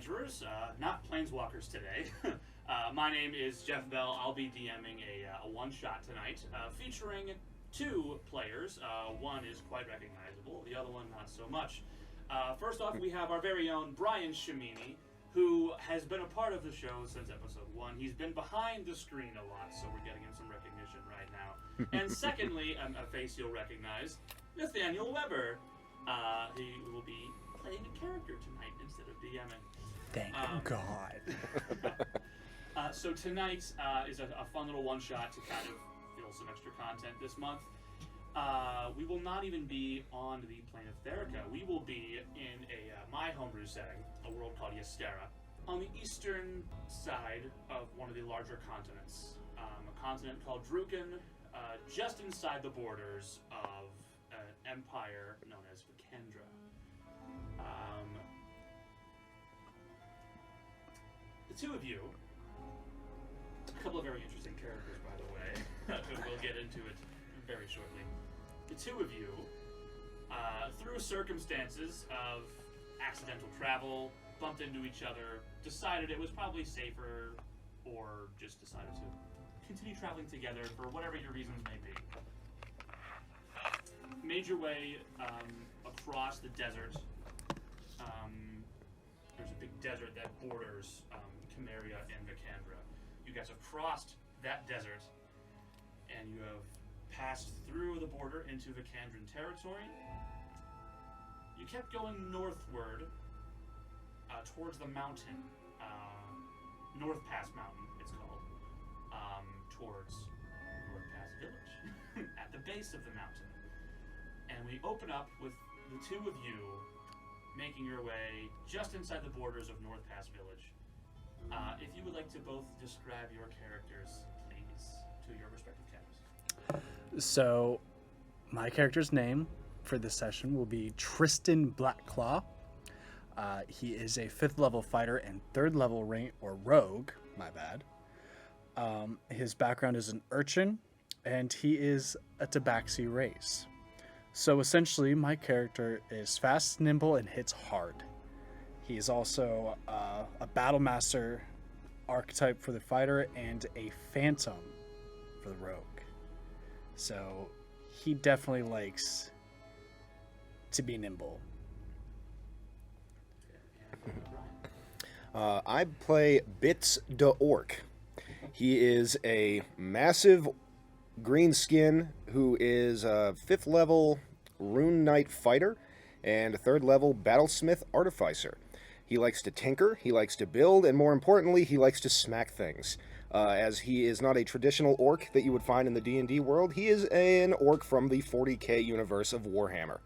adventurers, not planeswalkers today. My name is Jeff Bell. I'll be DMing a one-shot tonight, featuring two players. One is quite recognizable, the other one not so much. First off, we have our very own Bryan Chemini, who has been a part of the show since episode 1. He's been behind the screen a lot, so we're getting him some recognition right now. And secondly, a face you'll recognize, Nathaniel Weber. He will be playing a character tonight instead of DMing. Thank God. So tonight is a fun little one-shot to kind of fill some extra content this month. We will not even be on the plane of Therica. We will be in my homebrew setting, a world called Yestera, on the eastern side of one of the larger continents. A continent called Druken, just inside the borders of an empire known as Vacandra. The two of you, a couple of very interesting characters, by the way, we'll get into it very shortly. The two of you, through circumstances of accidental travel, bumped into each other, decided it was probably safer, or just decided to continue traveling together for whatever your reasons may be. Made your way across the desert. There's a big desert that borders Chimeria and Vacandra. You guys have crossed that desert, and you have passed through the border into Vacandran territory. You kept going northward towards the mountain, North Pass Mountain, it's called, towards North Pass Village, at the base of the mountain. And we open up with the two of you making your way just inside the borders of North Pass Village. If you would like to both describe your characters, please, to your respective cameras. So, my character's name for this session will be Tristen Blackclaw. He is a 5th level fighter and 3rd level rogue. My bad. His background is an urchin, and he is a tabaxi race. So essentially, my character is fast, nimble, and hits hard. He is also a battle master archetype for the fighter and a phantom for the rogue. So he definitely likes to be nimble. I play Bitz the Orc. He is a massive green skin who is a 5th level Rune Knight fighter and a 3rd level Battlesmith Artificer. He likes to tinker, he likes to build, and more importantly, he likes to smack things. As he is not a traditional orc that you would find in the D&D world, he is an orc from the 40k universe of Warhammer.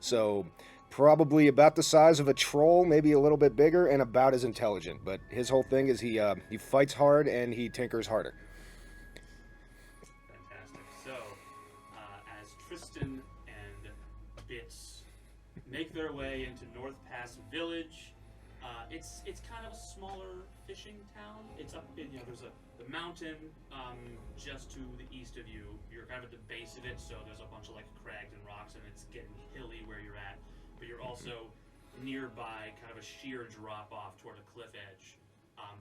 So, probably about the size of a troll, maybe a little bit bigger, and about as intelligent. But his whole thing is he fights hard and he tinkers harder. Fantastic. So, as Tristen and Bitz make their way into North Pass Village, it's kind of a smaller fishing town. It's up in, there's the mountain just to the east of you. You're kind of at the base of it, so there's a bunch of like crags and rocks, and it's getting hilly where you're at. But you're also nearby kind of a sheer drop off toward a cliff edge.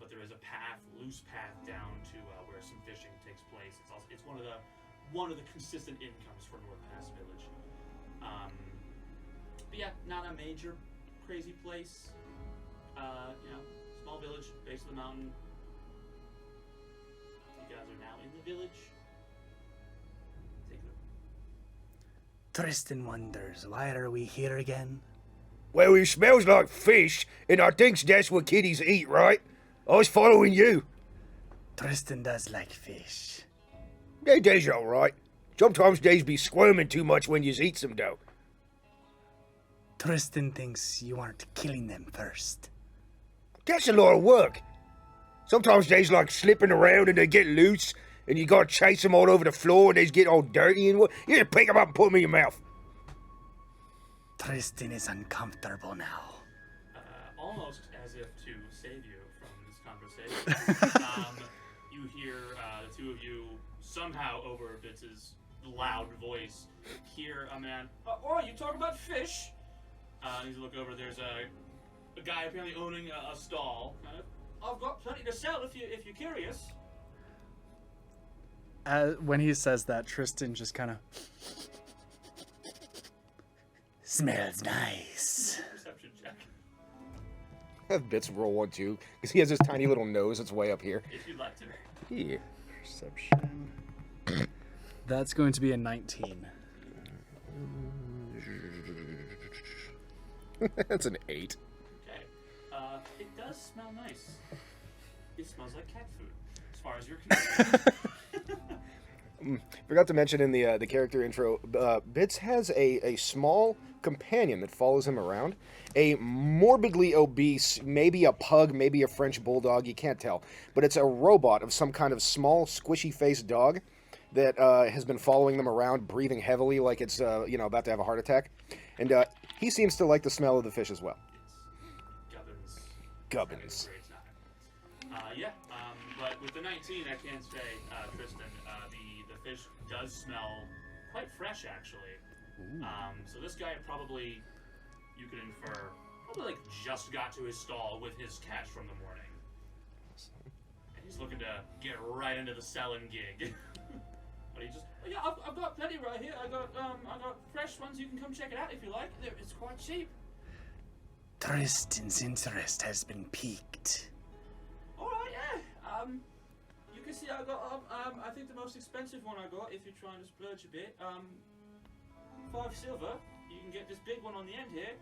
But there is a path, loose path down to where some fishing takes place. It's one of the consistent incomes for North Pass Village. But yeah, not a major crazy place. Small village, base of the mountain. You guys are now in the village. Take it over. Tristen wonders, why are we here again? Well, it smells like fish, and I think that's what kitties eat, right? I was following you. Tristen does like fish. They days all right. Sometimes days be squirming too much when you eat them, though. Tristen thinks you aren't killing them first. That's a lot of work. Sometimes days like slipping around and they get loose, and you gotta chase them all over the floor and they get all dirty and what. You just pick them up and put them in your mouth. Tristen is uncomfortable now. Almost as if to save you from this conversation, you hear the two of you somehow over Bitz's loud voice hear a man. Oh, you talk about fish? You look over. There's a a guy apparently owning a stall. Kind of, I've got plenty to sell if you're curious. When he says that, Tristen just kind of smells nice. Perception check. Have Bitz roll one too, because he has this tiny little nose that's way up here. If you'd like to. Yeah. Perception. That's going to be a 19. That's an 8. Okay. It does smell nice. It smells like cat food, as far as you're concerned. Forgot to mention in the character intro, Bitz has a small companion that follows him around. A morbidly obese, maybe a pug, maybe a French bulldog, you can't tell. But it's a robot of some kind of small, squishy-faced dog that has been following them around, breathing heavily like it's about to have a heart attack. And he seems to like the smell of the fish as well. Gubbins. But with the 19, I can say, Tristen, the fish does smell quite fresh, actually. So this guy probably, you could infer, probably just got to his stall with his catch from the morning. And he's looking to get right into the selling gig. But he just, I've got plenty right here. I got fresh ones. You can come check it out if you like. It's quite cheap. Tristen's interest has been piqued. All right, yeah. You can see I got I think the most expensive one I got, if you're trying to splurge a bit, 5 silver. You can get this big one on the end here.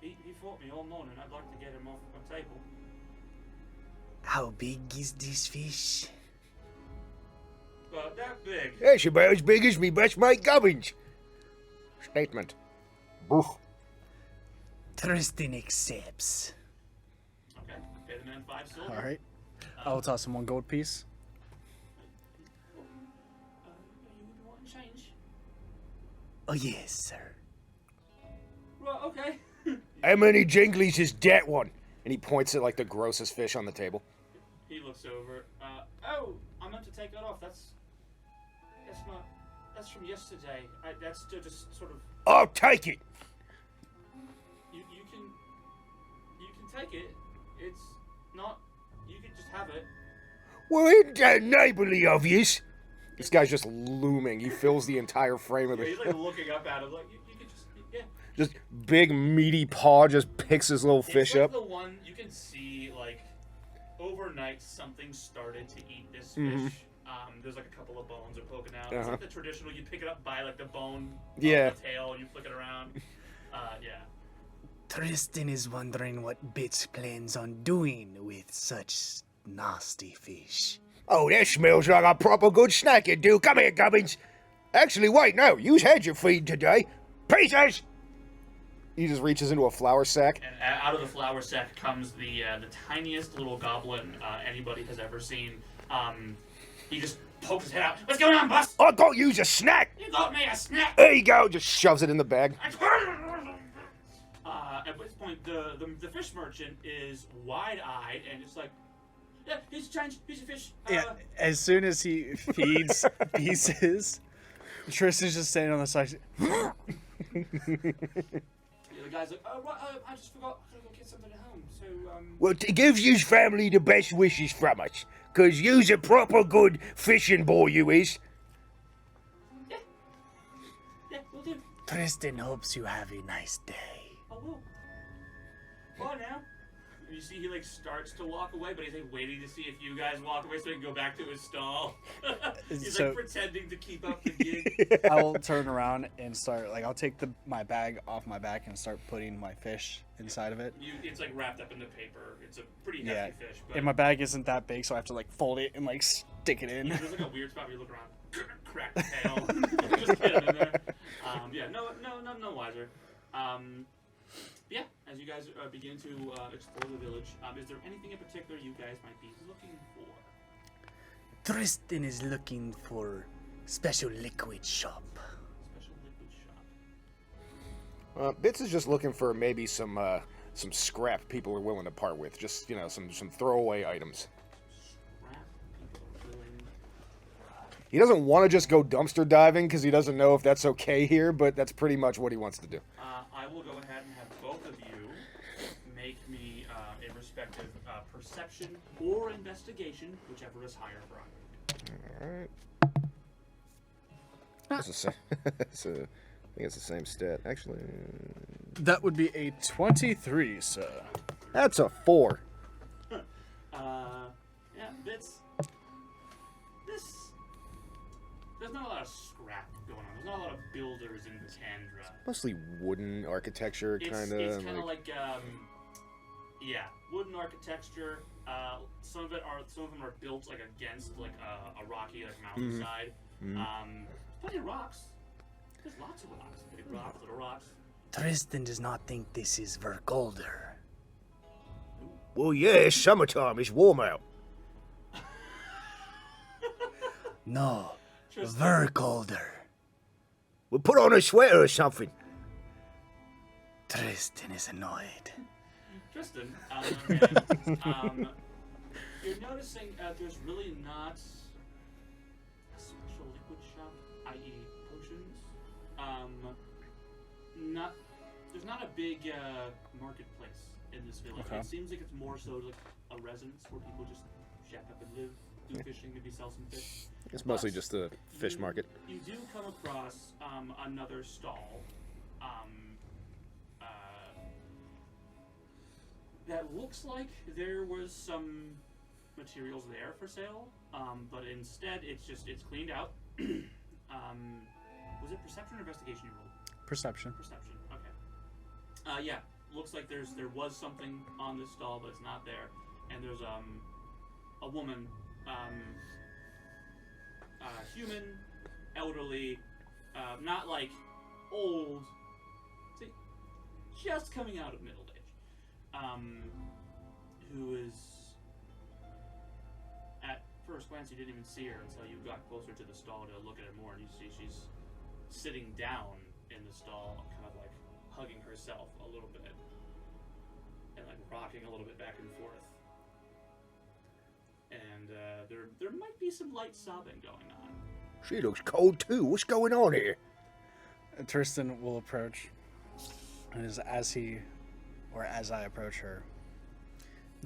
He fought me all morning. I'd like to get him off my table. How big is this fish? About that big. It's about as big as me best mate Gubbins. Statement. Boof. Tristen accepts. Okay, pay the man 5 silver. All right. I will toss him 1 gold piece. You wouldn't want to change? Oh, yes, sir. Right, okay. How many jinglies is that one? And he points at the grossest fish on the table. He looks over. Oh, I meant to take that off. That's from yesterday. That's just sort of. I'll take it. You can take it. It's not. You can just have it. Well, isn't that neighborly of yous? This guy's just looming. He fills the entire frame of the. He's looking up at him you can just Just big meaty paw just picks his little fish it's up. the one you can see overnight something started to eat this fish. Mm-hmm. There's a couple of bones are poking out. It's the traditional. You pick it up by the bone. Yeah. The tail and you flick it around. Yeah. Tristen is wondering what Bitz plans on doing with such nasty fish. Oh, that smells like a proper good snack, it do. Come here, Gubbins. Actually, wait, no. You've had your feed today. Pieces! He just reaches into a flour sack. And out of the flour sack comes the tiniest little goblin anybody has ever seen. He just pokes his head out. What's going on, boss? I got you a snack. You got me a snack. There you go. Just shoves it in the bag. At this point, the fish merchant is wide-eyed and it's yeah, here's a change, here's a fish. Yeah, as soon as he feeds pieces, Tristan's just standing on the side. The guy's like, oh, right, I just forgot. I gotta go get something at home. So, Well, it gives yous family the best wishes from us. Cause you's a proper good fishing boy, you is. Yeah, we'll do. Tristen hopes you have a nice day. I will. Bye now. And you see he starts to walk away, but he's waiting to see if you guys walk away so he can go back to his stall. He's pretending to keep up the gig. I will turn around and start, I'll take my bag off my back and start putting my fish inside of it. It's wrapped up in the paper. It's a pretty hefty fish. But and my bag isn't that big, so I have to fold it and stick it in. There's a weird spot where you look around, crack the tail, just get it in there. No wiser. Yeah, as you guys begin to explore the village, is there anything in particular you guys might be looking for? Tristen is looking for special liquid shop. Special liquid shop. Bitz is just looking for maybe some scrap people are willing to part with. Just, some throwaway items. Scrap people are willing. He doesn't want to just go dumpster diving because he doesn't know if that's okay here, but that's pretty much what he wants to do. I will go ahead and have both of you respective perception or investigation, whichever is higher for either. All right. That's the same. I think it's the same stat. Actually, That would be a 23, sir. that's a 4. Yeah, Bitz. There's not a lot of scrap going on. There's not a lot of builders in Kandra. Mostly wooden architecture, kind of. It's kind of like wooden architecture. Some of them are built like against like a rocky like mountainside. Plenty of rocks. There's lots of rocks. Big rocks, little rocks. Tristan does not think this is Vergolder. Well, yeah, it's summertime. It's warm out. No, Tristan. Vergolder. We'll put on a sweater or something. Tristan is annoyed. Tristan, you're noticing there's really not a special liquid shop, i.e. potions. There's not a big marketplace in this village. Okay. It seems like it's more so like a residence where people just shack up and live, do fishing, maybe sell some fish. It's mostly just a fish market. You do come across another stall that looks like there was some materials there for sale, but instead it's cleaned out. Was it perception or investigation you rolled? Perception. Perception. Okay. Yeah. Looks like there was something on this stall, but it's not there. And there's a woman, human, elderly, not like old, just coming out of middle age, who is at first glance you didn't even see her until you got closer to the stall to look at her more, and you see she's sitting down in the stall, kind of like hugging herself a little bit and like rocking a little bit back and forth. And there might be some light sobbing going on. She looks cold too. What's going on here? Tristan will approach, and as I approach her,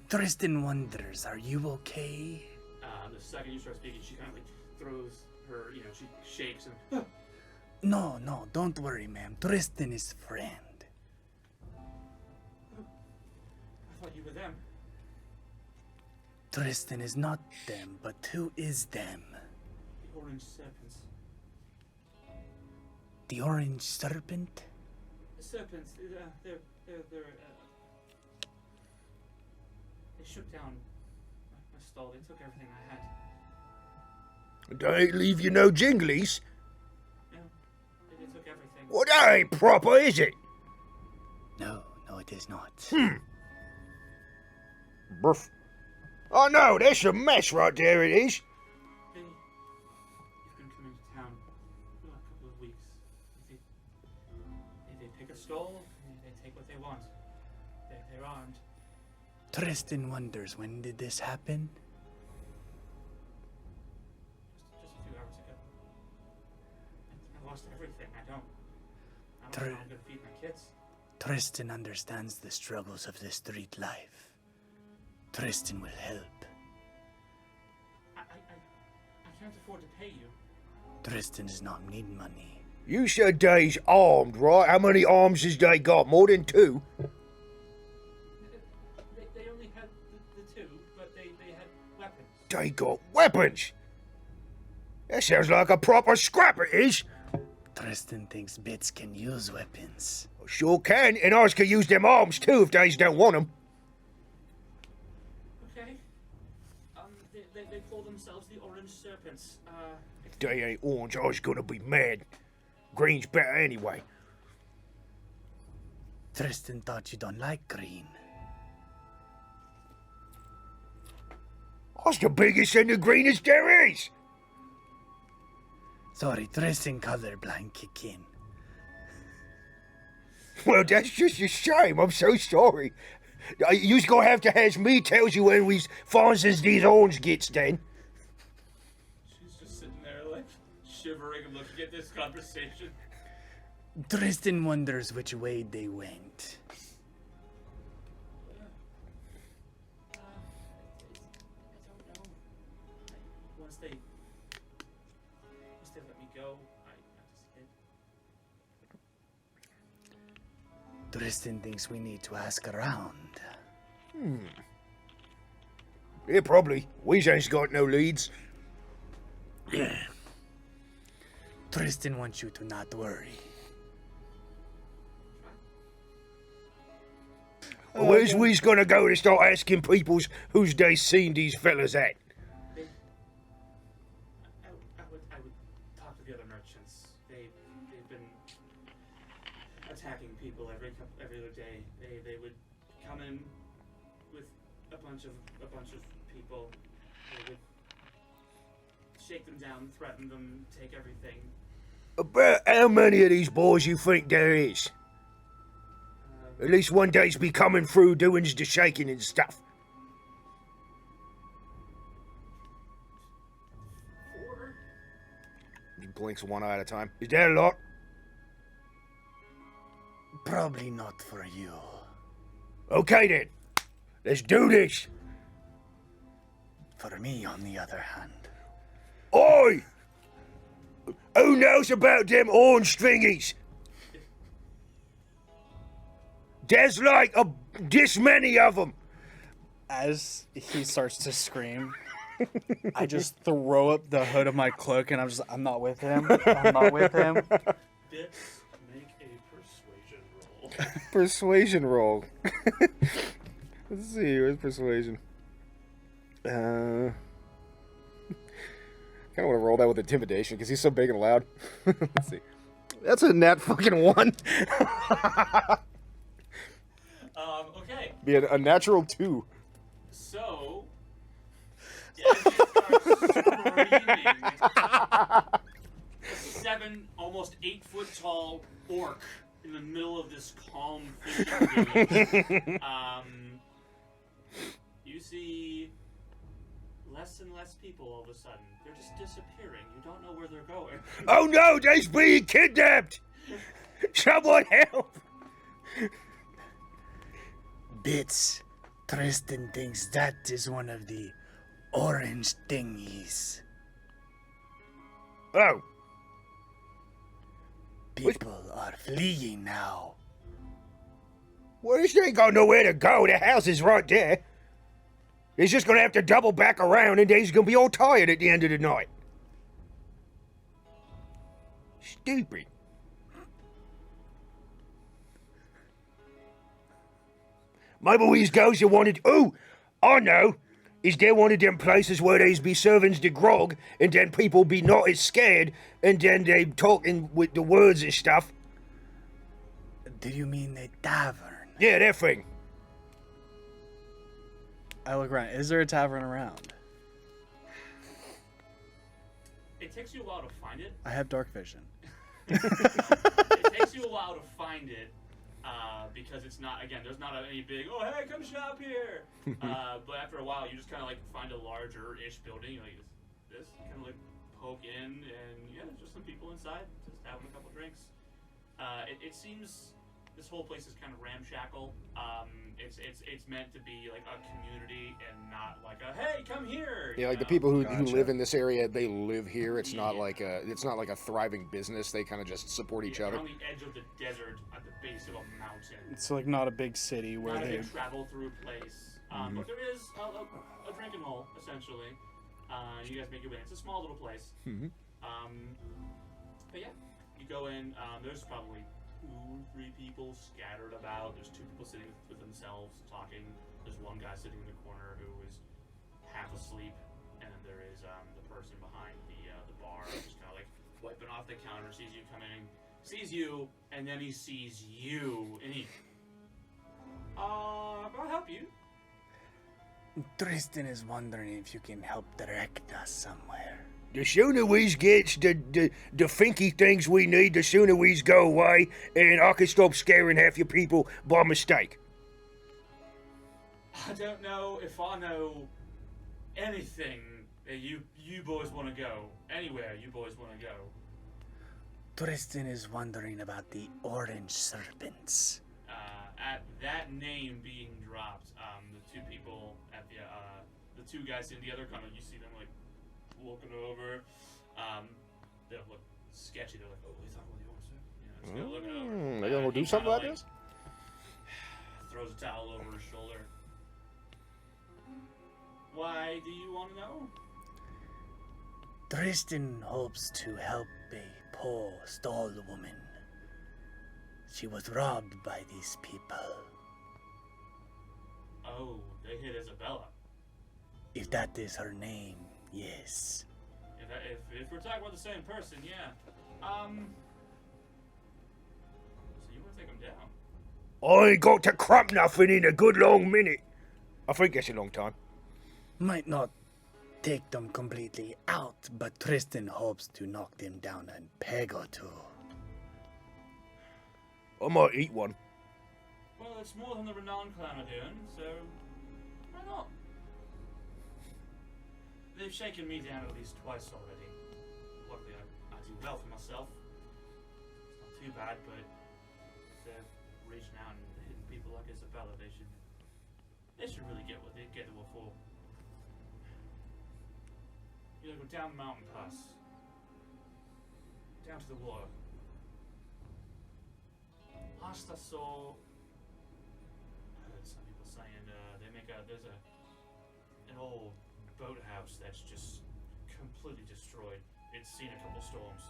Tristan wonders, are you okay? The second you start speaking, she kind of like throws her, she shakes and. No, don't worry, ma'am. Tristan is friend. I thought you were them. Tristan is not them, but who is them? The orange serpents. The orange serpent? The serpents, they shook down my stall. They took everything I had. They ain't leave you no jinglies. Yeah, they took everything. Well, that ain't proper, is it? No, it is not. Bruff. Oh no, that's a mess right there, it is. You've been coming to town for a couple of weeks. They pick a stall, they take what they want. They're armed. Tristan wonders, when did this happen? Just a few hours ago. I lost everything. I don't know how I'm gonna feed my kids. Tristan understands the struggles of the street life. Tristan will help. I can't afford to pay you. Tristan does not need money. You said they's armed, right? How many arms has they got? More than 2? They only had the 2, but they had weapons. They got weapons. That sounds like a proper scrap, it is. Tristan thinks Bitz can use weapons. Sure can, and ours can use them arms too if they don't want them. Okay. They call themselves the Orange Serpents. If they ain't orange, I was gonna be mad. Green's better anyway. Tristan thought you don't like green. That's the biggest and the greenest there is. Sorry, Tristan colorblind kick in. Well, that's just a shame. I'm so sorry. You's gonna have to have me tells you when we finds these orange gets then. She's just sitting there like shivering and looking at this conversation. Tristan wonders which way they went. once they let me go, I just hid. Tristen thinks we need to ask around. Yeah, probably. We ain't got no leads. Tristen wants you to not worry. Where's we's gonna go to start asking peoples who's they seen these fellas at? I would talk to the other merchants. They've been attacking people every other day. They would come in with a bunch of people. They would shake them down, threaten them, take everything. About how many of these boys you think there is? At least one day's be coming through doing the shaking and stuff. 4. He blinks one eye at a time. Is that a lot? Probably not for you. Okay then. Let's do this. For me, on the other hand. Oi! Who knows about them orange stringies? There's like this many of them. As he starts to scream, I just throw up the hood of my cloak and I'm not with him. I'm not with him. Bitz, make a persuasion roll. Persuasion roll. Let's see, where's persuasion? Kind of want to roll that with intimidation because he's so big and loud. Let's see. That's a nat fucking 1. Okay. Be a natural 2. So, as you start screaming, a 7, almost 8 foot tall orc in the middle of this calm fishing village. You see less and less people all of a sudden. They're just disappearing. You don't know where they're going. Oh no, they's being kidnapped! Someone help! Bitz, Tristen thinks that is one of the orange thingies. Oh. People are fleeing now. Well, this ain't got nowhere to go. The house is right there. He's just gonna have to double back around and he's gonna be all tired at the end of the night. Stupid. Maybe these goes you wanted. Oh, I know. Is there one of them places where theys be servings the grog and then people be not as scared and then they talking with the words and stuff? Do you mean a tavern? Yeah, that thing. I look around. Is there a tavern around? It takes you a while to find it. I have dark vision. It takes you a while to find it. Because it's not, again, there's not any big, oh, hey, come shop here. But after a while, you just kind of like find a larger-ish building. Like this, kind of like poke in, and yeah, there's just some people inside, just having a couple drinks. It seems this whole place is kind of ramshackle. It's meant to be like a community and not like a, hey, come here. Yeah, like the people who live in this area, they live here. It's not like a thriving business. They kind of just support each other. On the edge of the desert, at the base of a mountain. It's like not a big city where Not a they big travel through place. But there is a drinking hole, essentially. You guys make your way. It's a small little place. But yeah, you go in. There's probably 2 or 3 people scattered about. There's 2 people sitting with themselves talking. There's one guy sitting in the corner who is half asleep, and then there is the person behind the bar, just kind of like wiping off the counter, sees you coming, sees you, and then he sees you, and he, can I help you? Tristen is wondering if you can help direct us somewhere. The sooner we get the finky things we need, the sooner we go away, and I can stop scaring half your people by mistake. I don't know if I know anything that you boys want to go. Anywhere you boys want to go. Tristen is wondering about the orange serpents. At that name being dropped, the 2 people at the 2 guys in the other corner, you see them like looking over. They don't look sketchy. They're like, oh, what are you talking about the orcs, sir? You know, just kinda looking over. They're gonna go do something like this? Throws a towel over his shoulder. Why do you want to know? Tristen hopes to help a poor stall woman. She was robbed by these people. Oh, they hit Isabella. If that is her name, yes. If we're talking about the same person, yeah. So you want to take him down? I ain't got to crump nothing in a good long minute. I think that's a long time. Might not take them completely out, but Tristen hopes to knock them down a peg or two. I might eat one. Well, it's more than the renowned clan are doing, so why not? They've shaken me down at least twice already. Luckily, I do well for myself. It's not too bad, but they're reaching out and hitting people like Isabella. They should really get what they get to for. You gotta go down the mountain pass, down to the water. Last I saw, I heard some people saying there's an old boathouse that's just completely destroyed. It's seen a couple storms.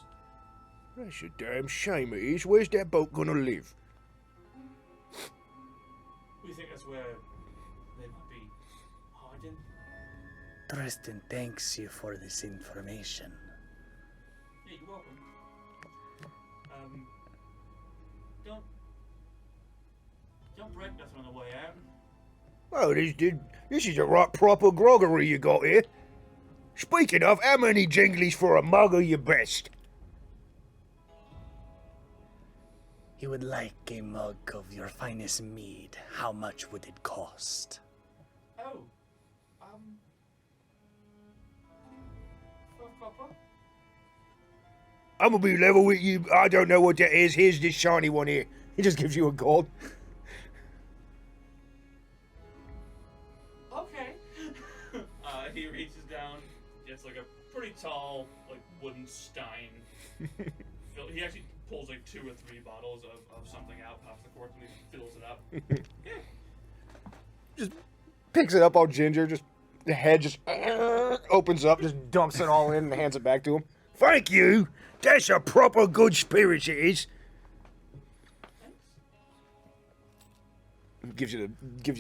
That's a damn shame it is. Where's that boat gonna live? We think that's where they might be hiding. Tristen thanks you for this information. Yeah, you're welcome. Don't break nothing on the way out. Oh, this is a right proper groggery you got here. Speaking of, how many jinglies for a mug are your best? He would like a mug of your finest mead. How much would it cost? Oh, 5 copper. I'm gonna be level with you. I don't know what that is. Here's this shiny one here. He just gives you a gold. Okay. He reaches down, gets like a pretty tall, like wooden stein. He actually pulls like 2 or 3 bottles of something out off the cork and he fills it up. Yeah. Just picks it up all ginger. Just the head just opens up, just dumps it all in and hands it back to him. Thank you. That's a proper good spirit, it is. Thanks. Gives you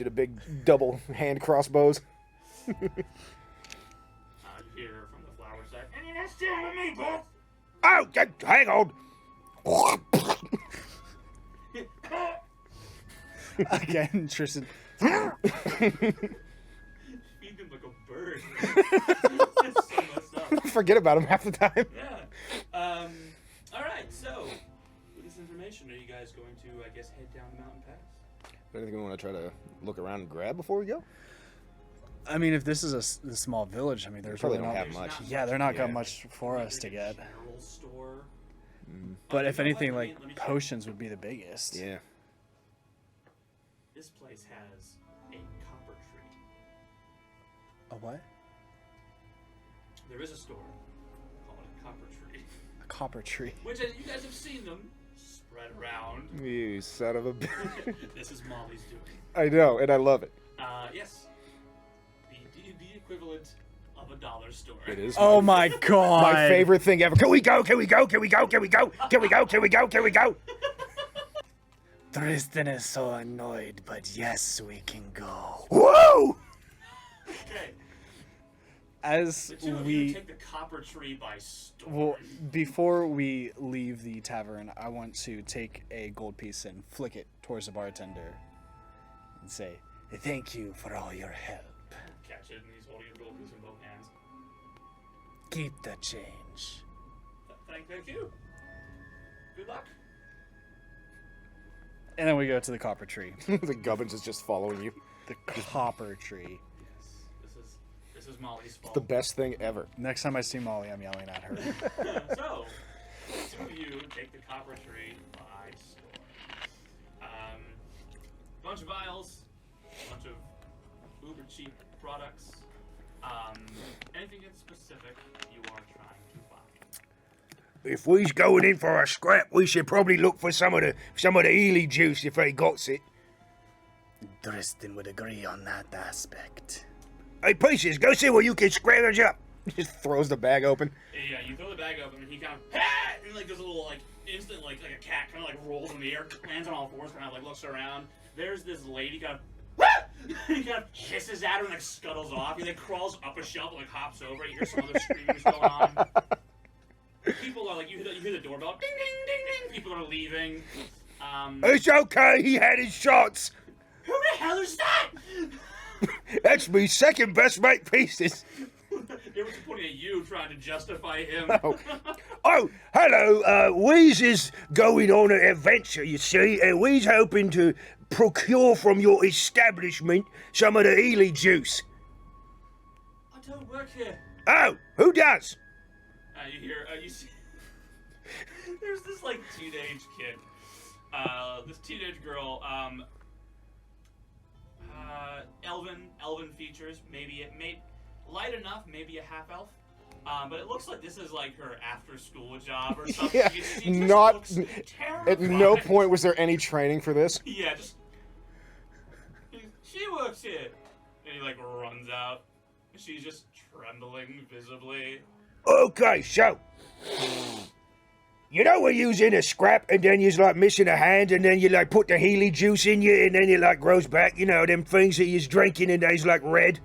the big double hand crossbows. You hear from the flower side, and you're not stealing me, Bitz! Oh, hang on. Again, Tristen. Feed him like a bird. It's so messed up. Forget about him half the time. Yeah. Alright, so, with this information, are you guys going to, I guess, head down the mountain pass? Anything we want to try to look around and grab before we go? I mean, if this is a small village, I mean, there's Probably really don't not have much. Yeah, they're not got Yeah. much for us to get. General store. But if You know what? anything, Let me like check. potions would be the biggest. Yeah. This place has a copper tree. A what? There is a store called a copper tree, A copper tree. which you guys have seen them spread around. You son of a bitch. This is Molly's doing. I know, and I love it. Yes, the equivalent of a dollar store. It is. Oh my god! My favorite thing ever. Can we go? Can we go? Can we go? Can we go? Can we go? Can we go? Can we go? Tristen is so annoyed, but yes, we can go. Whoa! Okay, As the two of you take the copper tree by storm. well, before we leave the tavern, I want to take a gold piece and flick it towards the bartender and say, "Thank you for all your help. Catch it, and he's holding your gold piece in both hands. Keep the change." Thank you. Good luck. And then we go to the copper tree. The gubbins is just following you. The copper tree. Yes, this is Molly's fault. The best thing ever. Next time I see Molly, I'm yelling at her. So, two of you take the copper tree by storm. Bunch of vials, bunch of uber cheap products. Anything in specific you are trying to find? If we's going in for a scrap, we should probably look for some of the eel juice if they got it. Tristen would agree on that aspect. Hey, Pieces, go see what you can scavenge up. He just throws the bag open. Yeah, you throw the bag open, and he kind of, ah! And like does a little like instant like a cat kind of like rolls in the air, lands on all fours, kind of like looks around. There's this lady kind of. He kind of hisses at her and like scuttles off. He like crawls up a shelf and like hops over. You hear some other screaming going on. People are like you hear the doorbell, ding ding ding ding. People are leaving. It's okay, he had his shots. Who the hell is that? That's me second best mate, Pieces. It was pointing at you, trying to justify him. Oh, hello, we's is going on an adventure, you see, and we's hoping to procure from your establishment some of the eel juice. I don't work here. Oh, who does? You hear, you see, there's this like teenage kid, this teenage girl, elven features, maybe light enough, maybe a half elf. But it looks like this is like her after-school job or something. Yeah, She just not looks at terrified. no point was there any training for this. Yeah, just she works here, and he like runs out. She's just trembling visibly. Okay, so you know when you's in a scrap and then you's like missing a hand and then you like put the Healy juice in you and then it like grows back, you know, them things that you's drinking and they's like red?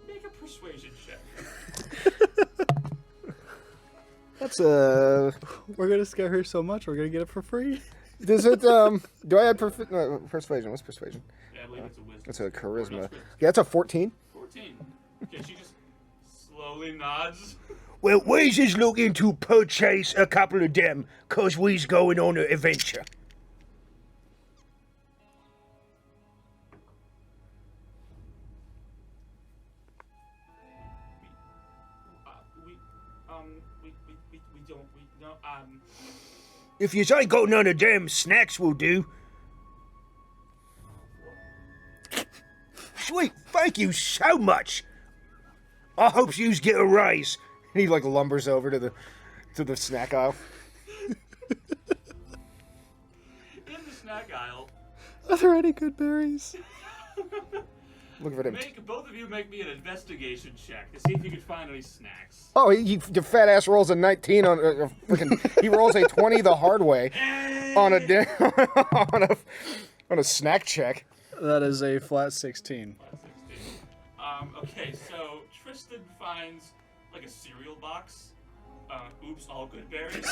Make a persuasion check. That's We're gonna scare her so much, we're gonna get it for free. Does it do I add persuasion? What's persuasion? Yeah, I believe it's a wisdom. That's a charisma. Or no, it's Yeah, that's a 14. 14. Okay, she just slowly nods. Well, we's is looking to purchase a couple of them, cause we's going on an adventure. We don't, If you ain't got none of them, snacks will do. Sweet, thank you so much. I hope yous get a raise. And he like lumbers over to the snack aisle. in the snack aisle, Are there any good berries? Looking for them. both of you make me an investigation check to see if you can find any snacks. Oh, the fat ass rolls a 19 on freaking. He rolls a 20 the hard way on a snack check. That is a flat 16. 16. Okay, so Tristen finds like a cereal box. Oops, all good berries.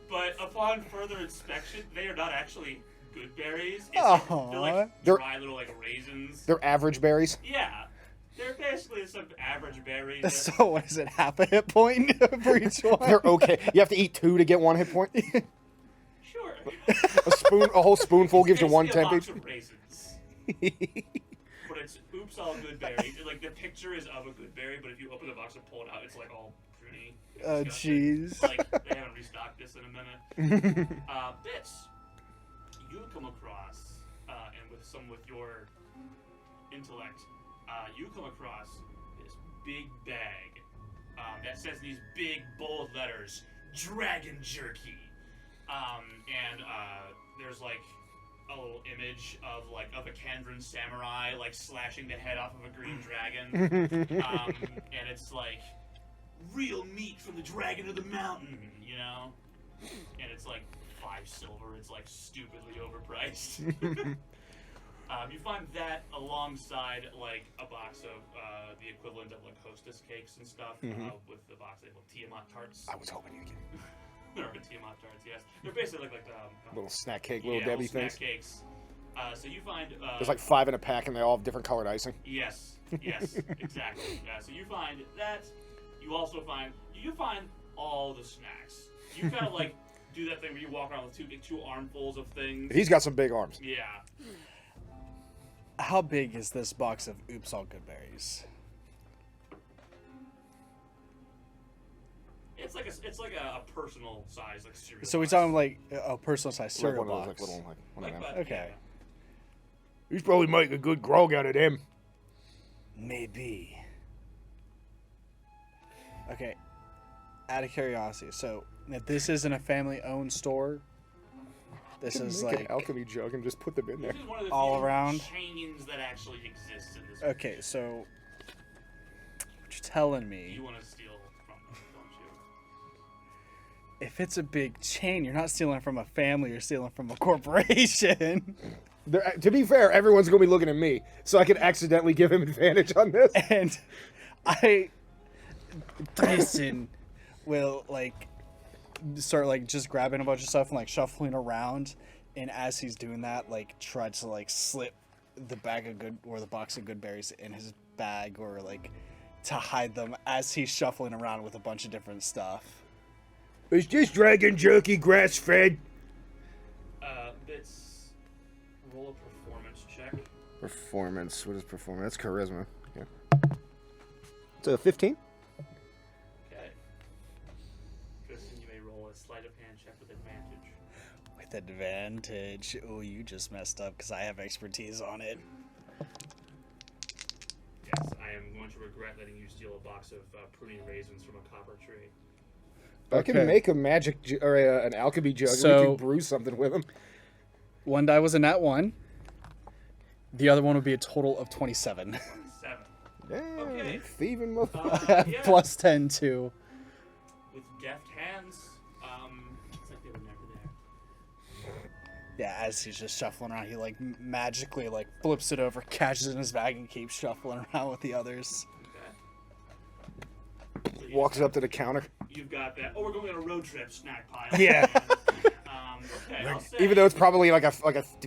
But upon further inspection, they are not actually good berries. It's like, they're like dry little like raisins. They're average berries. Yeah, they're basically some average berries. So what is it, half a hit point for each one? They're okay. You have to eat 2 to get 1 hit point. Sure. A whole spoonful gives you 1 Basically a temp. box of raisins. But it's oops all good berries. Like the picture is of a good berry, but if you open the box and pull it out, it's like all pruny. Oh, jeez. Like they haven't restocked this in a minute. Bitz, you come across, and with your intellect, you come across this big bag that says these big bold letters, "Dragon Jerky," and there's like a little image of a Kandran samurai like slashing the head off of a green dragon, and it's like real meat from the dragon of the mountain, you know, and it's like 5 silver. It's like stupidly overpriced. You find that alongside like a box of the equivalent of like Hostess cakes and stuff, with the box labeled Tiamat tarts. I was hoping you'd get They're Tiamat tarts, yes. They're basically like little snack cake, little Debbie snack things. cakes. So you find There's like 5 in a pack, and they all have different colored icing. yes, exactly. So you find that. You also find all the snacks. You kind of like do that thing where you walk around with two armfuls of things. He's got some big arms. Yeah. How big is this box of Oops All Good Berries? It's like a personal size like cereal. So we're box. talking like a personal size cereal Like one of box. those, like little, like one of them. Like, Okay. He's probably making a good grog out of them. Maybe. Okay. Out of curiosity, so if this isn't a family-owned store, this is Make an like alchemy jug and just put them in there. This is one of the all few around? chains that actually exist in this. okay. So what you're telling me, You want to steal from them, don't you? if it's a big chain, you're not stealing from a family, you're stealing from a corporation. To be fair, everyone's going to be looking at me, so I could accidentally give him advantage on this. And Tristen will like start like just grabbing a bunch of stuff and like shuffling around, and as he's doing that, like try to like slip the bag of good or the box of good berries in his bag, or like to hide them as he's shuffling around with a bunch of different stuff. Is this dragon jerky grass fed? Bitz, roll a performance check. Performance. What is performance? That's charisma. Yeah. It's a 15. Okay. Tristen, you may roll a sleight of hand check with advantage. With advantage. Oh, you just messed up because I have expertise on it. Yes, I am going to regret letting you steal a box of pruning raisins from a copper tree. I can make a magic or an alchemy jug. So- we can brew something with them. One die was a nat 1. The other one would be a total of 27. 7. Damn, Okay. thieving motherfucker. Yeah. Plus 10 too. With deft hands, it's like they were never there. Yeah, as he's just shuffling around, he like magically like flips it over, catches it in his bag, and keeps shuffling around with the others. Okay. So Walks up to the counter. You've got that. Oh, we're going on a road trip snack pile. Yeah. Okay, I'll say. Even though it's probably like a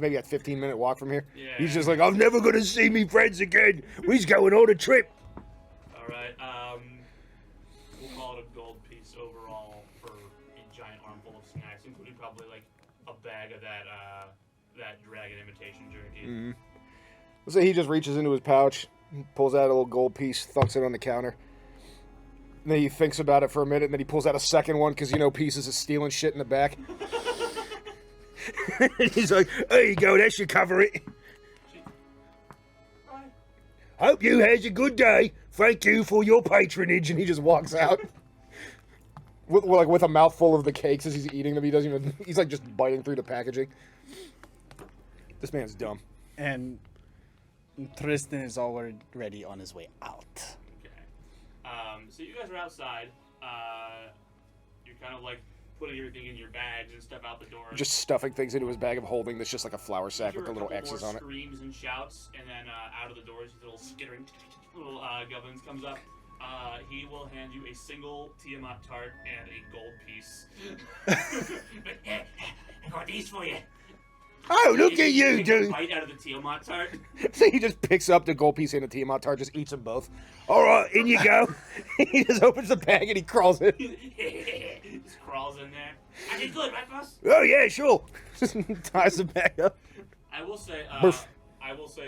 maybe a 15-minute walk from here. Yeah. He's just like, I'm never gonna see me friends again. We's going on a trip. All right. We'll call it a gold piece overall for a giant armful of snacks, including probably like a bag of that dragon imitation jerky. So he just reaches into his pouch, pulls out a little gold piece, thunks it on the counter. And then he thinks about it for a minute, and then he pulls out a second one because pieces of stealing shit in the back. He's like, there you go, that should cover it. Right. Hope you has a good day. Thank you for your patronage. And he just walks out with a mouthful of the cakes as he's eating them. He doesn't even. He's like just biting through the packaging. This man's dumb. And Tristen is already on his way out. Okay. So you guys are outside. You're kind of like putting everything in your bags and stuff out the door. Just stuffing things into his bag of holding. That's just like a flour sack Hear with the a little couple X's more on it. Screams and shouts, and then out of the doors, his little skittering little gubbins comes up. He will hand you a single Tiamat tart and a gold piece. I got these for you. Oh, look at you, Take a dude. bite out of the Tiamat tart. So he just picks up the gold piece and the Tiamat tart, just eats them both. All right, in you go. He just opens the bag and he crawls in. Just crawls in there. I did good, right, boss? Oh, yeah, sure. Just ties them back up. I will say, Burf.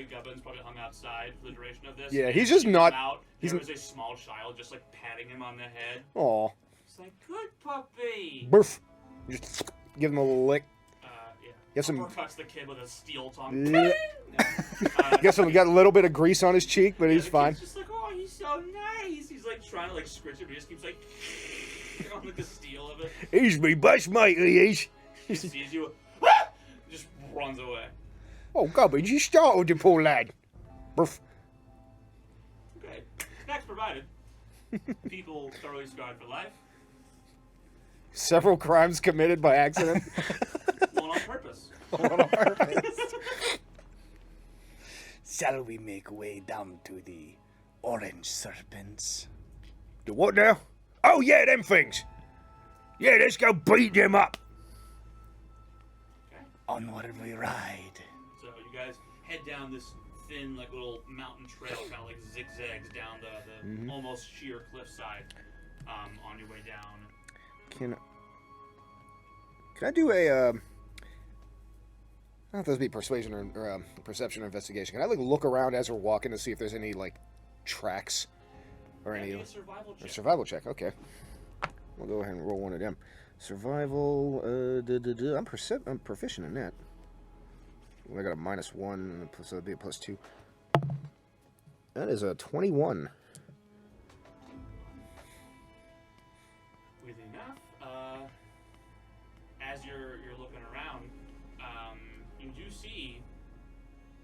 Gubbins probably hung outside for the duration of this. Yeah, and he's just when he not- came Out, he's there n- was a small child just like patting him on the head. Aw. It's like, good puppy. Burf. Just give him a little lick. Yeah. Get some- Uppercuts the kid with a steel tongue. Yeah. Guess we got a little bit of grease on his cheek, but he's the fine. kid's just like, oh, he's so nice. He's like trying to like scritch it, but he just keeps like on like the steel of it. He's me best mate, he is. He sees you, just runs away. Oh, Gubbins, you startled the poor lad. Burf. Okay, snacks provided. People thoroughly scarred for life. Several crimes committed by accident. One on purpose. Shall we make way down to the orange serpents? The what now? Oh, yeah, them things. Yeah, let's go beat them up. Okay. Onward we ride. So you guys head down this thin, like little mountain trail, kind of like zigzags down the almost sheer cliffside. On your way down. Can I do a? I don't know if this would be persuasion or perception or investigation. Can I like look around as we're walking to see if there's any like tracks or any A survival check. survival check? Okay, we'll go ahead and roll one of them. Survival. I'm proficient in that. I got a -1, so it'd be a +2. That is a 21. Weirdly enough, as you're looking around, you do see,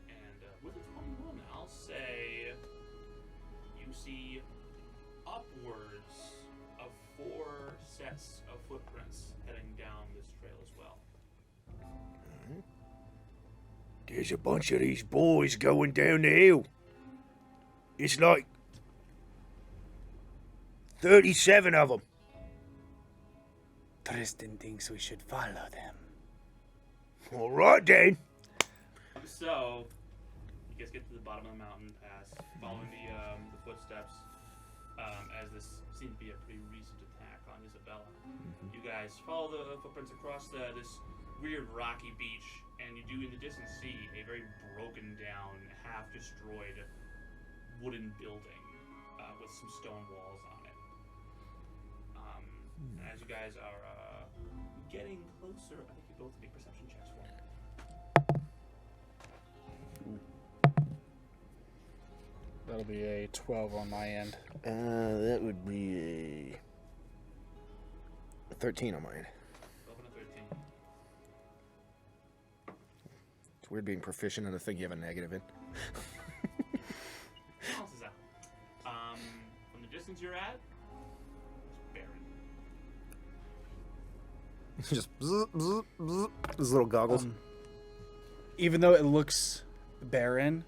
and with a 21, I'll say you see upwards of 4 sets of footprints heading down this trail as well. There's a bunch of these boys going down the hill. It's like 37 of them. Tristen thinks we should follow them. All right, then. So, you guys get to the bottom of the mountain pass, following the footsteps, as this seems to be a pretty recent attack on Isabella. You guys follow the footprints across this weird rocky beach, and you do in the distance see a very broken down, half destroyed wooden building with some stone walls on it. And as you guys are getting closer, I think you both make perception checks for me. That'll be a 12 on my end. That would be a 13 on my end. 12 and a 13. It's weird being proficient in a thing you have a negative in. Balances out. From the distance you're at, it's barren. Just bzz, bzz, bzz, those little goggles. Even though it looks barren,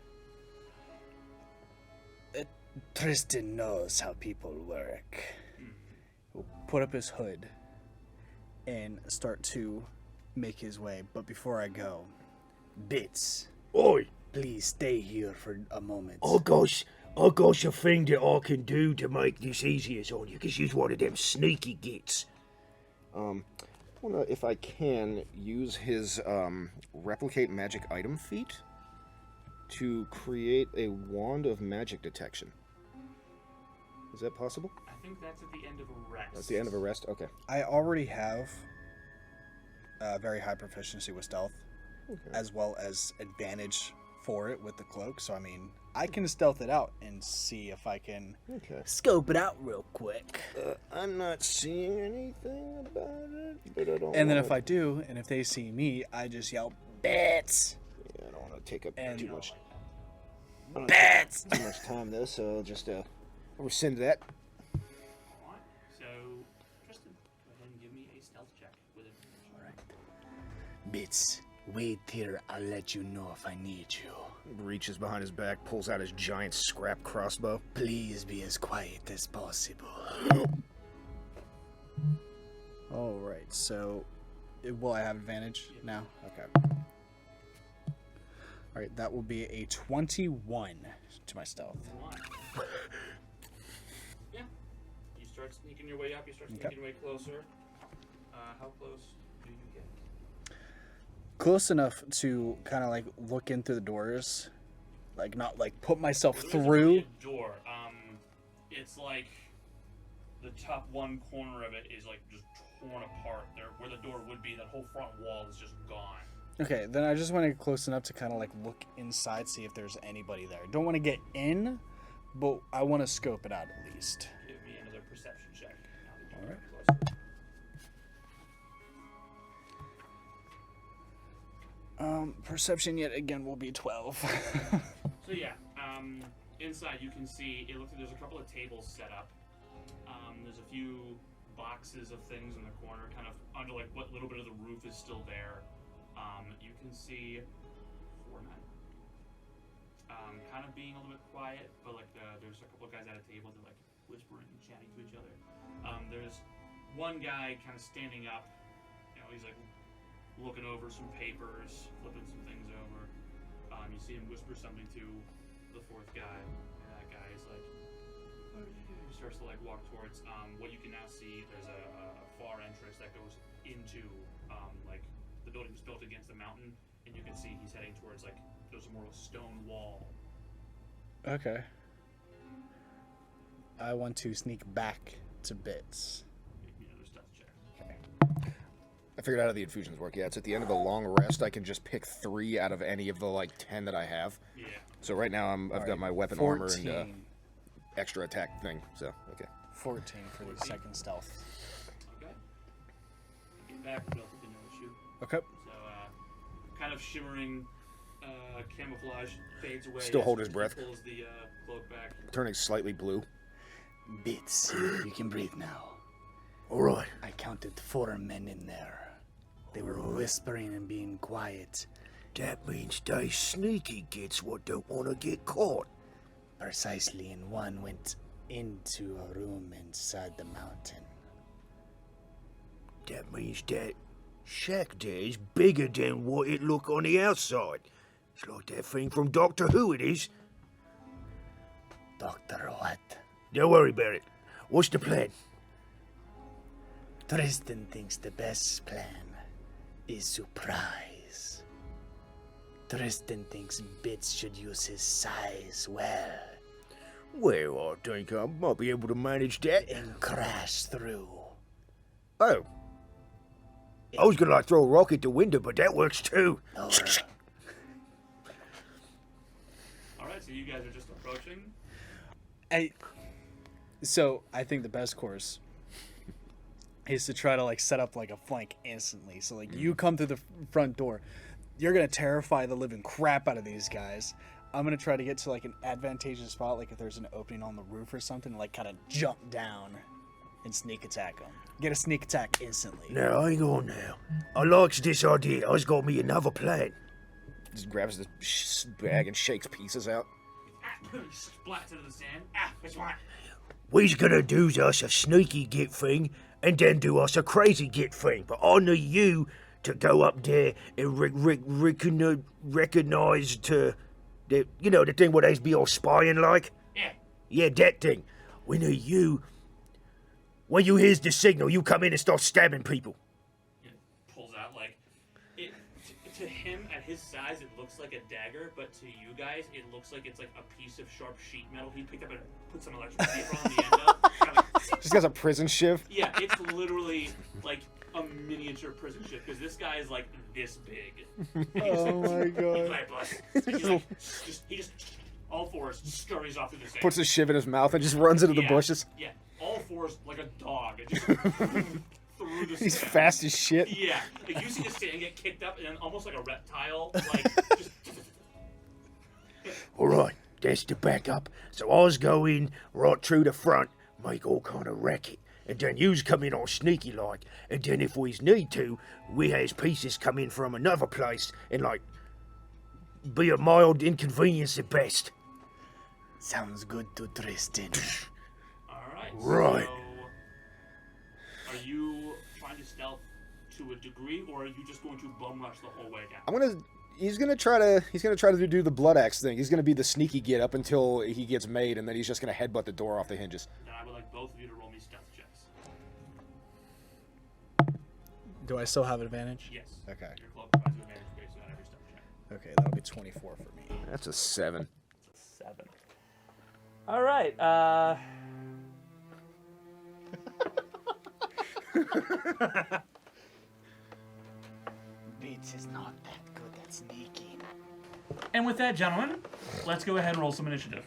Tristen knows how people work. He'll put up his hood and start to make his way. But before I go, Bitz, Oi, please stay here for a moment. I got a thing that I can do to make this easier on you, because you're one of them sneaky gits. I wanna, if I can, use his replicate magic item feat to create a wand of magic detection. Is that possible? I think that's at the end of a rest. That's the end of a rest? Okay. I already have very high proficiency with stealth, as well as advantage for it with the cloak. So, I mean, I can stealth it out and see if I can scope it out real quick. I'm not seeing anything about it, but I don't. And then if I do, and if they see me, I just yell, Bitz! Yeah, I don't want to take up And- too much. Bitz! Too much time though, so I'll just rescind that. Alright, so Tristen, go ahead and give me a stealth check with advantage. Alright. Bitz, wait here. I'll let you know if I need you. Reaches behind his back, pulls out his giant scrap crossbow. Please be as quiet as possible. Alright, so will I have advantage now? Okay. Alright, that will be a 21 to my stealth. One. Yeah. You start sneaking your way up, you start sneaking your way closer. How close do you get? Close enough to kind of like look in through the doors, like not like put myself There through. is a door. It's like the top one corner of it is like just torn apart. There, where the door would be, that whole front wall is just gone. Okay, then I just want to get close enough to kind of like look inside, see if there's anybody there. Don't want to get in, but I want to scope it out at least. Give me another perception check. Now that you're Alright. closer. Perception yet again will be 12. So yeah, inside you can see, it looks like there's a couple of tables set up. There's a few boxes of things in the corner, kind of under like what little bit of the roof is still there. You can see 4 men. Kind of being a little bit quiet, but like there's a couple of guys at a table that like whispering and chatting to each other. There's one guy kind of standing up. You know, he's like looking over some papers, flipping some things over. You see him whisper something to the 4th guy, and that guy is like, "What are you doing?" He starts to like walk towards what you can now see. There's a far entrance that goes into like the building was built against the mountain, and you can see he's heading towards like there's more of a stone wall. Okay. I want to sneak back to Bitz. Make me another stealth check. Okay. I figured out how the infusions work. Yeah, it's at the end of a long rest. I can just pick 3 out of any of the like 10 that I have. Yeah. So right now I've got my weapon 14. armor and extra attack thing. So okay. 14 for the second stealth. Okay. Get back, relatively no issue. Okay. So, kind of shimmering camouflage fades away. Still as hold his he breath. Pulls the cloak back. Turning slightly blue. Bitz, you can breathe now. All right. I counted 4 men in there. They were whispering and being quiet. That means they sneaky gits what don't want to get caught. Precisely, and one went into a room inside the mountain. That means that shack there is bigger than what it look on the outside. It's like that thing from Doctor Who it is. Doctor what? Don't worry about it. What's the plan? Tristen thinks the best plan is surprise. Tristen thinks Bitz should use his size well Well, I think I might be able to manage that. and crash through. Oh. I was gonna like throw a rock at the window, but that works too. Or Alright, so you guys are just approaching. So I think the best course is to try to like set up like a flank instantly. So like you come through the front door, you're gonna terrify the living crap out of these guys. I'm gonna try to get to like an advantageous spot, like if there's an opening on the roof or something, like kind of jump down and sneak attack them. Get a sneak attack instantly. Now, hang on now. I likes this idea. I was got me another plan. Just grabs the bag and shakes pieces out. Splats into the sand. Which one? We's gonna do us a sneaky git thing, and then do us a crazy git thing. But I need you to go up there and recognize to the, you know, the thing where they be all spying like. Yeah. Yeah, that thing. We need you. When you hears the signal, you come in and start stabbing people. It pulls out like it. To him, at his size, it looks like a dagger, but to you guys, it looks like it's like a piece of sharp sheet metal he picked up and put some electric tape on the end of. Kinda like, Just got a prison shiv. yeah, it's literally like a miniature prison ship because this guy is like this big. Oh my god. He just all fours scurries off through the sand. Puts a shiv in his mouth and just runs into the Yeah, bushes. Yeah, all fours like a dog. It just through the He's sand. fast as shit. Yeah, like you see the sand get kicked up and then almost like a reptile, like just. All right, that's the backup. So I was go in right through the front, make all kind of racket, and then yous come in all sneaky like, and then if we need to, we has pieces come in from another place and like be a mild inconvenience at best. Sounds good to Tristen. Alright. Right. So, are you trying to stealth to a degree, or are you just going to bum rush the whole way down? He's gonna try to do the blood axe thing. He's gonna be the sneaky git up until he gets made, and then he's just gonna headbutt the door off the hinges. Then I would like both of you to roll me stealth checks. Do I still have advantage? Yes. Okay. Your club provides advantage based on every stealth check. Okay, that'll be 24 for me. That's a 7. It's a 7. All right. Bitz is not that good at sneaking. And with that, gentlemen, let's go ahead and roll some initiative.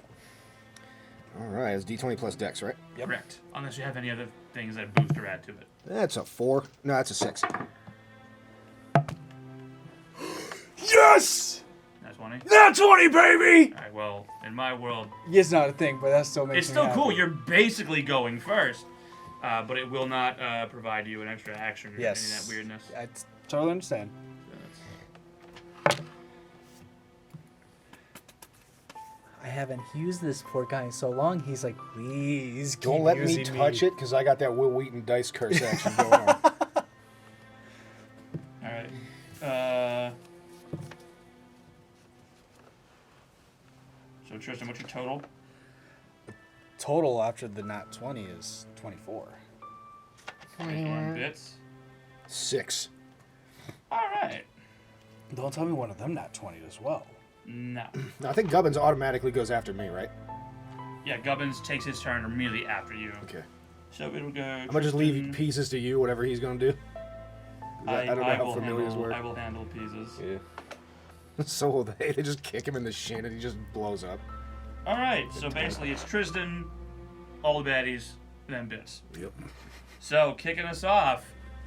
All right, it's D20 plus Dex, right? Correct. Unless you have any other things that boost or add to it. That's a 4. No, that's a 6. Yes! That's 20. That's 20, baby! All right. Well, in my world, It's not a thing, but that still makes it's me still happy. cool. You're basically going first, but it will not provide you an extra action or Yes. any of that weirdness. I totally understand. I haven't used this poor guy in so long. He's like, please keep Don't let me using touch it, because I got that Will Wheaton dice curse action going on. All right. So Tristan, what's your total? Total after the nat 20 is 24. And bits. 6. All right. Don't tell me one of them nat 20 as well. No. No, I think Gubbins automatically goes after me, right? Yeah, Gubbins takes his turn immediately after you. Okay. So it'll go. I'm gonna just leave pieces to you, whatever he's gonna do. I don't know how will familiars handle, work. I will handle pieces. Yeah. So will they. They just kick him in the shin and he just blows up. All right, so basically it's Tristen, all the baddies, and then Bitz. Yep. So kicking us off,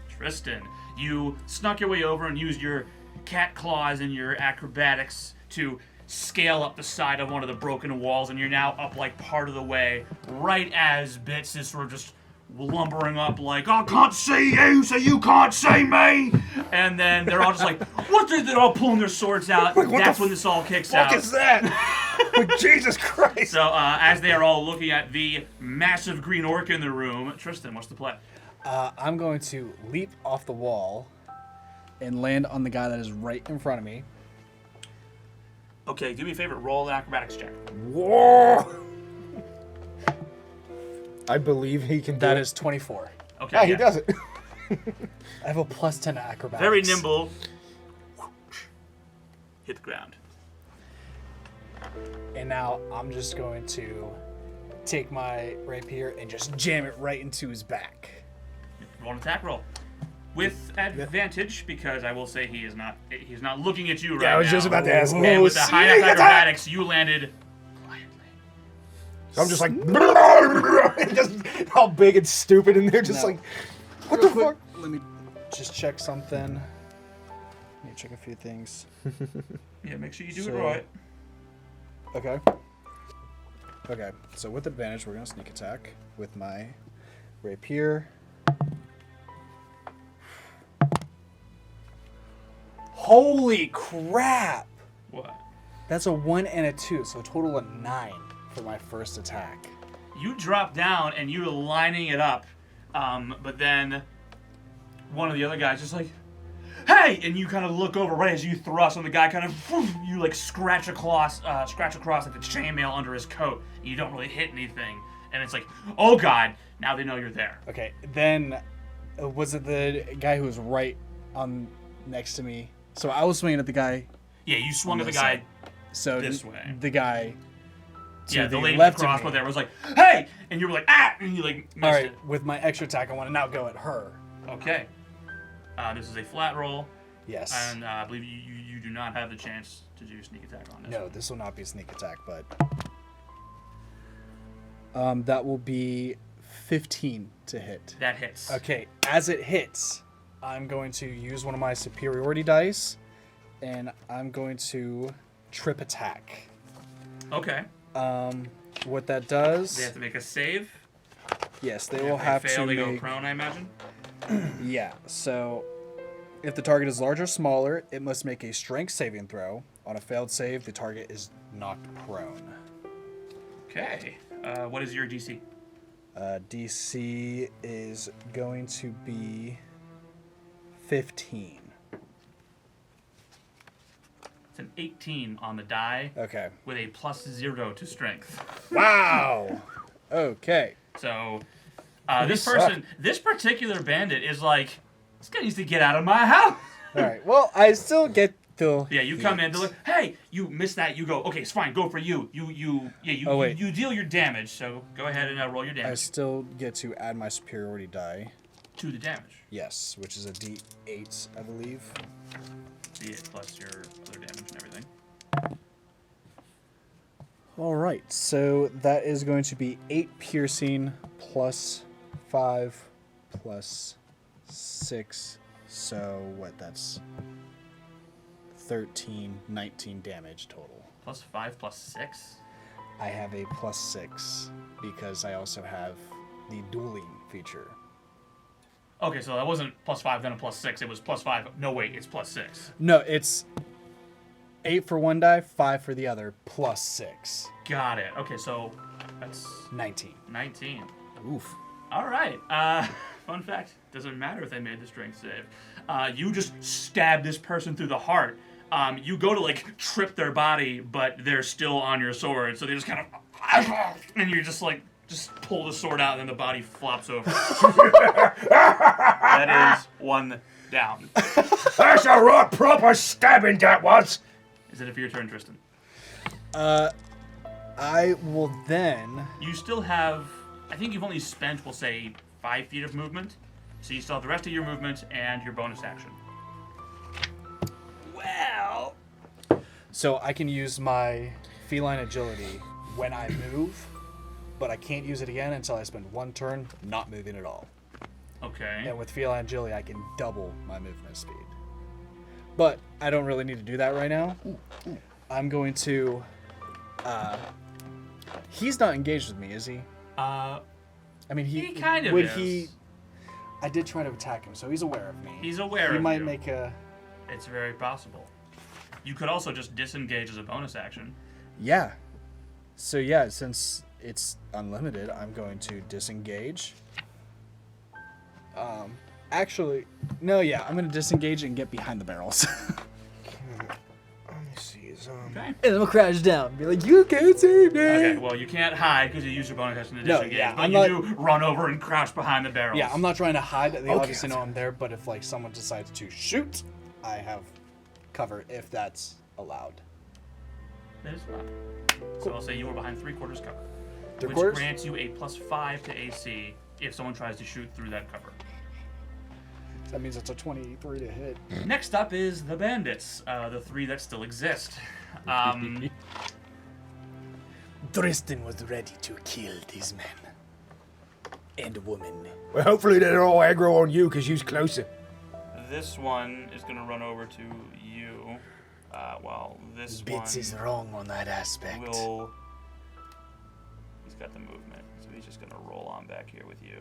Tristen, you snuck your way over and used your cat claws and your acrobatics to scale up the side of one of the broken walls, and you're now up like part of the way, right as Bitz is sort of just lumbering up like, I can't see you, so you can't see me! And then they're all just like, what? They're all pulling their swords out. Like, what That's the when this all kicks Fuck out. is that? Like, Jesus Christ! So as they are all looking at the massive green orc in the room, Tristen, what's the play? I'm going to leap off the wall and land on the guy that is right in front of me. Okay, do me a favor, roll an acrobatics check. Whoa! I believe he can do That it. is 24. Okay, Yeah, he does it. I have a plus 10 acrobatics. Very nimble. Hit the ground. And now I'm just going to take my rapier and just jam it right into his back. Roll an attack roll. With advantage, because I will say he's not looking at you right now. Yeah, I was just about to ask. And with the high enough acrobatics, you landed quietly. So I'm just like, just all big and stupid in there, just No. like, what the fuck? Let me just check something. Let me check a few things. Yeah, make sure you do So- it right. Okay. Okay, so with advantage, we're going to sneak attack with my rapier. Holy crap! What? That's a 1 and a 2, so a total of 9 for my first attack. You drop down and you're lining it up, but then one of the other guys just like, hey! And you kind of look over right as you thrust, and the guy kind of, you like scratch across like the chainmail under his coat. And you don't really hit anything, and it's like, oh god! Now they know you're there. Okay, then was it the guy who was right on next to me? So I was swinging at the guy. Yeah, you swung at the this guy. side. So this way. the guy. To Yeah, the lady left with the of crossbow me. there was like, hey! And you were like, ah! And you like missed All right, it. with my extra attack, I want to now go at her. Okay. This is a flat roll, Yes. and I believe you do not have the chance to do sneak attack on this. No, this will not be a sneak attack, but that will be 15 to hit. That hits. Okay, as it hits, I'm going to use one of my superiority dice, and I'm going to trip attack. Okay. What that does? They have to make a save. Yes, they If will have fail, to they go make. prone, I imagine. Yeah. So, if the target is larger or smaller, it must make a strength saving throw. On a failed save, the target is knocked prone. Okay. What is your DC? DC is going to be 15. It's an 18 on the die Okay. with a +0 to strength. Wow. Okay. So, You this suck. person, this particular bandit is like, this guy needs to get out of my house. All right. Well, I still get the. Yeah, you come in, they're like, hey, you missed that. You go, okay, it's fine, go for you. You Oh, wait. you deal your damage. So go ahead and roll your I damage still get to add my superiority die. to the damage. Yes, which is a D8, I believe. D8 plus your other damage and everything. All right. So that is going to be 8 piercing plus 5 plus 6. So what? That's 13, 19 damage total. +5 +6. I have a plus 6 because I also have the dueling feature. Okay, so that wasn't +5 then a +6. It was +5. No, wait, it's +6. No, it's 8 for one die, 5 for the other, plus 6. Got it. Okay, so that's 19. 19. Oof. All right. Fun fact: doesn't matter if they made the strength save. You just stab this person through the heart. You go to like trip their body, but they're still on your sword, so they just kind of, and you just pull the sword out, and then the body flops over. That is one down. That's a right proper stabbing that was. Is it for your turn, Tristen? I will then. You still have. I think you've only spent, we'll say, 5 feet of movement. So you still have the rest of your movement and your bonus action. Well. So I can use my feline agility when I move, but I can't use it again until I spend one turn not moving at all. Okay. And with feline agility, I can double my movement speed. But I don't really need to do that right now. I'm going to... he's not engaged with me, is he? I mean, he kind of would is. he... I did try to attack him, so he's aware of me. He's aware of you. He might you. make a... It's very possible. You could also just disengage as a bonus action. Yeah. So yeah, since it's unlimited, I'm going to disengage. Actually, no, yeah, I'm going to disengage and get behind the barrels. Let me see. Okay. And then we'll crash down and be like, you can't see me! Okay, well, you can't hide because you use your bonus action to No, disengage, yeah, but I'm you not- do run over and crouch behind the barrels. Yeah, I'm not trying to hide. They obviously that's know I'm there, but if like someone decides to shoot, I have cover if that's allowed. That is fine. So I'll say you are behind 3/4 cover. Three which quarters? grants you a +5 to AC if someone tries to shoot through that cover. That means it's a 23 to hit. Next up is the bandits, the 3 that still exist. Tristen was ready to kill these men. And women. Well, hopefully they're all aggro on you because you's closer. This one is going to run over to you. Well, this Bitz is wrong on that aspect. will... He's got the movement, so he's just going to roll on back here with you.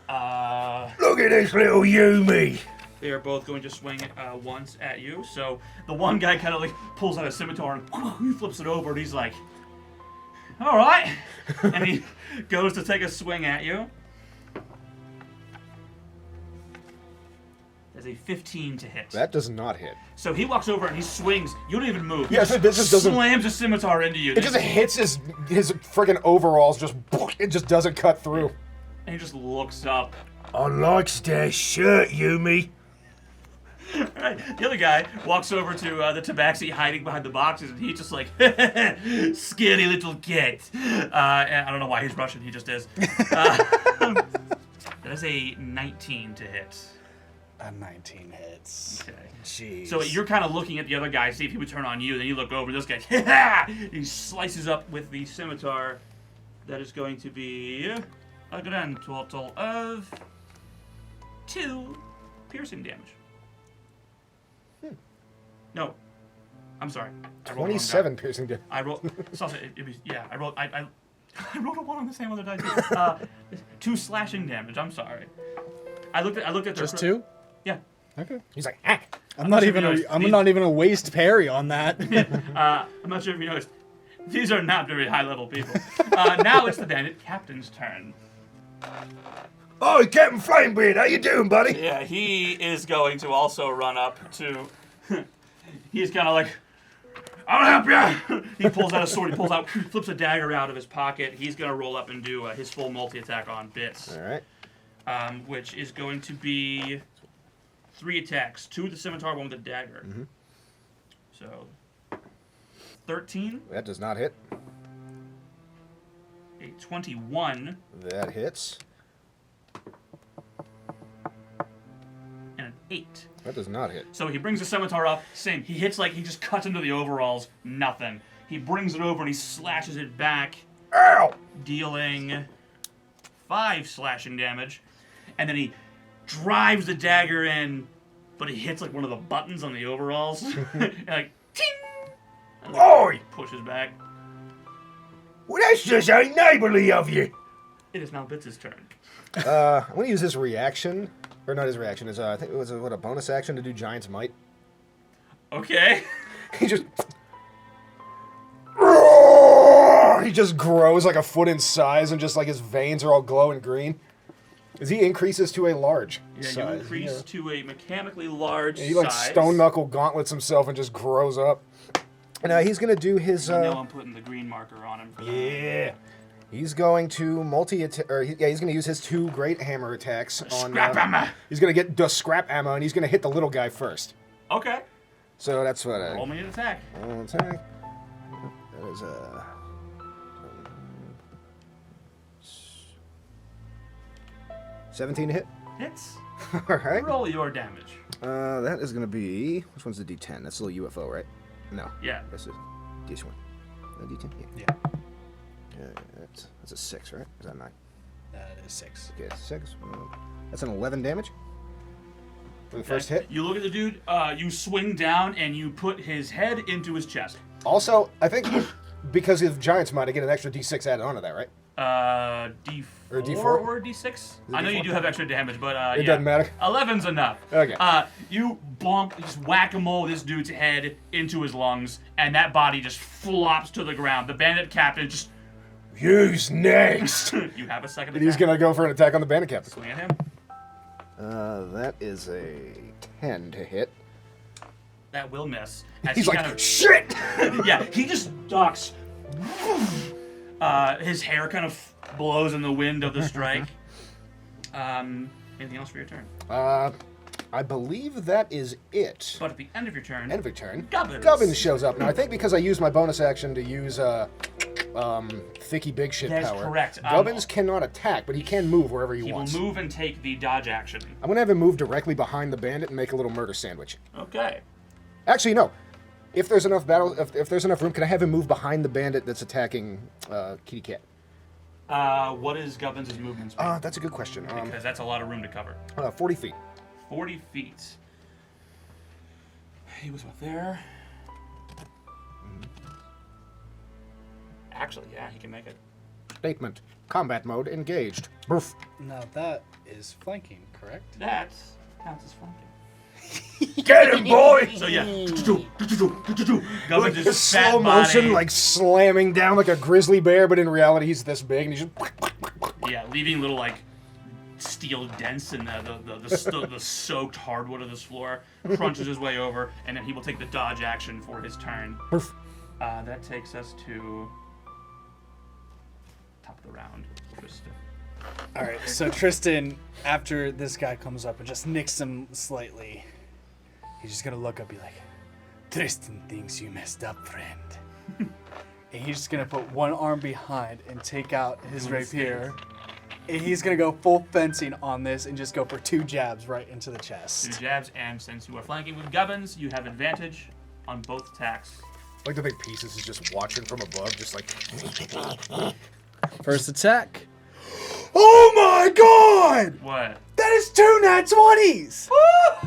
Look at this little Yumi. They are both going to swing once at you. So the one guy kind of like pulls out a scimitar and he flips it over and he's like, all right. And he goes to take a swing at you. There's a 15 to hit. That does not hit. So he walks over and he swings. You don't even move. Yeah, He this just doesn't- slams a scimitar into you. It just hits his friggin' overalls. It just doesn't cut through. And he just looks up. I likes that shirt, Yumi. Right. The other guy walks over to the tabaxi hiding behind the boxes, and he's just like, skinny little kid. And I don't know why he's Russian, he just is. That is a 19 to hit. A 19 hits. Okay. Jeez. So you're kind of looking at the other guy, see if he would turn on you, then you look over, this guy, he slices up with the scimitar. That is going to be a grand total of 2 piercing damage. No, I'm sorry. I rolled the wrong 27 die. piercing damage. I rolled. It was, yeah. I rolled. I rolled a 1 on the same other die too. 2 slashing damage. I'm sorry. I looked at their. Just 2? Yeah. Okay. He's like, ah. I'm not sure even if you a, noticed I'm these- not even a waste parry on that. I'm not sure if you noticed. These are not very high level people. Now it's the bandit captain's turn. Oh, Captain Flamebeard, how you doing, buddy? Yeah, he is going to also run up to. He's kind of like, I'll help you. He pulls out a sword. He flips a dagger out of his pocket. He's going to roll up and do his full multi-attack on Bitz. All right. Which is going to be 3 attacks. 2 with the scimitar, 1 with the dagger. Mm-hmm. So, 13, That does not hit. a 21, That hits. and an 8. That does not hit. So he brings the scimitar up, same. He hits he just cuts into the overalls, nothing. He brings it over and he slashes it back, Ow! dealing 5 slashing damage. And then he drives the dagger in, but he hits one of the buttons on the overalls. And ting! And Oi! pushes back. Well, that's just ain't neighborly of you. It is now Bitz's turn. I'm going to use his reaction. Or not his reaction. I think it was a bonus action to do Giant's Might. Okay. He just... He just grows like a foot in size and just his veins are all glowing green. As he increases to a large Yeah, size. you increase to a mechanically large He size. stone knuckle gauntlets himself and just grows up. And he's going to do his... You know I'm putting the green marker on him for that. Yeah. He's going to he's going to use his 2 great hammer attacks on... Scrap hammer! He's going to get the scrap ammo, and he's going to hit the little guy first. Okay. So that's what Roll me an attack. Roll attack. That is 17 to hit. Hits. All right. Roll your damage. That is going to be... Which one's the D10? That's a little UFO, right? No. Yeah. That's a D1. A D10? Yeah. That's a 6, right? Is that 9? That is 6. Okay, 6. That's an 11 damage. For the first hit. You look at the dude, you swing down, and you put his head into his chest. Also, I think because of Giant's Might, I get an extra D6 added onto that, right? D4 Or D4? or D6? I know D4? you do have extra damage, but It doesn't matter. 11's enough. Okay. You bonk, just whack-a-mole this dude's head into his lungs, and that body just flops to the ground. The bandit captain just... Who's next? You have a second attack. And he's going to go for an attack on the bandit captain. Swing at him. That is a 10 to hit. That will miss. As He's he like, kind of, shit! yeah, he just ducks. His hair kind of blows in the wind of the strike. Anything else for your turn? I believe that is it. But at the end of your turn, End of your turn. Gubbins. Gubbins shows up. Now, I think because I used my bonus action to use Thicky Big Shit That is power. correct. Gubbins cannot attack, but he can move wherever he He will wants. move and take the dodge action. I'm going to have him move directly behind the bandit and make a little murder sandwich. Okay. Actually, no. If there's enough if there's enough room, can I have him move behind the bandit that's attacking Kitty Cat? What is Gubbins' movement speed? That's a good question. Because that's a lot of room to cover. 40 feet. 40 feet. He was what, there? Actually, yeah, he can make it. Statement. Combat mode engaged. Boof. Now that is flanking, correct? That counts as flanking. Get him, boy! So yeah, Gubbins Like is fat slow motion, body. like slamming down like a grizzly bear, but in reality he's this big, and he's just... Yeah, leaving little like steel dents in the soaked hardwood of this floor. Crunches his way over, and then he will take the dodge action for his turn. Boof. That takes us to top of the round. Tristan. All right, so Tristen, after this guy comes up and just nicks him slightly, he's just gonna look up and be like, Tristen thinks you messed up, friend. And he's just gonna put one arm behind and take out his rapier. And he's gonna go full fencing on this and just go for 2 jabs right into the chest. 2 jabs, and since you are flanking with Gubbins, you have advantage on both attacks. Like the big Pieces is just watching from above, just like... First attack. Oh my god! What? That is 2 nat 20s!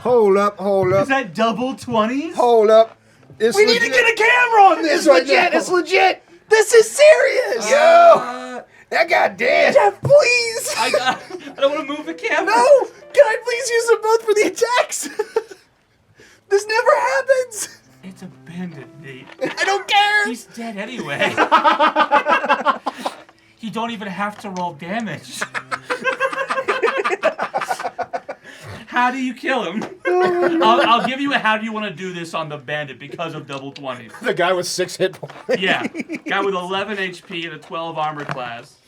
Hold up. Is that double 20s? Hold up. It's We need to get a camera on this! It's legit, It's legit! This is serious! Yo! That guy dead! Jeff, please! I don't want to move the camera. No! Can I please use them both for the attacks? This never happens! It's a bandit, Nate. I don't care! He's dead anyway. You don't even have to roll damage. How do you kill him? I'll give you a how do you want to do this on the bandit because of double 20s. The guy with 6 hit points. Yeah. Guy with 11 HP and a 12 armor class.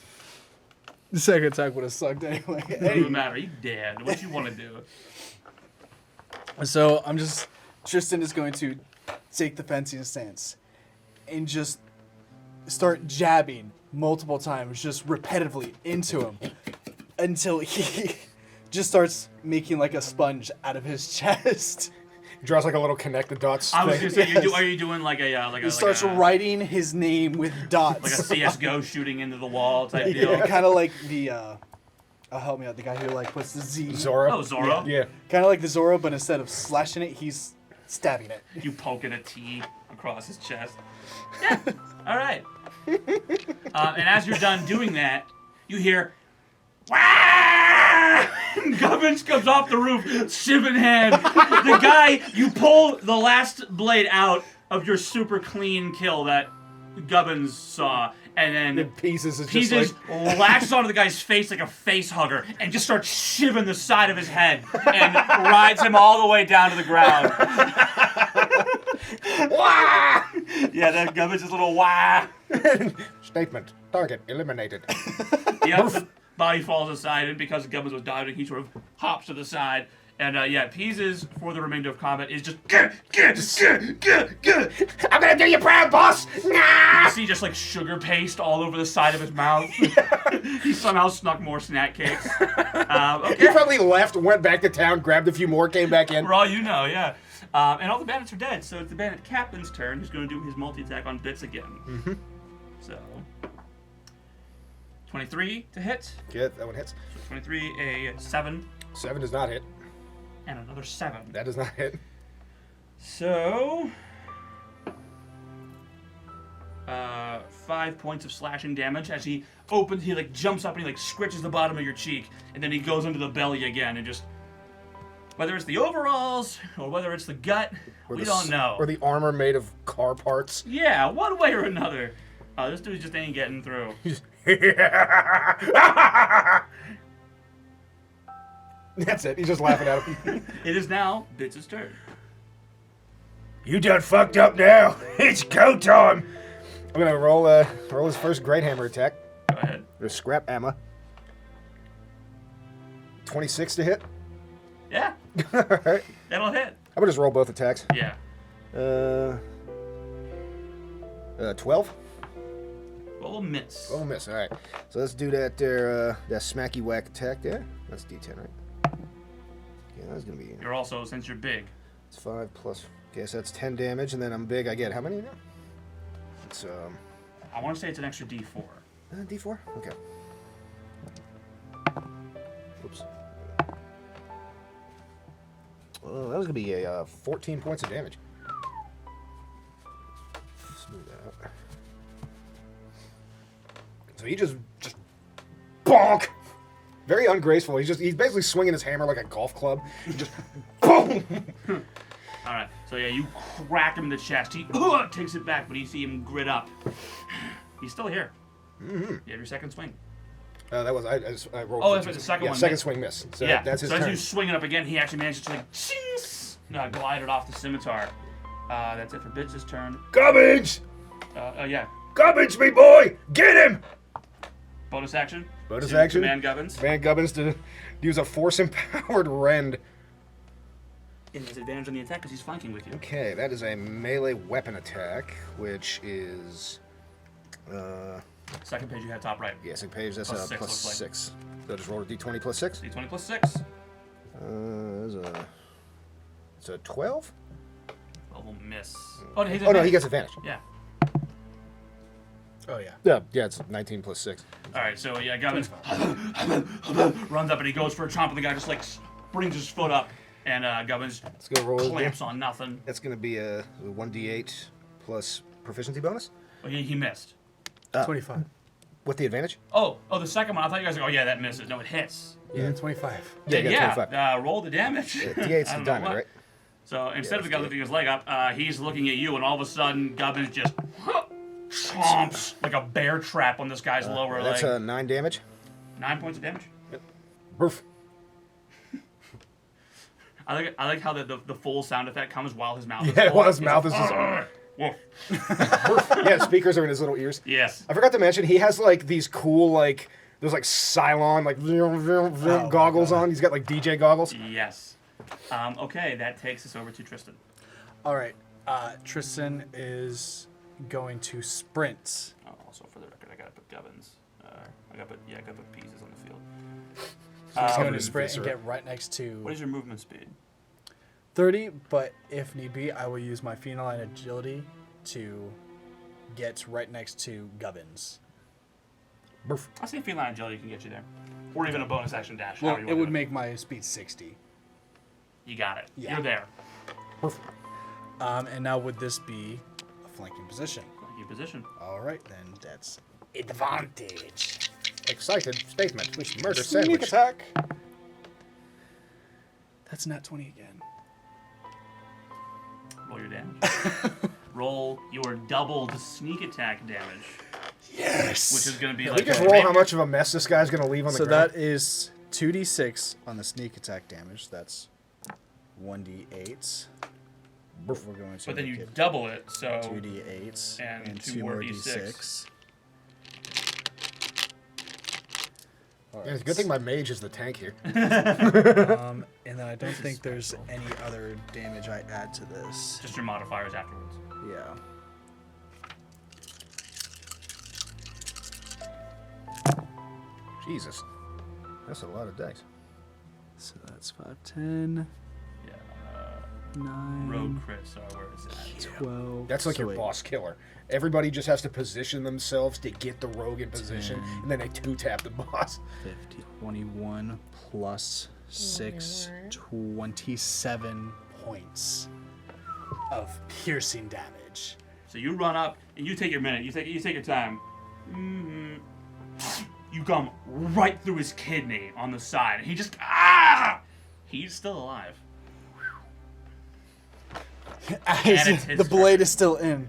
The second attack would have sucked anyway. Doesn't matter. He's dead. What you want to do? So Tristen is going to take the fencing stance and just start jabbing multiple times, just repetitively into him until he just starts making like a sponge out of his chest. Draws like a little connect the dots I was thing. gonna say, are you doing like a He starts writing his name with dots. like a CS:GO shooting into the wall type deal? Yeah, kind of like the help me out, the guy who like puts the Z. Zora. Oh, Zorro. Yeah. Kind of like the Zorro, but instead of slashing it, he's stabbing it. You poking a T across his chest. Yeah. All right. And as you're done doing that, you hear, "Wah!" Gubbins comes off the roof, shiv in hand. The guy, you pull the last blade out of your super clean kill that Gubbins saw, and then The Pieces is just Pieces like... latches onto the guy's face like a face hugger and just starts shivving the side of his head and rides him all the way down to the ground. Wah! Yeah, that Gubbins' little wah. Statement. Target eliminated. Yep, the body falls aside, and because Gubbins was diving, he sort of hops to the side And yeah, Pease's for the remainder of combat is just. I'm gonna do you proud, boss. You see just like sugar paste all over the side of his mouth. He somehow snuck more snack cakes. He Okay. probably left, went back to town, grabbed a few more, came back in. For all you know, yeah. And all the bandits are dead, so it's the bandit captain's turn. He's going to do his multi-attack on Bitz again. Mm-hmm. So, 23 to hit. Yeah, that one hits. So 23, a 7, 7 does not hit. and another 7. That does not hit. So, 5 points of slashing damage as he like jumps up and he like scritches the bottom of your cheek, and then he goes into the belly again and just, whether it's the overalls or whether it's the gut, we don't know. Or the armor made of car parts. Yeah, one way or another. This dude just ain't getting through. That's it. He's just laughing at him. It is now Bitz's turn. You done fucked up now. It's go time. I'm gonna roll his first Great Hammer attack. Go ahead. There's Scrap Amma. 26 to hit. Yeah, Alright. that'll hit. I'm gonna just roll both attacks. Yeah. 12? Well, we'll miss. Oh, miss. Alright. So let's do that there, that smacky whack attack there. That's D10, right? Yeah, that's gonna be. You're also, since you're big, It's 5 plus. Okay, so that's 10 damage, and then I'm big. I get how many now? It's I want to say it's an extra D4. D4. Okay. Oops. Well, that was gonna be a 14 points of damage. Smooth that out. So he just bonk. Very ungraceful. He's basically swinging his hammer like a golf club. He just boom. All right. So yeah, you crack him in the chest. He takes it back, but you see him grit up. He's still here. Mm-hmm. You have your second swing. That was I rolled. Oh, that's right, the second one. Second swing miss. So Yeah. that's his so turn. as you swing it up again, he actually manages to like glide it off the scimitar. That's it for Bitz's turn. Gubbins! Oh yeah. Gubbins, me boy! Get him! Bonus action. Bonus to action. Command Gubbins. Van Gubbins to use a force-empowered rend. And his advantage on the attack because he's flanking with you. Okay, that is a melee weapon attack, which is Second page you had top right. yeah, second page. That's Plus 6, plus looks like. 6. So just roll a d20 plus 6. D20 plus 6. It's a 12. Well, we'll miss. Oh, he Oh no, he gets advantage. Yeah. Oh yeah. Yeah, it's 19 plus 6. All right, so yeah, Gubbins runs up and he goes for a chomp, and the guy just like brings his foot up, and Gubbins Let's go roll it. clamps on nothing. That's going to be a 1d8 plus proficiency bonus. Oh, he missed. 25. With the advantage? Oh, the second one. I thought you guys were like, oh yeah, that misses. No, it hits. Yeah, 25. Yeah, you got 25. Roll the damage. D8's I the don't know diamond, what. right? So instead of the guy it's lifting his leg up, he's looking at you, and all of a sudden, Gubbins just chomps like a bear trap on this guy's lower leg. That's 9 damage. 9 points of damage. Burf. I like how the full sound effect comes while his mouth is Yeah, full. while his mouth is just. Woof. Yeah, the speakers are in his little ears. Yes. I forgot to mention, he has like these cool, like, those like Cylon, like goggles on. He's got like DJ goggles. Yes. Okay, that takes us over to Tristen. All right. Tristen is going to sprint. Oh, also, for the record, I gotta put Gubbins. I gotta put pieces on the field. He's going to in sprint and viscera. get right next to What is your movement speed? 30, but if need be, I will use my feline agility to get right next to Gubbins. Burf. I say feline agility can get you there, or even a bonus action dash. Well, however you it wanna would do make my speed 60. You got it. Yeah. You're there. Burf. And now would this be a flanking position? Your position. All right, then that's advantage. Excited statement. We should murder Sneak sandwich. attack. That's not 20 again. Roll your damage. Roll your doubled sneak attack damage, Yes. which is going to be Can like. we just roll how much of a mess this guy's gonna leave on the So ground? that is 2d6 on the sneak attack damage. That's 1d8. We're going to But then make you it double it, so 2d8 and and two 2 more more d6. d6. All Yeah, it's a good thing my mage is the tank here. And then I don't think there's any other damage I add to this. Just your modifiers afterwards. Yeah. Jesus. That's a lot of dice. So that's 5, 10, Yeah. 9, Rogue crit, so where is that? 12. That's like so your wait, boss killer. Everybody just has to position themselves to get the rogue in position, and then they 2-tap the boss. 50, 21 plus 6, 27 points of piercing damage. So you run up and you take your minute. You take your time. You come right through his kidney on the side, and he just he's still alive. As it's his the blade turn. is still in.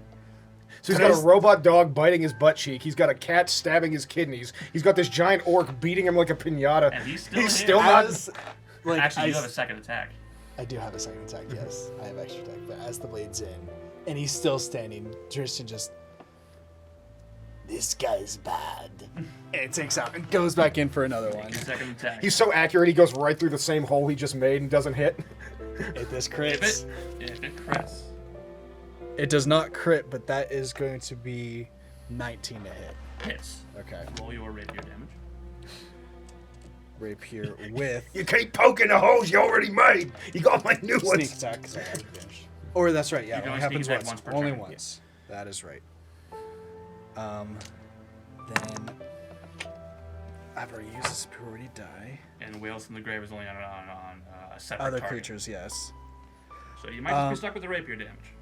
So he's got a robot dog biting his butt cheek. He's got a cat stabbing his kidneys. He's got this giant orc beating him like a pinata. And he's still He's here. still not. Like, Actually, you have a second attack. I do have a second attack, yes. I have extra attack, but as the blade's in, and he's still standing, Tristen just... This guy's bad. And it takes out and goes back in for another one. Second attack. He's so accurate, he goes right through the same hole he just made and doesn't hit. If this if crits. it crits. It does not crit, but that is going to be 19 to hit. Hits. Okay. Roll your rapier damage. Rapier with You keep poking the holes you already made. You got my new sneak ones. attack because I have advantage. Or that's right, yeah, You it can only only sneak happens attack once. once per Only turn. once. That is right. Then I've already used the superiority die. And Whales from the Grave is only on a separate Other target. creatures, yes. So you might just be stuck with the rapier damage.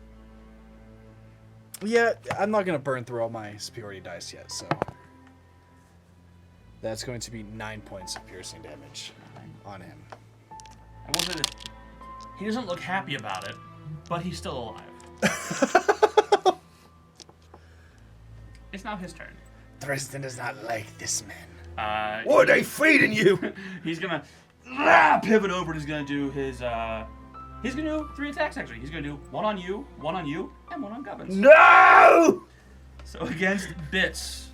Yeah, I'm not going to burn through all my superiority dice yet, so. That's going to be 9 points of piercing damage on him. I will say this. He doesn't look happy about it, but he's still alive. It's now his turn. Tristen does not like this man. What are they feeding you? He's gonna pivot over and he's gonna do his he's gonna do 3 attacks actually. He's gonna do one on you, and one on Gubbins. No! So against Bitz.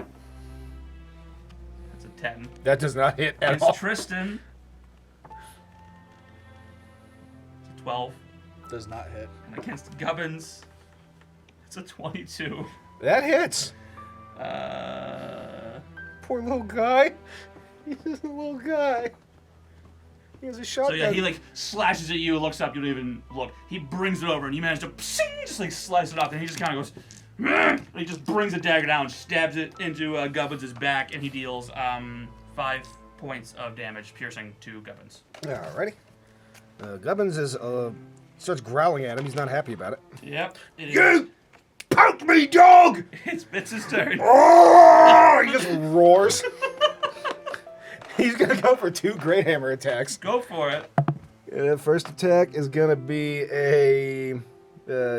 That's a 10. That does not hit at Against all. Tristen. It's a 12. Does not hit. And against Gubbins, it's a 22. That hits. Poor little guy. He's just a little guy. He has a shotgun. So yeah, he like slashes at you, looks up, you don't even look. He brings it over and you manage to just like slice it off, and he just kind of goes, and he just brings a dagger down, stabs it into Gubbins' back, and he deals 5 points of damage, piercing to Gubbins. Alrighty. Gubbins is starts growling at him. He's not happy about it. Yep. It is. You poked me, dog! It's Bitz's turn. Oh, he just roars. He's gonna go for 2 great hammer attacks. Go for it. First attack is gonna be a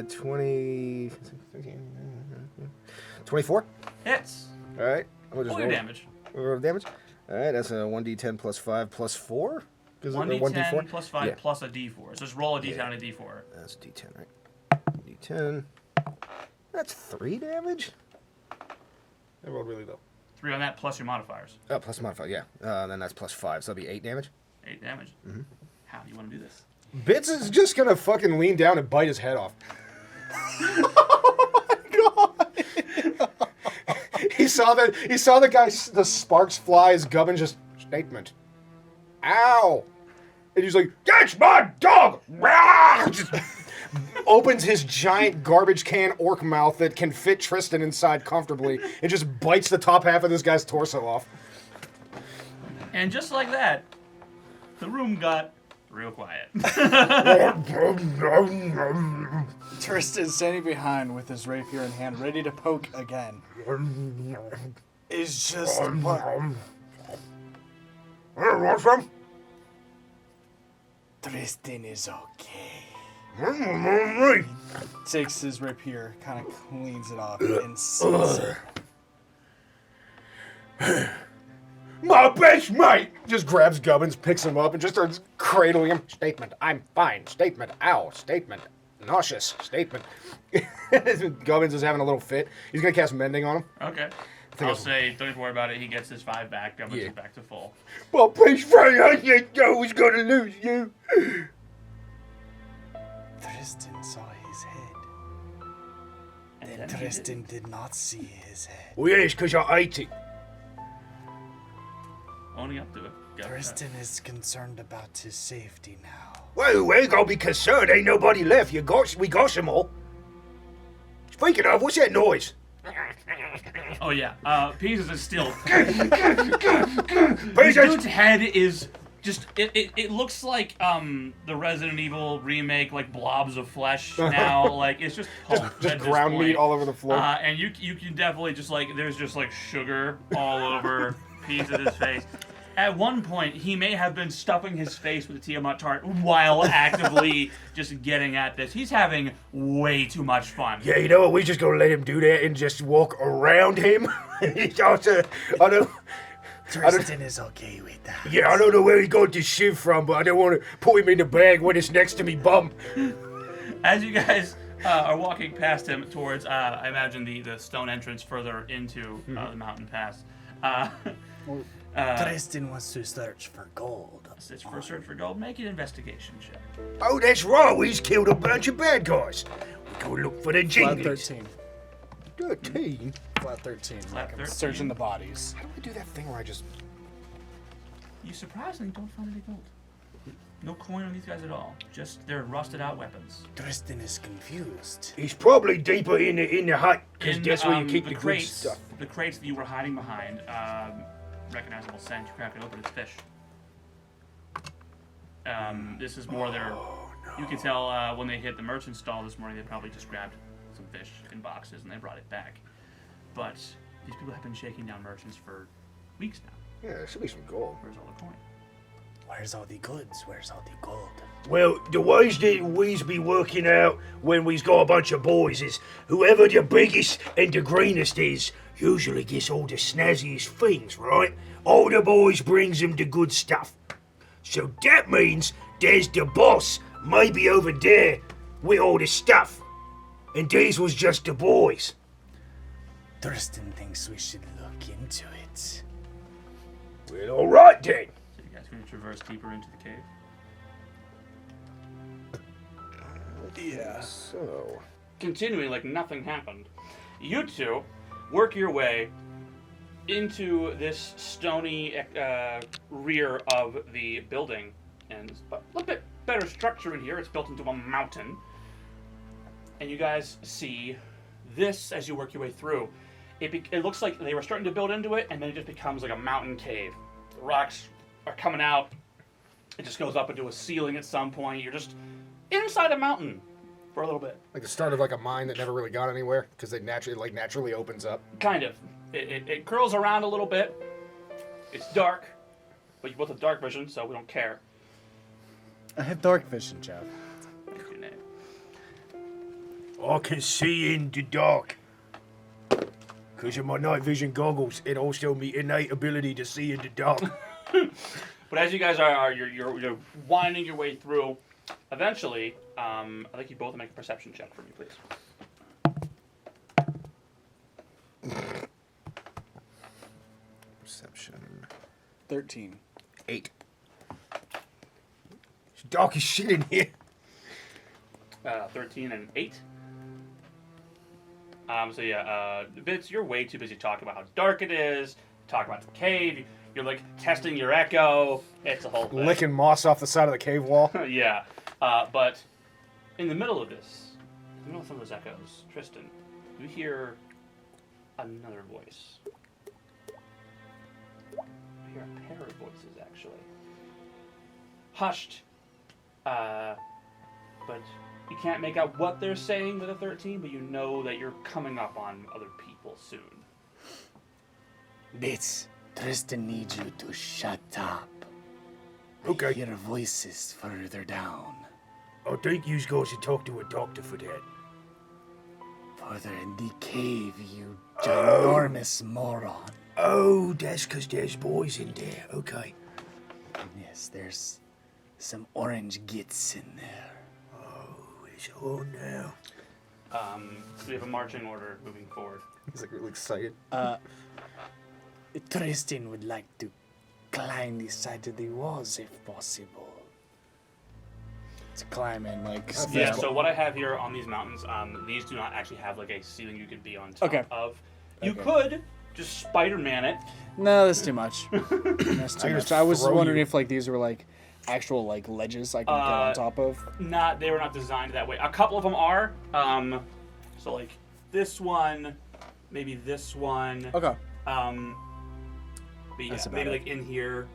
24. Hits. All right. I'll just Roll your damage. Roll damage. All right. That's a 1d10 plus 5 plus 4. 1d10 plus 5 Yeah. plus a d4. So just roll a d10 and a d4. That's a d10, right? D10. That's 3 damage. I rolled really low. 3 on that plus your modifiers. Oh, plus modifier, yeah. Then that's plus 5, so that'll be 8 damage. 8 damage. Mm-hmm. How do you want to do this? Bitz is just gonna fucking lean down and bite his head off. Oh my god! He saw the guy, the sparks fly as Gubbin just statement. Ow! And he's like, "That's my dog!" Just opens his giant garbage can orc mouth that can fit Tristen inside comfortably and just bites the top half of this guy's torso off. And just like that, the room got real quiet. Tristen, standing behind with his rapier in hand, ready to poke again, is just... What's from? Tristen is okay. My Takes his rapier, kind of cleans it off, and sees it. best mate! Just grabs Gubbins, picks him up, and just starts cradling him. Statement, I'm fine. Statement, ow. Statement, nauseous. Statement. Gubbins is having a little fit. He's going to cast Mending on him. Okay. I'll say, don't even worry about it. He gets his 5 back. Government's Yeah. back to full. Well, please, Frank, I didn't know I was going to lose you. Tristen saw his head. And Then then he Tristen did not see his head. Well, yeah, it's because I ate it. owning up to it. Go ahead. Tristen is concerned about his safety now. Well, we ain't gonna be concerned. Ain't nobody left. We got some all. Speaking of, what's that noise? Oh yeah, Pieces is still. Pieces! This dude's head is just. It looks like the Resident Evil remake, like blobs of flesh now. Like it's just pulp Just at this ground meat point. all over the floor. And you can definitely just like there's just like sugar all over Pieces' face. At one point, he may have been stuffing his face with a Tiamat tart while actively just getting at this. He's having way too much fun. Yeah, you know what? We just gonna let him do that and just walk around him. He's also, I don't. Tristen is okay with that. Yeah, I don't know where he got this shit from, but I don't want to put him in the bag when it's next to me bum. As you guys are walking past him towards, I imagine, the stone entrance further into the mountain pass. Tristen wants to search for gold. It's for search for gold. Make an investigation check. Oh, that's right. He's killed a bunch of bad guys. We go look for the Flat jinglies. 13. 13? Flat 13. Flat Like I'm 13. searching the bodies. How do I do that thing where I just... You surprisingly don't find any gold. No coin on these guys at all. Just their rusted out weapons. Tristen is confused. He's probably deeper in the hut, because In, that's where you keep the the good crates, stuff. the crates that you were hiding behind, recognizable scent. You crack it open, it's fish. This is more their. You can tell when they hit the merchant stall this morning, they probably just grabbed some fish in boxes and they brought it back. But these people have been shaking down merchants for weeks now. Yeah, there should be some gold. Where's all the coin? Where's all the goods? Where's all the gold? Well, the ways that we's be working out when we's got a bunch of boys is whoever the biggest and the greenest is usually gets all the snazziest things, right? All the boys brings them the good stuff. So that means there's the boss, maybe over there, with all the stuff. And these was just the boys. Tristen thinks we should look into it. Well, all right then. So you guys going to traverse deeper into the cave? Yeah. So... Continuing like nothing happened, you two work your way into this stony rear of the building, and it's a little bit better structure in here. It's built into a mountain, and you guys see this as you work your way through. It looks like they were starting to build into it, and then it just becomes like a mountain cave. The rocks are coming out. It just goes up into a ceiling at some point. You're just inside a mountain for a little bit. Like the start of like a mine that never really got anywhere, because it naturally opens up. Kind of. It curls around a little bit. It's dark, but you both have dark vision, so we don't care. I have dark vision, Jeff. That's your name. I can see in the dark. Because of my night vision goggles and also my innate ability to see in the dark. But as you guys you're winding your way through, eventually, I'd like you both to make a perception check for me, please. Perception. 13. 8. It's dark as shit in here. 13 and 8. So yeah, Bitz, you're way too busy talking about how dark it is, talking about the cave. You're like testing your echo. It's a whole thing. Licking moss off the side of the cave wall. Yeah, but in the middle of this, in the middle of some of those echoes, Tristen, you hear another voice. You hear a pair of voices, actually. Hushed, but you can't make out what they're saying with a 13, but you know that you're coming up on other people soon. Bitz, Tristen needs you to shut up. Okay. I hear voices further down. I think you guys should talk to a doctor for that. Further in the cave, you ginormous moron. Oh, that's because there's boys in there. Okay. Yes, there's some orange gits in there. Oh, it's on now. So we have a marching order moving forward. He's like really excited. Tristen would like to climb the side of the walls if possible. To climb in, like... Yeah, so what I have here on these mountains, these do not actually have like a ceiling you could be on top of. You could just Spider-Man it. No, that's too much. That's too much. I was throw wondering you. if like these were like actual like ledges I could get on top of. They were not designed that way. A couple of them are. So like this one, maybe this one. Okay. But yeah, That's about maybe it. like in here,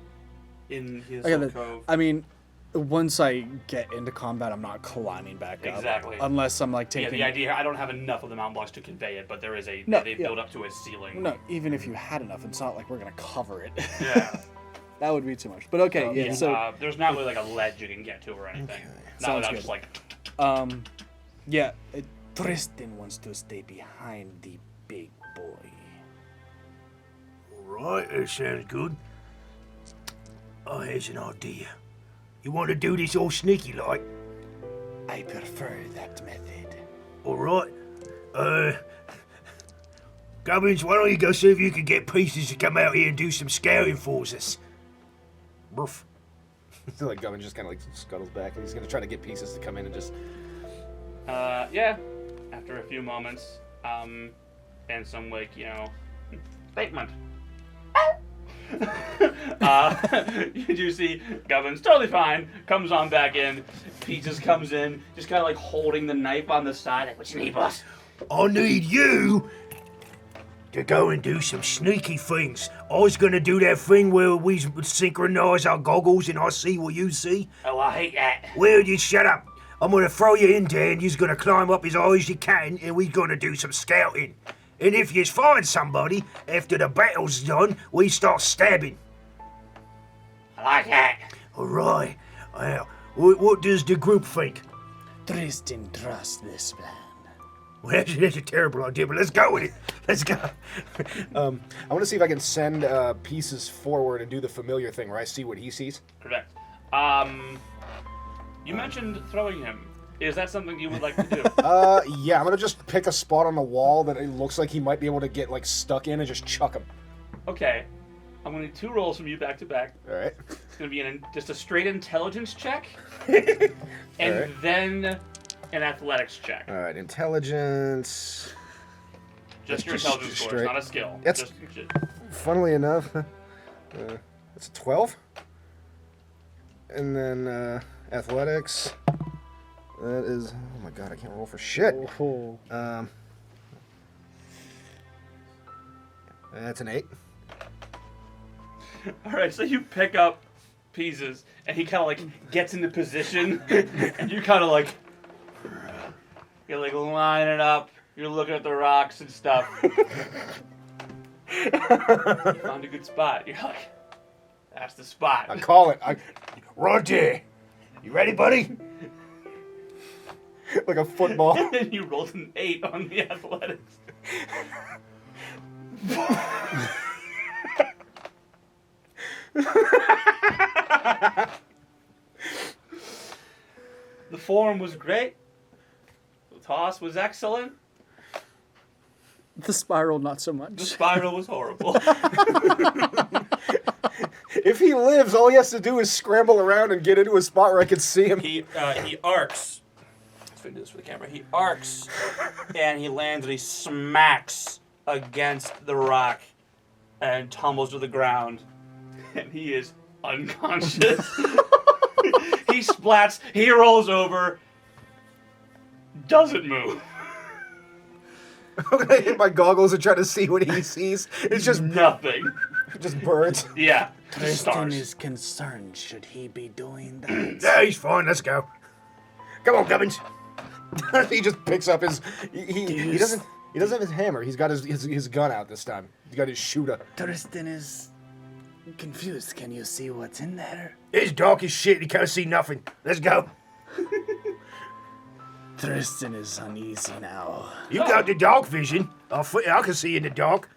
in his Okay, little cove. I mean, once I get into combat, I'm not climbing back up. Exactly. Unless I'm like Yeah, taking. the idea. I don't have enough of the mountain blocks to convey it, but there is a. No, they yeah. build up to a ceiling. No, even if you had enough, it's not like we're gonna cover it. Yeah. That would be too much. But okay, yeah. So there's not really like a ledge you can get to or anything. Not Sounds without good. just like. yeah, Tristen wants to stay behind the big boy. Alright, that sounds good. Oh, here's an idea. You want to do this all sneaky like? I prefer that method. Alright. Gubbins, why don't you go see if you can get Pieces to come out here and do some scouting for us? Ruff. So like Gavin just kind of like scuttles back, and he's gonna try to get Pieces to come in and just. Yeah. After a few moments, and some like statement. You do see Govin's totally fine, comes on back in, Pieces comes in, just kind of like holding the knife on the side, like, what you need, boss? I need you to go and do some sneaky things. I was gonna do that thing where we synchronize our goggles and I see what you see. Oh, I hate that. Well, you shut up. I'm gonna throw you in there and you're gonna climb up as high as you can and we're gonna do some scouting. And if you find somebody, after the battle's done, we start stabbing. I like that. Alright. Well, what does the group think? Tristen trusts this plan. Well, that's a terrible idea, but let's go with it. Let's go. I want to see if I can send Pieces forward and do the familiar thing where I see what he sees. Correct. You mentioned throwing him. Is that something you would like to do? Yeah, I'm gonna just pick a spot on the wall that it looks like he might be able to get like stuck in and just chuck him. Okay. I'm going to need 2 rolls from you back to back. All right. It's going to be just a straight intelligence check, and Alright. then an athletics check. All right, intelligence. Just your just intelligence score. straight. It's not a skill. That's- Just, Funnily enough, it's a 12. And then athletics. That is. Oh my god, I can't roll for shit. Oh. That's an 8. all right, so you pick up Pieces, and he kind of like gets into position, and you kind of like you're like lining up. You're looking at the rocks and stuff. You found a good spot. You're like, that's the spot. I call it. Right there. You ready, buddy? Like a football. And you rolled an 8 on the athletics. The form was great. The toss was excellent. The spiral, not so The much. spiral was horrible. If he lives, all he has to do is scramble around and get into a spot where I can see him. He arcs. Let's do this for the camera. He arcs, and he lands and he smacks against the rock and tumbles to the ground. And he is unconscious. He splats, he rolls over, doesn't move. I'm gonna hit my goggles and try to see what he sees. It's just Nothing. just birds. Yeah, just Tristen stars. is concerned. Should he be doing that? Yeah, he's fine. Let's go. Come on, Gubbins. He just picks up his. He doesn't have his hammer. He's got his gun out this time. He's got his shooter. Tristen is confused. Can you see what's in there? It's dark as shit. He can't see nothing. Let's go. Tristen is uneasy now. You got the dark vision. I can see in the dark.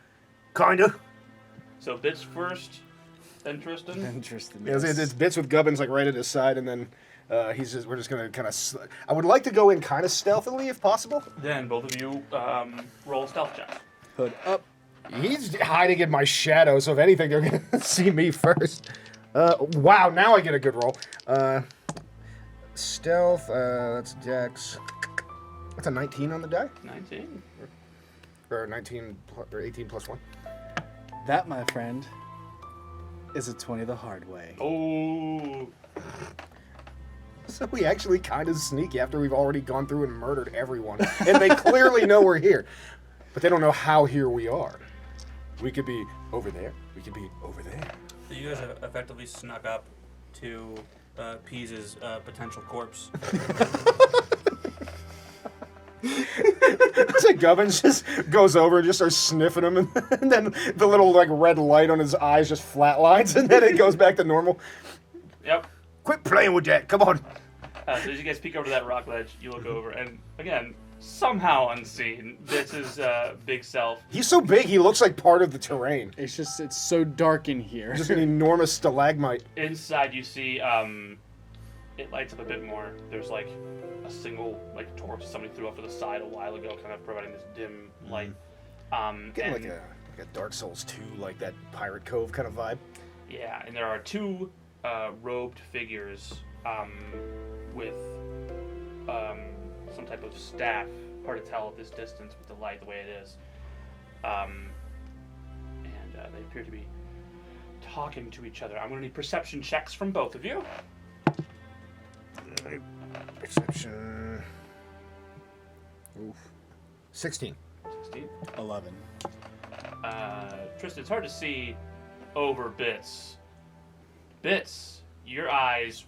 Kinda. So Bitz first, then Tristen. Interesting. It's Bitz with Gubbins like right at his side, and then We're just gonna kind of. I would like to go in kind of stealthily if possible. Then both of you roll stealth checks. Hood up. He's hiding in my shadow, so if anything, they're gonna see me first. Wow, now I get a good roll. Stealth. That's Dex. That's a 19 on the die. 19. Or 19 or 18 plus 1. That, my friend, is a 20 the hard way. Oh. So we actually kind of sneaky after we've already gone through and murdered everyone. And they clearly know we're here. But they don't know how here we are. We could be over there. We could be over there. So you guys have effectively snuck up to Pease's potential corpse. So Gubbins just goes over and just starts sniffing him, and then the little like red light on his eyes just flatlines, and then it goes back to normal. Yep. Quit playing with that. Come on. So as you guys peek over to that rock ledge, you look over, and again, somehow unseen, Bitz's big self. He's so big, he looks like part of the terrain. It's so dark in here. Just an enormous stalagmite. Inside, you see it lights up a bit more. There's like a single like torch somebody threw off to the side a while ago, kind of providing this dim light. Getting And, like a Dark Souls 2, like that Pirate Cove kind of vibe. yeah, and there are two robed figures with some type of staff. Hard to tell at this distance with the light the way it is. And they appear to be talking to each other. I'm going to need perception checks from both of you. Perception. Oof. 16. 16. 11. Tristen, it's hard to see over Bitz. Bitz, your eyes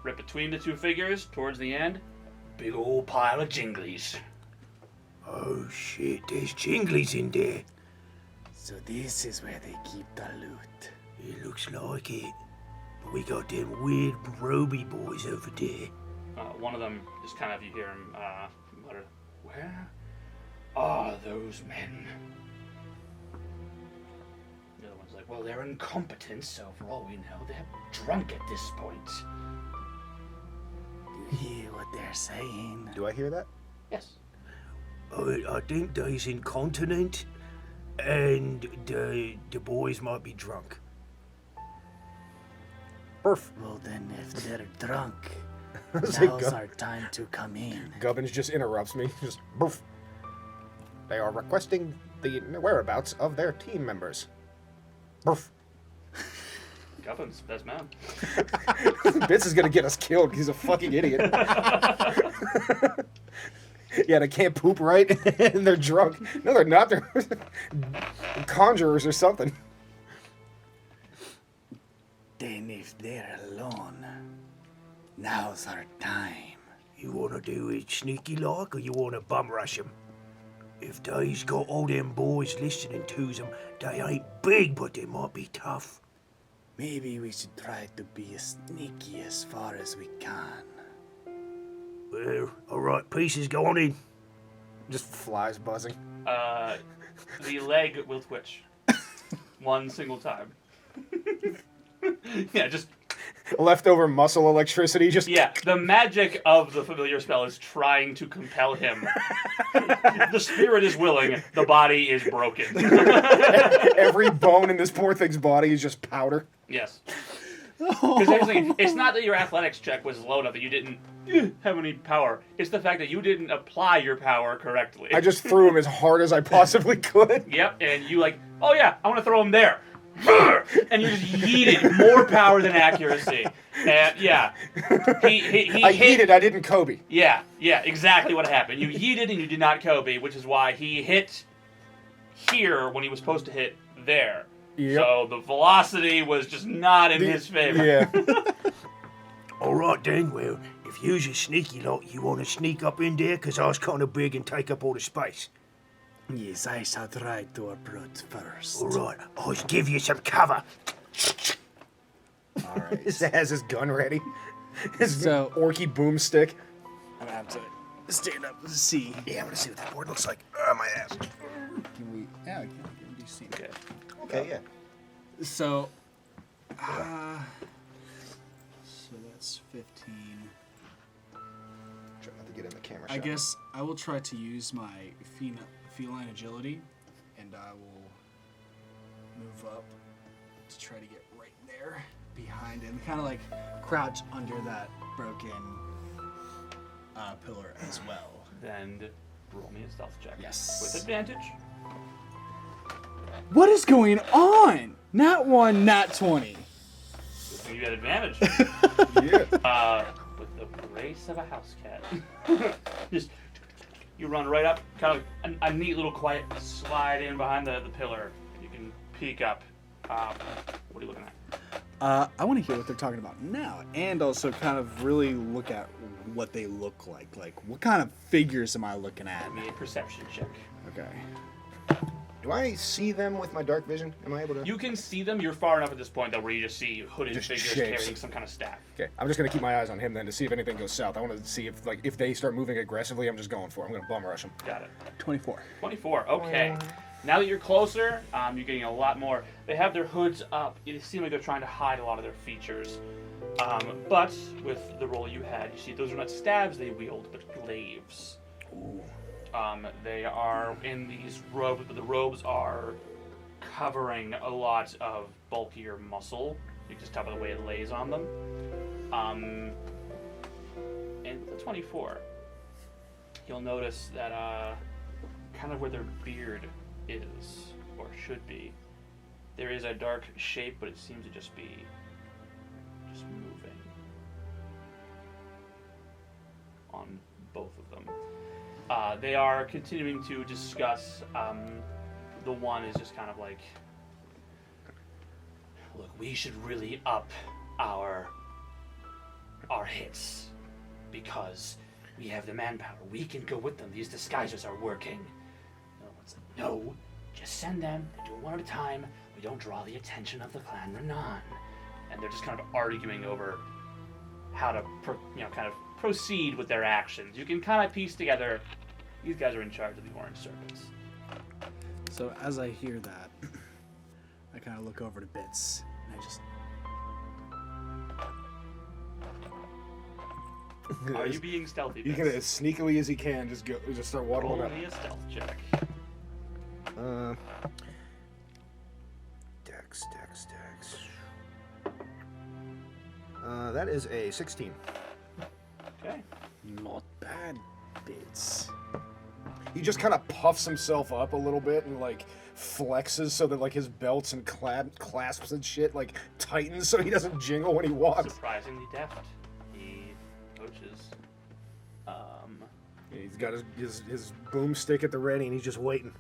rip between the two figures towards the end. Big old pile of jinglies. Oh shit, there's jinglies in there. So this is where they keep the loot. It looks like it. But we got them weird roby boys over there. One of them just kind of, you hear him mutter, "Where are those men?" The other one's like, "Well, they're incompetent, so for all we know, they're drunk at this point." Do you hear what they're saying? Do I hear that? Yes. I think they's incontinent, and the boys might be drunk. Perf. Well, then, if they're drunk, was like, now's our time to come in. Gubbins just interrupts me. Just boof. They are requesting the whereabouts of their team members. Boof. Gubbins, best man. Bitz is gonna get us killed. He's a fucking idiot. Yeah, they can't poop right, and they're drunk. No, they're not. They're conjurers or something. Then if they're alone, now's our time. You wanna do it sneaky like, or you wanna bum rush 'em? If they's got all them boys listening to them, they ain't big, but they might be tough. Maybe we should try to be as sneaky as far as we can. Well, alright, pieces, go on in. Just flies buzzing. The leg will twitch. One single time. Yeah, just... Leftover muscle electricity just... Yeah, the magic of the familiar spell is trying to compel him. The spirit is willing, the body is broken. Every bone in this poor thing's body is just powder. Yes. Because actually, it's not that your athletics check was low enough that you didn't have any power. It's the fact that you didn't apply your power correctly. I just threw him as hard as I possibly could. Yep, and you like, oh yeah, I want to throw him there. And you just yeeted more power than accuracy. And yeah, I yeeted, I didn't Kobe. Yeah, exactly what happened. You yeeted and you did not Kobe, which is why he hit here when he was supposed to hit there. Yep. So the velocity was just not in his favor. Yeah. Alright then, well, if you's a sneaky lot, you wanna sneak up in there, 'cause I was kinda big and take up all the space. Yes, I shall try to approach first. Alright, I'll give you some cover. Alright. He has his gun ready. His So- orky boomstick. I'm gonna have to stand up and see. Yeah, I wanna see what that board looks like. Oh, my ass. Can we? Yeah, we can DC. Okay. Okay, yeah. So, That's 15. Try not to get in the camera I shot. guess I will try to use my feline agility, and I will move up to try to get right there behind him, kind of like crouch under that broken pillar as well. Then roll me a stealth check. Yes. With advantage. What is going on? Nat 1, nat 20. Good thing you had advantage. Yeah. With the grace of a house cat. Just you run right up, kind of a neat little quiet slide in behind the pillar. You can peek up. What are you looking at? I want to hear what they're talking about now, and also kind of really look at what they look like. Like, what kind of figures am I looking at? Give me a perception check. Okay. Do I see them with my dark vision? Am I able to? You can see them. You're far enough at this point, though, where you just see hooded Just figures shapes. carrying some kind of staff. Okay, I'm just gonna keep my eyes on him then to see if anything goes south. I want to see if they start moving aggressively. I'm just going for it. I'm gonna bum rush them. Got it. 24. 24. Okay. Now that you're closer, you're getting a lot more. They have their hoods up. It seems like they're trying to hide a lot of their features. But with the roll you had, you see those are not stabs they wield, but glaives. Ooh. They are in these robes, but the robes are covering a lot of bulkier muscle. You can just tell by the way it lays on them. And the 24, you'll notice that kind of where their beard is, or should be, there is a dark shape, but it seems to just be moving on both of them. They are continuing to discuss. The one is just kind of like, look, we should really up our hits because we have the manpower. We can go with them. These disguises are working. No, just send them. Do it one at a time. We don't draw the attention of the clan Renan. And they're just kind of arguing over how to, kind of proceed with their actions. You can kind of piece together. These guys are in charge of the Orange Serpents. So as I hear that, I kind of look over to Bitz, and I just... Are you being stealthy? He's gonna, as sneakily as he can, just start waddling Roll up. me a stealth check. Dex. That is a 16. Okay. Not bad, Bitz. He just kind of puffs himself up a little bit and like flexes so that like his belts and clasps and shit like tightens so he doesn't jingle when he walks. Surprisingly deft. He coaches. He's got his boomstick at the ready and he's just waiting.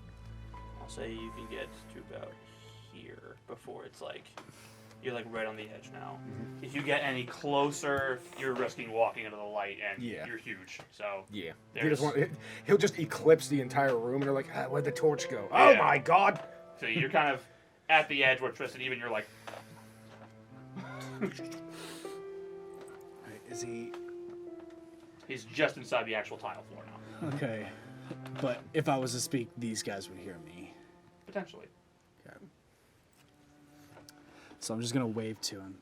I'll say you can get to about here before it's like you're like right on the edge now. Mm-hmm. If you get any closer, you're risking walking into the light, and Yeah. you're huge. So Yeah. There's- He'll just eclipse the entire room and they're like, where'd the torch go? Oh Yeah. my god! so you're kind of at the edge where Tristen, even you're like, Right, is he... he's just inside the actual tile floor now, Okay. But if I was to speak, these guys would hear me. potentially. Okay. So I'm just going to wave to him.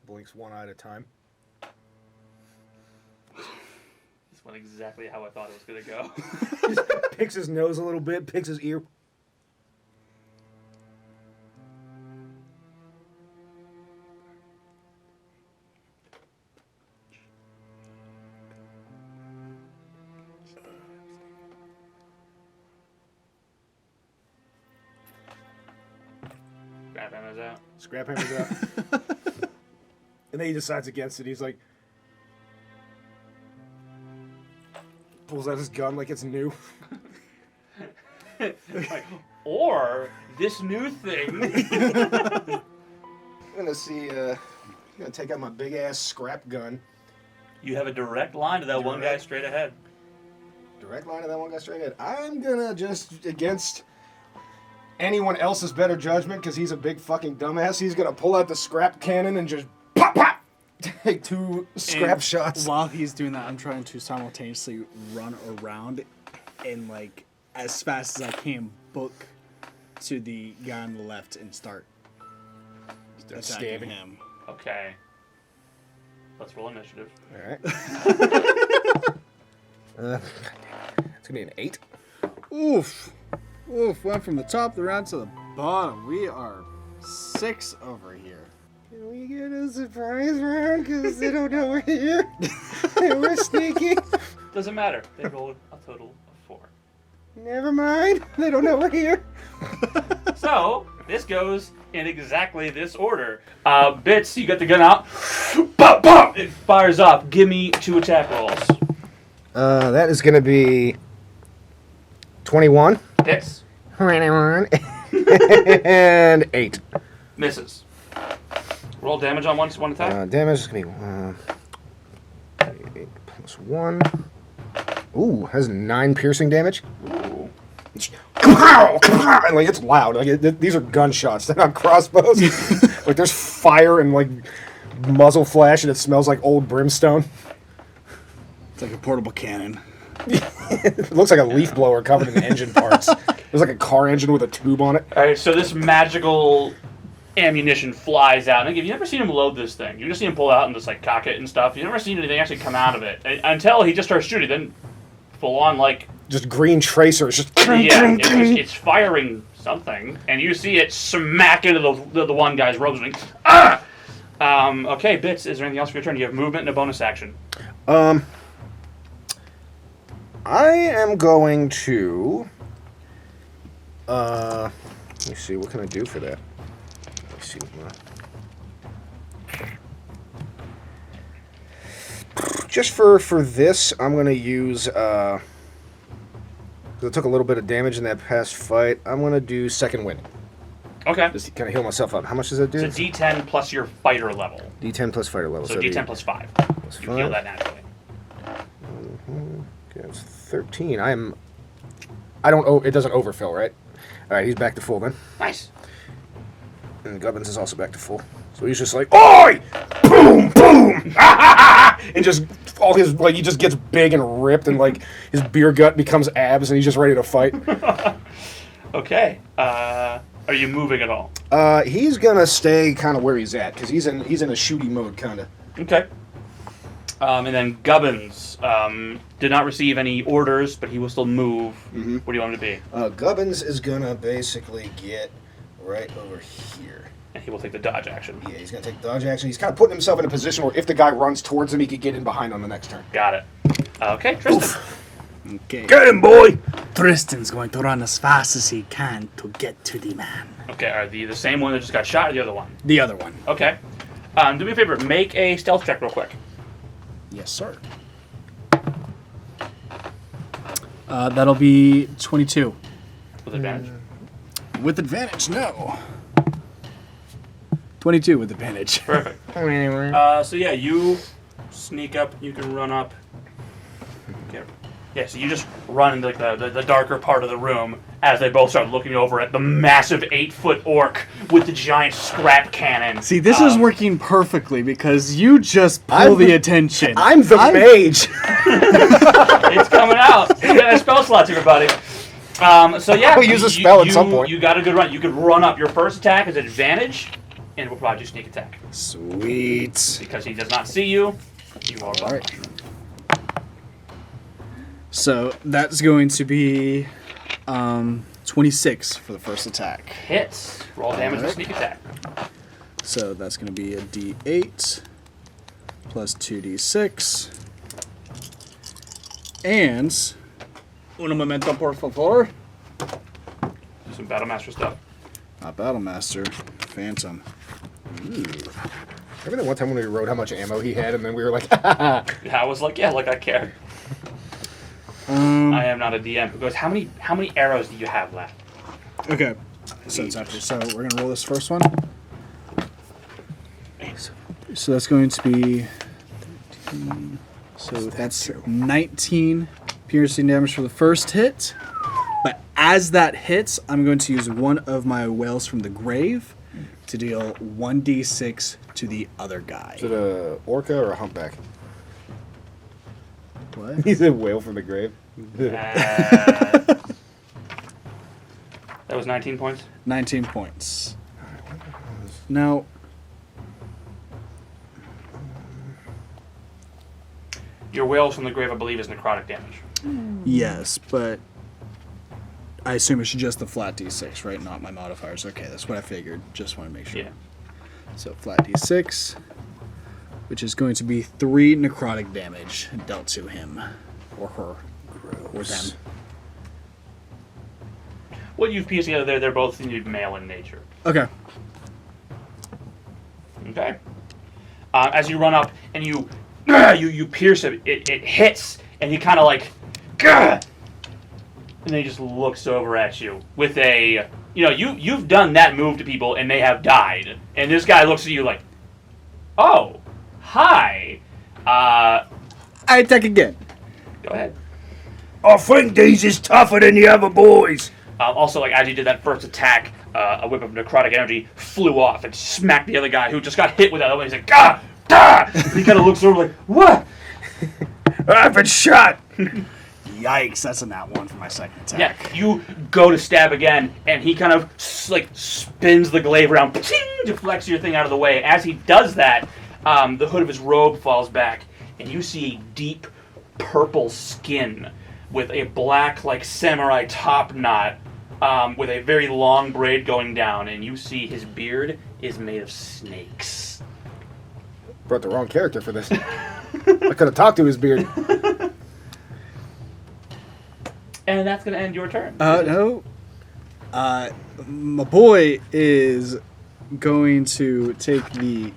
Blinks one eye at a time. This went exactly how I thought it was gonna go. Picks his nose a little bit, picks his ear. Grab hammers out. Scrap hammers out. And then he decides against it. He's like, pulls out his gun like it's new. Like, or this new thing. I'm gonna see, I'm gonna take out my big ass scrap gun. You have a direct line to that one guy straight ahead. Direct line to that one guy straight ahead. I'm gonna just, against anyone else's better judgment, because he's a big fucking dumbass, he's gonna pull out the scrap cannon and just pop, pop! Take two scrap And shots. While he's doing that, I'm trying to simultaneously run around and, like, as fast as I can, book to the guy on the left and start attacking stabbing him. Okay. Let's roll initiative. All right. It's gonna be an 8. Oof. Oof. Went from the top of the round to the bottom. We are 6 over here. Can we get a surprise round? Because they don't know we're here. And we're sneaky. Doesn't matter. They rolled a total of 4. Never mind. They don't know we're here. So, this goes in exactly this order. Bitz, you got the gun out. Bop, bop! It fires off. Give me 2 attack rolls. That is gonna be 21. Hits. 21. And 8. Misses. Roll damage on one attack. Damage is gonna be 8 plus 1. Ooh, has 9 piercing damage. Ooh. And, like, it's loud. Like these are gunshots. They're not crossbows. Like there's fire and like muzzle flash, and it smells like old brimstone. It's like a portable cannon. It looks like a leaf blower covered in engine parts. There's like a car engine with a tube on it. Alright, so this magical ammunition flies out. And you've never seen him load this thing. You just see him pull out and just like cock it and stuff. You've never seen anything actually come out of it. Until he just starts shooting. Then full on like... Just green tracers. Just Yeah, it's firing something. And you see it smack into the one guy's robes. And, ah! Okay, Bitz, is there anything else for your turn? You have movement and a bonus action. I am going to... let me see. What can I do for that? Let me see. Just for this, I'm going to use... because I took a little bit of damage in that past fight. I'm going to do second wind. Okay. Just to kind of heal myself up. How much does that do? It's a D10 plus your fighter level. D10 plus fighter level. So D10 plus 5. Plus You 5. heal that naturally. Okay, that's 13. I don't... It doesn't overfill, right? Alright, he's back to full then. Nice. And Gubbins is also back to full. So he's just like, oi! Boom! Boom! And just all his, like, he just gets big and ripped, and like his beer gut becomes abs, and he's just ready to fight. Okay. Are you moving at all? He's gonna stay kind of where he's at, because he's in a shooty mode, kind of. Okay. And then Gubbins did not receive any orders, but he will still move. Mm-hmm. What do you want him to be? Gubbins is gonna basically get right over here. And he will take the dodge action. Yeah, he's gonna take dodge action. He's kind of putting himself in a position where if the guy runs towards him, he could get in behind on the next turn. Got it. Okay, Tristen. Okay. Get him, boy! Tristan's going to run as fast as he can to get to the man. Okay, are the same one that just got shot or the other one? The other one. Okay. Do me a favor. Make a stealth check real quick. Yes, sir. That'll be 22. With advantage. With advantage, no. 22 with advantage. Perfect. So yeah, you sneak up. You can run up. Okay. Yeah, so you just run into like the darker part of the room as they both start looking over at the massive 8-foot orc with the giant scrap cannon. See, this is working perfectly because you just pull the attention. I'm the mage. It's coming out. You got a spell slots, everybody. So yeah, I'll use a spell at some point. You got a good run. You could run up. Your first attack is advantage, and it will provide you sneak attack. Sweet. Because he does not see you. You are All right. So that's going to be 26 for the first attack. Hits. Roll damage with sneak attack. So that's going to be a D8 plus 2D6. And un momento, por favor. Do some Battle Master stuff. Not Battlemaster, Phantom. Remember that one time when we wrote how much ammo he had, and then we were like, Yeah, I was like, yeah, like I cared. I am not a DM who goes, how many arrows do you have left? Okay. So it's after. So we're going to roll this first one. So that's going to be 13. So that's 19 piercing damage for the first hit. But as that hits, I'm going to use one of my whales from the grave to deal 1d6 to the other guy. is it a orca or a humpback? What? He's a whale from the grave. That was 19 points. 19 points. Now, Your Wails from the Grave, I believe, is necrotic damage. yes, but I assume it's just the flat d6, right? Not my modifiers. Okay, that's what I figured. Just want to make sure. Yeah. So flat d6, which is going to be 3 necrotic damage dealt to him or her or them. What you've pieced together there, they're both male in nature. Okay. Okay. As you run up and you pierce him, it hits, and he kind of like, Gah! And then he just looks over at you with a, you've done that move to people and they have died, and this guy looks at you like, oh, hi. I attack again. Go ahead. I think these is tougher than the other boys. Also, like as you did that first attack, a whip of necrotic energy flew off and smacked the other guy who just got hit with that other one. He's like, Gah! Gah! And he kind of looks over like, what? I've been shot. Yikes, that's a nat 1 for my second attack. Yeah, you go to stab again, and he kind of like spins the glaive around, deflects your thing out of the way. As he does that, the hood of his robe falls back, and you see a deep purple skin with a black, like samurai top knot, with a very long braid going down, and you see his beard is made of snakes. Brought the wrong character for this. I could have talked to his beard. And that's going to end your turn. No. My boy is going to take the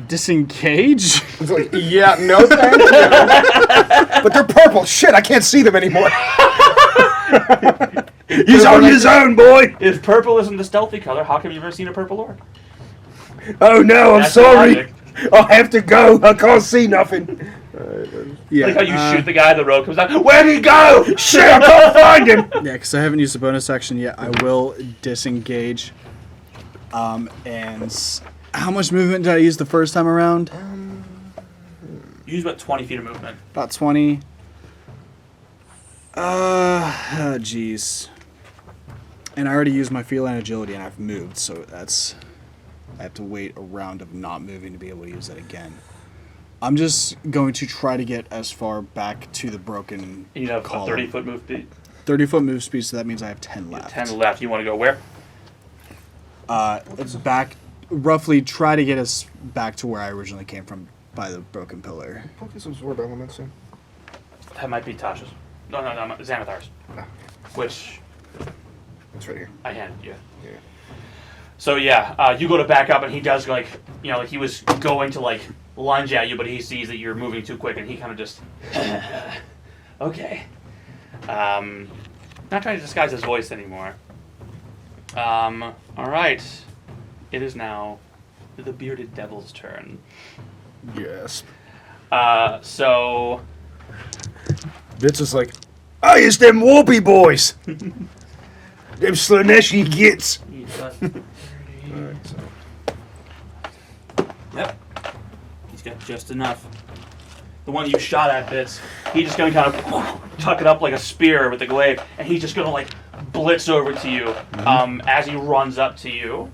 disengage. It's like, yeah, no thank you. But they're purple. Shit, I can't see them anymore. He's on his own, boy. If purple isn't the stealthy color, how come you've never seen a purple orc? Oh no, I'm That's sorry. logic. I'll have to go. I can't see nothing. Yeah. Like how you shoot the guy, the road comes out. Where'd he go? Shit, I can't find him. Yeah, because I haven't used the bonus action yet. I will disengage. How much movement did I use the first time around? You use about 20 feet of movement. About 20. Jeez. And I already used my feline agility and I've moved, so that's... I have to wait a round of not moving to be able to use that again. I'm just going to try to get as far back to the broken You have column. a 30-foot move speed. 30-foot move speed, so that means I have 10 left. 10 left. You want to go where? It's back, roughly try to get us back to where I originally came from by the broken pillar. I'll get some sword elements in. That might be Tasha's. No, Xanathar's. Oh. Which It's right here. I handed you. Yeah. So yeah, you go to back up, and he does like he was going to like lunge at you, but he sees that you're moving too quick, and he kind of just okay. Not trying to disguise his voice anymore. All right, it is now the bearded devil's turn. Yes. So Bitz is like, Hey, it's them Warpy boys. Them Slaneshi gits. alright, so. Yep. He's got just enough. The one you shot at, Bitz, he's just gonna kind of tuck it up like a spear with the glaive, and he's just gonna like blitz over to you as he runs up to you.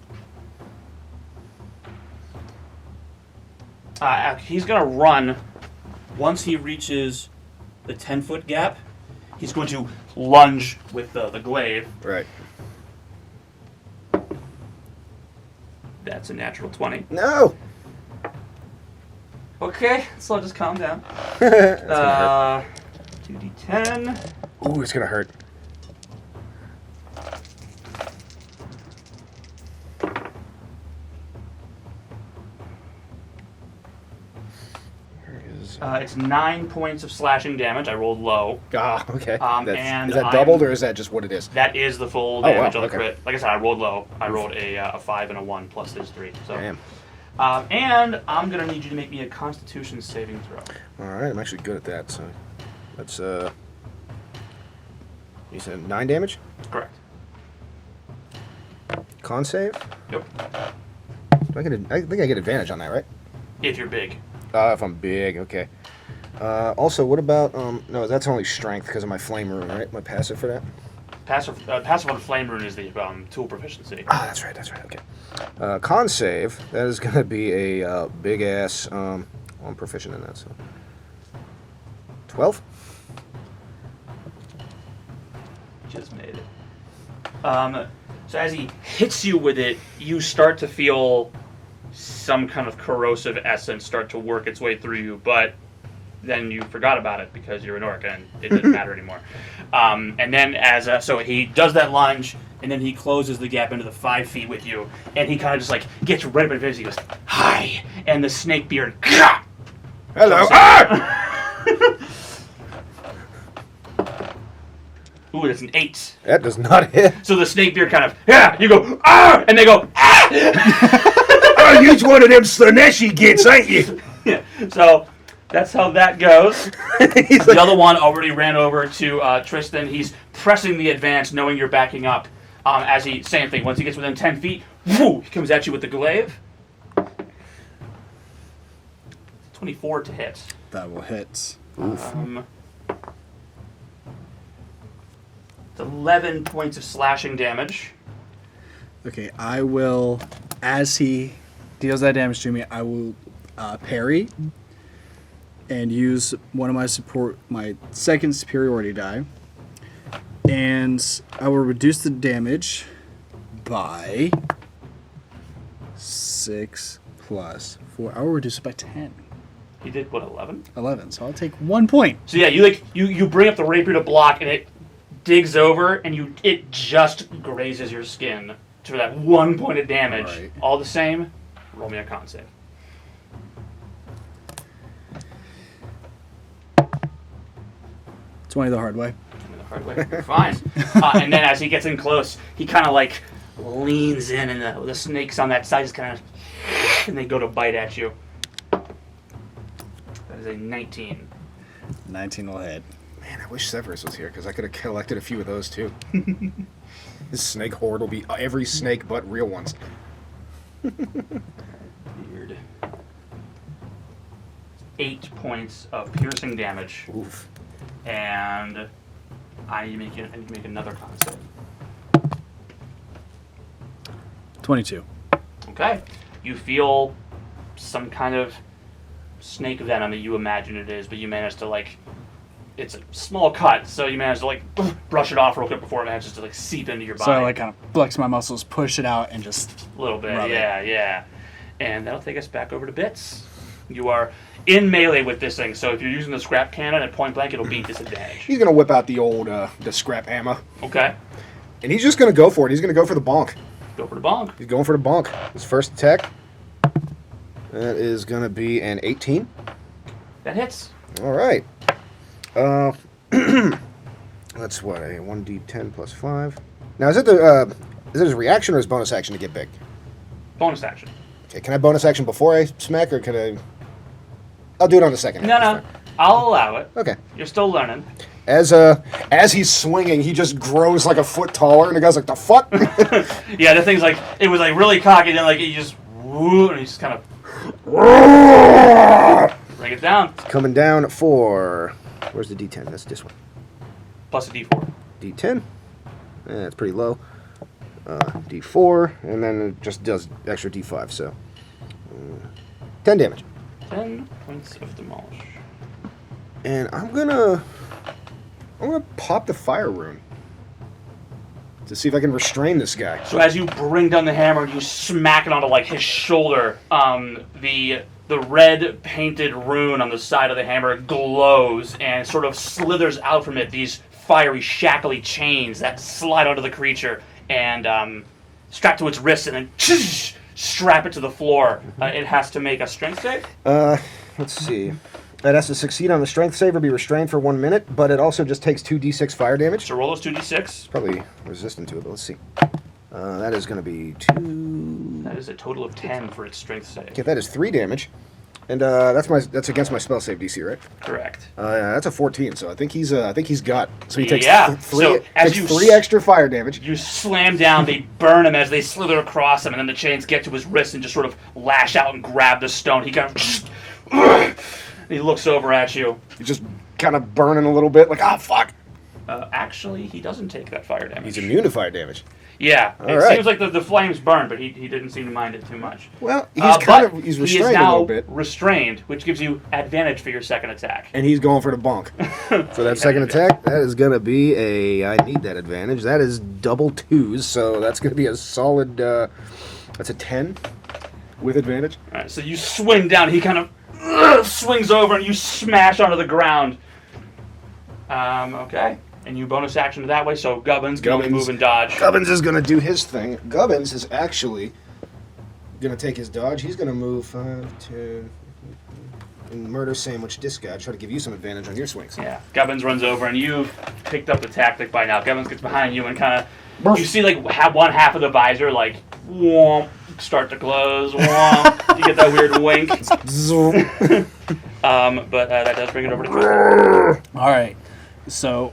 He's gonna run. Once he reaches the 10-foot gap, he's going to lunge with the glaive. Right. That's a natural 20. No! Okay, so I'll just calm down. That's gonna 2d10. hurt. Ooh, it's gonna hurt. Where is... It's 9 points of slashing damage. I rolled low. Ah, okay. And is that I'm- doubled, or is that just what it is? That is the full Oh, damage wow, on the okay. crit. Like I said, I rolled low. I rolled a 5 and a 1 plus his 3. So, Damn. and I'm gonna need you to make me a Constitution saving throw. Alright, I'm actually good at that, so... That's, You said 9 damage? Correct. Con save? Yep. I think I get advantage on that, right? If you're big. If I'm big, okay. Also, what about, no, that's only strength because of my flame rune, right? My passive for that? Passive on Flame Rune is the tool proficiency. Ah, that's right, okay. Con save, that is going to be a big-ass, I'm proficient in that, so... 12? Just made it. So as he hits you with it, you start to feel some kind of corrosive essence start to work its way through you, but then you forgot about it because you're an orc and it doesn't matter anymore. And then so he does that lunge, and then he closes the gap into the 5 feet with you, and he kind of just like gets right up in his face. He goes, "Hi," and the snake beard. Hello. Ooh, that's an 8. That does not hit. So the snake beard kind of, you go, "Ah!" And they go, "Ah!" Oh, you's one of them Slaneshi gets, ain't you? Yeah. So that's how that goes. The other one already ran over to Tristen. He's pressing the advance, knowing you're backing up. As he, same thing, once he gets within 10 feet, whoo, he comes at you with the glaive. 24 to hit. That will hit. It's 11 points of slashing damage. Okay, I will, as he deals that damage to me, I will parry and use one of my second superiority die, and I will reduce the damage by 6 plus 4. I will reduce it by 10. He did what, 11? 11. So I'll take 1 point. So yeah, you bring up the rapier to block, and it digs over, and it just grazes your skin for that 1 point of damage. Right. All the same, roll me a con save. It's only the hard way. The hard way. Fine. And then as he gets in close, he kind of like leans in, and the snakes on that side just kind of, and they go to bite at you. That is a 19. 19 will hit. Man, I wish Severus was here, because I could have collected a few of those, too. This snake horde will be every snake but real ones. Weird. 8 points of piercing damage. Oof. And I need to make another con save. 22. Okay. You feel some kind of snake venom that you imagine it is, but you manage to it's a small cut, so you manage to brush it off real quick before it manages to seep into your body. So I kind of flex my muscles, push it out, and just a little bit, rub it. yeah. And that'll take us back over to Bitz. You are in melee with this thing, so if you're using the scrap cannon at point blank, it'll be disadvantage. He's going to whip out the old, the scrap hammer. Okay. And he's just going to go for it. He's going to go for the bonk. Go for the bonk. He's going for the bonk. His first attack. That is going to be an 18. That hits. All right. That's what, a 1d10 plus 5. Now, is it his reaction or his bonus action to get big? Bonus action. Okay, can I bonus action before I smack, or can I... I'll do it on the second. No. I'll allow it. Okay. You're still learning. As he's swinging, he just grows like a foot taller, and the guy's like, the fuck? Yeah, the thing's it was really cocky, then he just, woo, and he just kind of... Bring it down. Coming down for... Where's the d10? That's this one. Plus a d4. D10. That's pretty low. D4, and then it just does extra D5, so 10 damage. 10 points of demolish. And I'm gonna pop the fire rune to see if I can restrain this guy. So as you bring down the hammer and you smack it onto his shoulder, the red painted rune on the side of the hammer glows and sort of slithers out from it these fiery, shackly chains that slide onto the creature and strap to its wrists and then strap it to the floor. It has to make a strength save. Let's see. It has to succeed on the strength save or be restrained for 1 minute, but it also just takes 2d6 fire damage. So roll those 2d6. It's probably resistant to it, but let's see. That is going to be 2... That is a total of 10 for its strength save. Okay, that is 3 damage. And that's against my spell save DC, right? Correct. That's a 14, so I think he's got. So he takes So as you 3 extra fire damage. You slam down, they burn him as they slither across him, and then the chains get to his wrist and just sort of lash out and grab the stone. He kind of he looks over at you. He's just kind of burning a little bit, like, ah, fuck. Actually, he doesn't take that fire damage. He's immune to fire damage. Yeah, All it right. seems like the flames burn, but he didn't seem to mind it too much. Well, he's But he's he restrained is a now little bit. restrained, which gives you advantage for your second attack. And he's going for the bonk. So that second attack, that is going to be I need that advantage. That is double twos, so that's going to be a solid, that's a 10 with advantage. All right, so you swing down. He kind of swings over, and you smash onto the ground. Okay. And you bonus action that way, so Gubbins can only move and dodge. Gubbins is going to do his thing. Gubbins is actually going to take his dodge. He's going to move 5, 10, and murder sandwich this guy. Try to give you some advantage on your swings. Yeah, Gubbins runs over, and you've picked up the tactic by now. Gubbins gets behind you and kind of, you see like one half of the visor like whomp, start to close. Whomp. You get that weird wink. But that does bring it over to Tristen. All right, so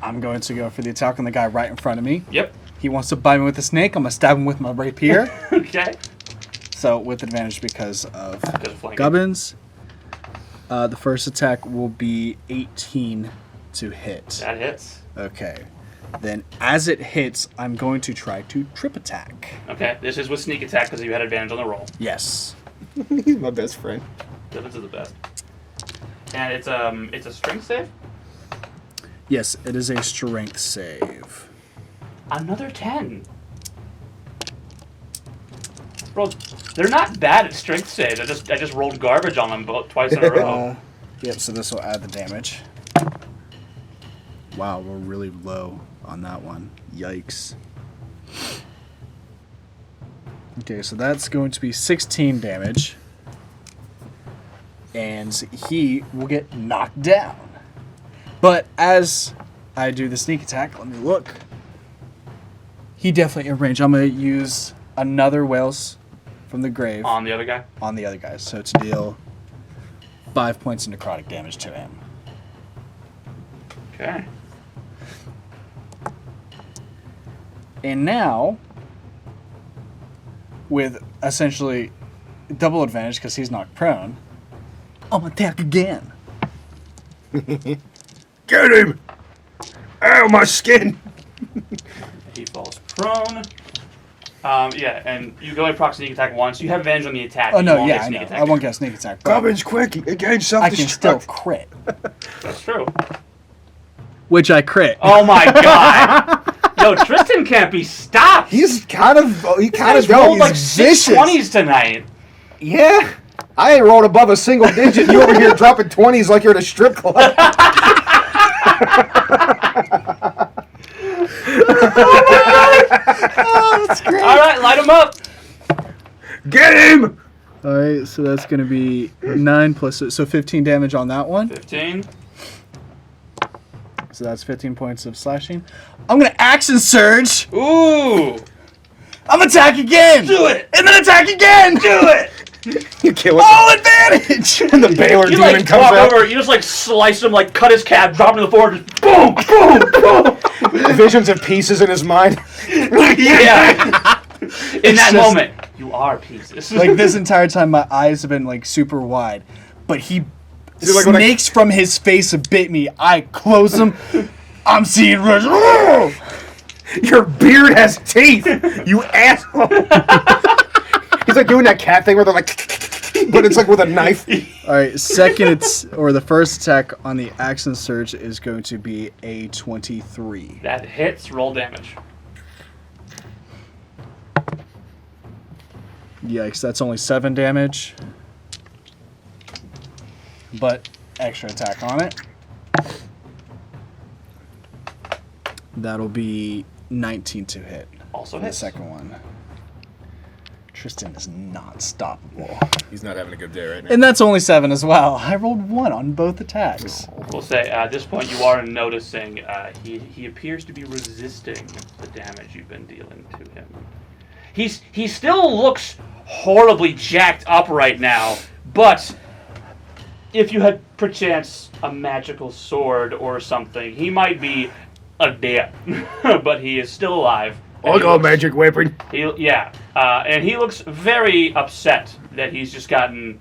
I'm going to go for the attack on the guy right in front of me. Yep. He wants to bite me with a snake. I'm going to stab him with my rapier. Okay. So with advantage because of flanking. Gubbins. The first attack will be 18 to hit. That hits. Okay. Then as it hits, I'm going to try to trip attack. Okay, this is with sneak attack because you had advantage on the roll. Yes. He's my best friend. Gubbins is the best. And it's a strength save? Yes, it is a strength save. Another 10. Bro, they're not bad at strength saves. I just rolled garbage on them twice in a row. Yep, so this will add the damage. Wow, we're really low on that one. Yikes. Okay, so that's going to be 16 damage. And he will get knocked down. But as I do the sneak attack, let me look. He definitely in range. I'm going to use another Whales from the grave On the other guy? on the other guy. So to deal 5 points of necrotic damage to him. Okay. And now, with essentially double advantage because he's knocked prone, I'm going to attack again. Get him! Ow, my skin! He falls prone. Yeah, and you can only proc sneak attack once. You have advantage on the attack. Oh, You no, won't yeah, get I sneak know. attack. I won't get a sneak attack. But Gubbins, quick! Again, I self-destruct. can still crit, That's true. which I crit. Oh my god! Yo, Tristen can't be stopped! He's kind of He's rolled like 620s tonight. Yeah. I ain't rolled above a single digit. You over here dropping 20s like you're at a strip club. Oh, that's great. Alright, light him up! Get him! All right, so that's going to be 9 plus, so 15 damage on that one. 15. So that's 15 points of slashing. I'm going to action surge. Ooh! I'm going to attack again. Do it! And then attack again. Do it! You kill him. All advantage. And the Baylor You demon like comes walk out. over, you just like slice him, like cut his cap, drop him to the floor, just boom, boom, boom! Visions of pieces in his mind. Yeah! In that just- moment, you are pieces. Like this entire time, my eyes have been like super wide, but he like when I- snakes from his face and bit me. I close them. I'm seeing red. Your beard has teeth, you asshole. He's like doing that cat thing where they're like, but it's like with a knife. All right, the first attack on the action surge is going to be a 23. That hits, roll damage. Yikes, that's only 7 damage. But extra attack on it. That'll be 19 to hit. Also for the hits. second one. Tristen is not stoppable. He's not having a good day right now. And that's only 7 as well. I rolled 1 on both attacks. We'll say at this point you are noticing he appears to be resisting the damage you've been dealing to him. He still looks horribly jacked up right now, but if you had perchance a magical sword or something, he might be a dead. But he is still alive. I got a magic weapon. And he looks very upset that he's just gotten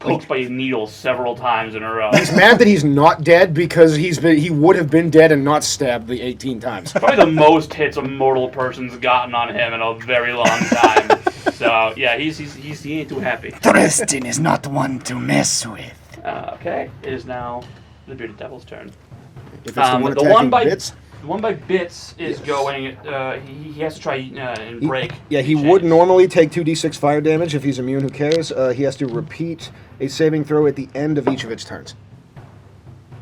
poked by a needle several times in a row. He's mad that he's not dead because he would have been dead and not stabbed the 18 times. Probably the most hits a mortal person's gotten on him in a very long time. So yeah, he ain't too happy. Tristen is not one to mess with. Okay, it is now the Bearded Devil's turn. If it's the one the one attacking by Bitz, the one by Bitz is going. He has to try and break. he would normally take 2d6 fire damage if he's immune. Who cares? He has to repeat a saving throw at the end of each of its turns.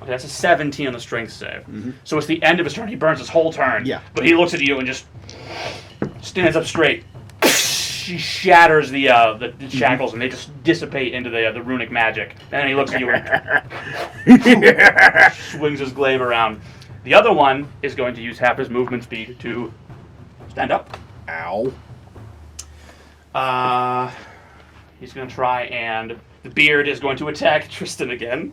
Okay, that's a 17 on the strength save. So it's the end of his turn. He burns his whole turn. Yeah. But he looks at you and just stands up straight. She shatters the shackles and they just dissipate into the runic magic. And then he looks at you and swings his glaive around. The other one is going to use half his movement speed to stand up. Ow. He's going to try and the beard is going to attack Tristen again.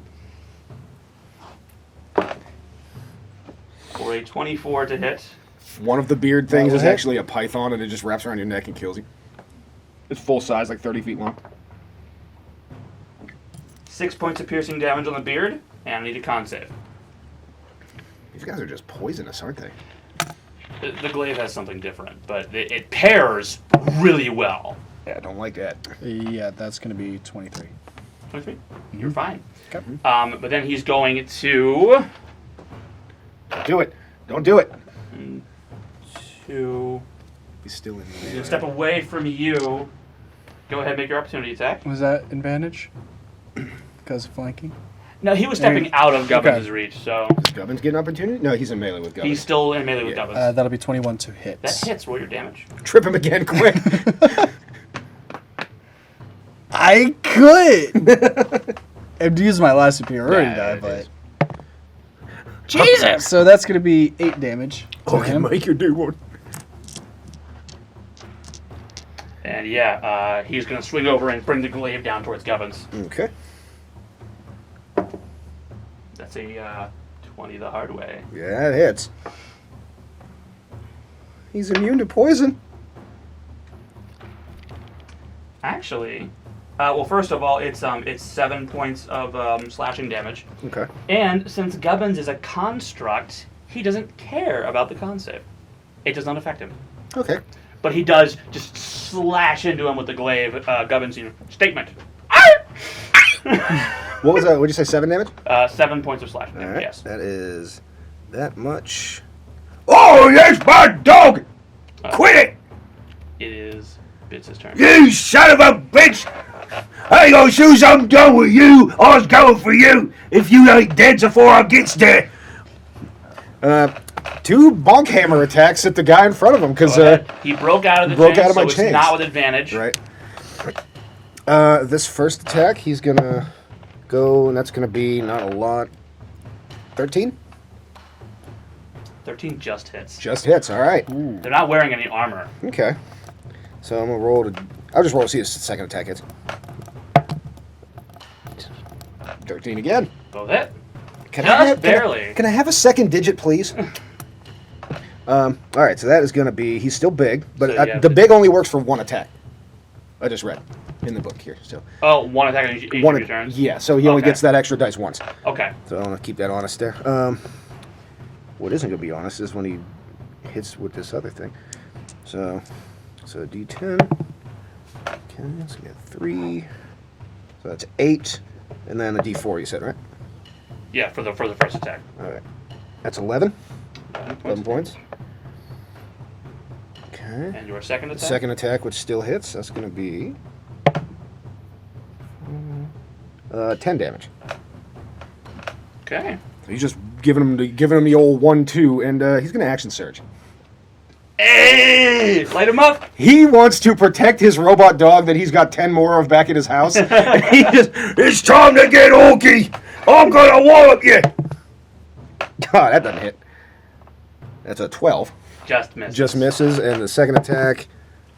For a 24 to hit. One of the beard things is hit? actually a python, and it just wraps around your neck and kills you. It's full size, like 30 feet long. 6 points of piercing damage on the beard, and I need a con save. These guys are just poisonous, aren't they? The glaive has something different, but it pairs really well. Yeah, I don't like that. Yeah, that's going to be 23. 23? You're fine. Okay. But then he's going to... Don't do it. Don't do it. He's still in He's going to step away from you. Go ahead, make your opportunity attack. Was that advantage? Because of flanking? No, he was stepping out of Gubbins' reach, so... Is Gubbins getting an opportunity? No, he's in melee with Gubbins. He's still in melee with Gubbins. That'll be 21 to hit. That hits. Roll your damage. Trip him again, quick. I could! I'd use my last superiority die, it but... is. Jesus! So that's going to be 8 damage to Okay, him. make your do one. And yeah, he's going to swing over and bring the glaive down towards Gubbins. Okay. That's a 20 the hard way. Yeah, it hits. He's immune to poison. Actually, well, first of all, it's 7 points of slashing damage. Okay. And since Gubbins is a construct, he doesn't care about the con save. It does not affect him. Okay. But he does just slash into him with the glaive. Gubbins, statement. What was that? What did you say, 7 damage? 7 points of slashing All damage, right. yes. That is that much. Oh, that's my dog! Quit it! It is Bitz's turn. You son of a bitch! Hey, as soon as I'm done with you, I was going for you. If you ain't dead before I gets there. 2 bonk hammer attacks at the guy in front of him because He broke out of the broke chains, out of my so it's chains. not with advantage. right. This first attack, he's gonna go, and that's gonna be not a lot. 13 13 just hits. just hits. All right. They're not wearing any armor. Okay. So I'm gonna roll to. I'll just roll to see if the second attack hits. 13 again. Both hit. Can Just barely. Can I have a second digit, please? All right, so that is going to be... He's still big, but So, yeah, the big only works for 1 attack. I just read in the book here. So Oh, 1 attack on each of your turns? Yeah, so he only Okay. gets that extra dice once. Okay. So I want to keep that honest there. What isn't going to be honest is when he hits with this other thing. So D10. Okay, so we got 3. So that's 8. And then a D4, you said, right? Yeah, for the first attack. All right. That's 11. 11 11 points. Okay. And your second attack? Second attack, which still hits, that's going to be 10 damage. Okay. So he's just giving him the old 1-2, and he's going to action surge. Hey! Light him up! He wants to protect his robot dog that he's got 10 more of back at his house. He just, it's time to get hawky. I'm gonna wallop you. God, that doesn't hit. That's a 12. Just misses. Just misses, and the second attack,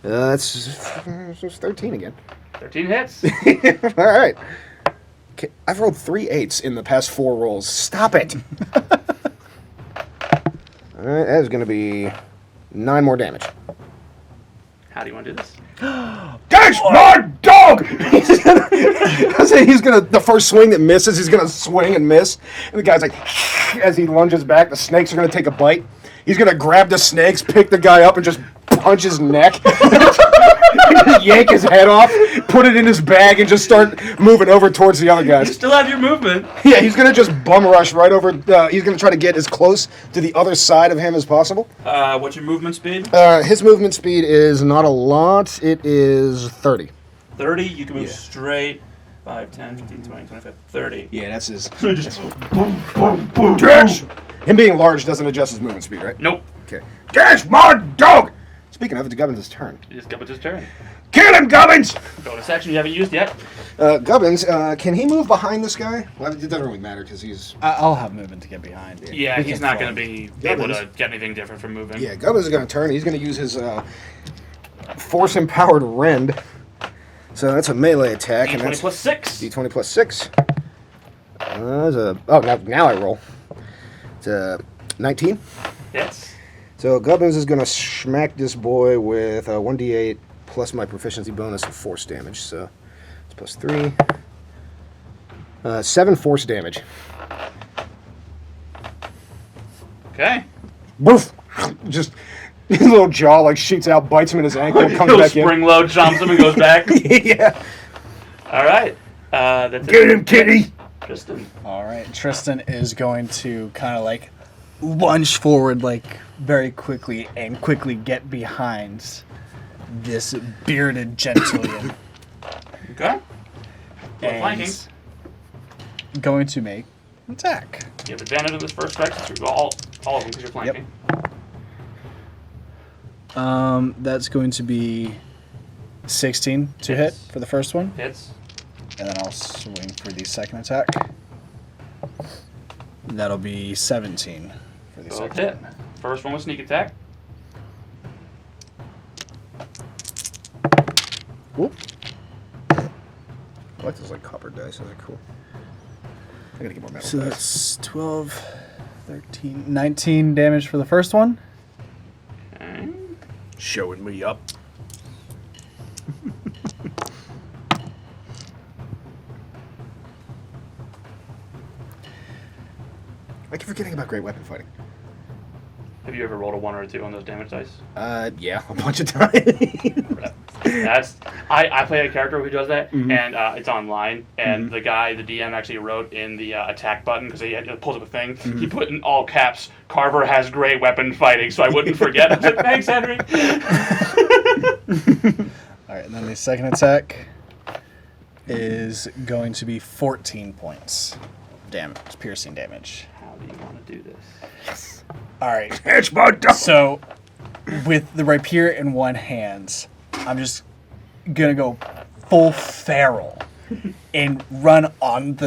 that's 13 again. 13 hits. All right. Okay, I've rolled 3 8s in the past 4 rolls. Stop it. All right, that is going to be 9 more damage. How do you want to do this? That's my dog. dog! He's gonna, the first swing that misses, he's gonna swing and miss. And the guy's like, as he lunges back, the snakes are gonna take a bite. He's gonna grab the snakes, pick the guy up, and just punch his neck. Yank his head off, put it in his bag, and just start moving over towards the other You guys. still have your movement. Yeah, he's gonna just bum rush right over. He's gonna try to get as close to the other side of him as possible. What's your movement speed? His movement speed is not a lot. It is 30. 30. You can move Yeah. straight. 5, 10, 15, 20, 25, 30. Yeah, that's his. Just Dash! Him being large doesn't adjust his movement speed, right? nope. Okay. Dash, my dog! Speaking of, it's Gubbins' turn. You just got his turn. Kill him, Gubbins! Bonus action you haven't used yet. Gubbins, can he move behind this guy? Well, it doesn't really matter because he's. I'll have movement to get behind. Yeah, He he's can not fly. going to be able Gubbins. to get anything different from moving. Yeah, Gubbins is going to turn. He's going to use his force empowered rend. So that's a melee attack. And D20 that's plus 6. D20 plus 6. Now I roll. It's a 19. Hits. So Gubbins is going to smack this boy with 1d8 plus my proficiency bonus of force damage. So it's plus 3. 7 force damage. Okay. Boof! Just his little jaw like shoots out, bites him in his ankle, and comes He'll back in. spring load, jumps him, and goes back. Yeah. All right. That's Get him, kitty! Tristan. All right, Tristan is going to kind of like lunge forward, like very quickly, and quickly get behind this bearded gentleman, Okay. and Flanking. going to make an attack. You have advantage of this first strike since you're all of them because you're flanking. That's going to be 16 to hit for the first one, Hits. and then I'll swing for the second attack. That'll be 17 for the Both second. hit. First one was sneak attack. Whoop. I like those like copper dice. Those are cool. I gotta get more metal So dice. that's 12, 13, 19 damage for the first one. Okay. Showing me up. I keep forgetting about great weapon fighting. Have you ever rolled a 1 or a 2 on those damage dice? Yeah, a bunch of times. That's I play a character who does that, and it's online. And the DM actually wrote in the attack button because he pulls up a thing. He put in all caps, "Carver has great weapon fighting," so I wouldn't forget. I was like, "Thanks, Henry." All right, and then the second attack is going to be 14 points damage, piercing damage. How do you want to do this? All right, It's my dog! so with the rapier in one hand, I'm just gonna go full feral and run on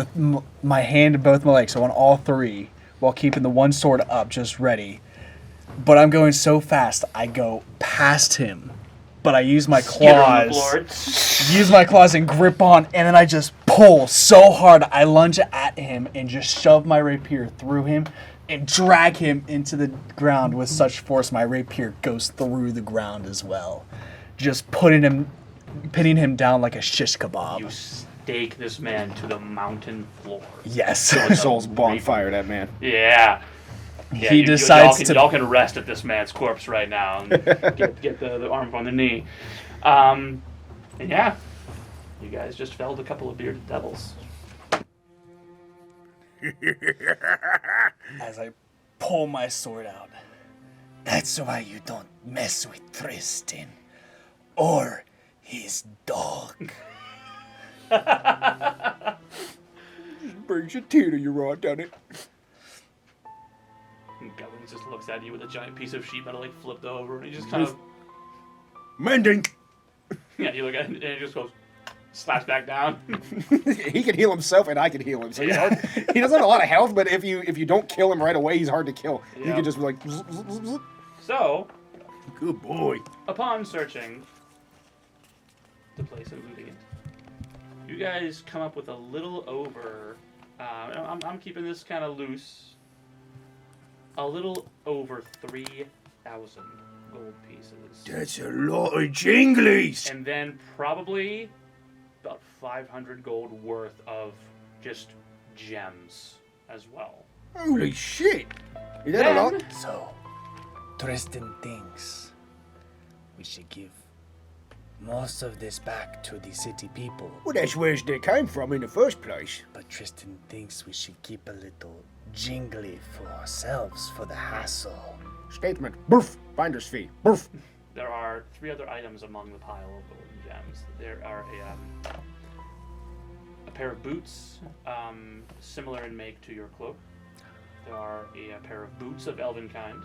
my hand and both my legs, so on all three, while keeping the one sword up, just ready. But I'm going so fast, I go past him. But I use my Skitter on the claws. floor. Use my claws and grip on, and then I just pull so hard. I lunge at him and just shove my rapier through him and drag him into the ground with such force my rapier goes through the ground as well. Just pinning him down like a shish kebab. You stake this man to the mountain floor. Yes. My soul's bonfire, that man. Yeah. Yeah, He decides to- Y'all can rest at this man's corpse right now and get the arm from the knee. And yeah, you guys just felled a couple of bearded devils. As I pull my sword out. That's why you don't mess with Tristan. Or his dog. Brings a tear to your eye, doesn't it? And Gubbins just looks at you with a giant piece of sheet metal like flipped over, and he just kind of Mending! you look at it and he just goes slaps back down. He can heal himself, and I can heal him. So he's hard. He doesn't have a lot of health, but if you don't kill him right away, he's hard to kill. You Yeah. can just be like. Zzz, zzz, zzz, zzz. So, Good boy. upon searching the place and looting it, you guys come up with a little over. I'm keeping this kind of loose. A little over 3,000 gold pieces. That's a lot of jinglies! And then probably 500 gold worth of just gems as well. Holy shit! Is that a lot? So, Tristen thinks we should give most of this back to the city people. Well, that's where they came from in the first place. But Tristen thinks we should keep a little jingly for ourselves for the hassle. Statement. Boof. Finder's fee. Boof. There are 3 other items among the pile of golden gems. There are a pair of boots, similar in make to your cloak. There are a pair of boots of elven kind.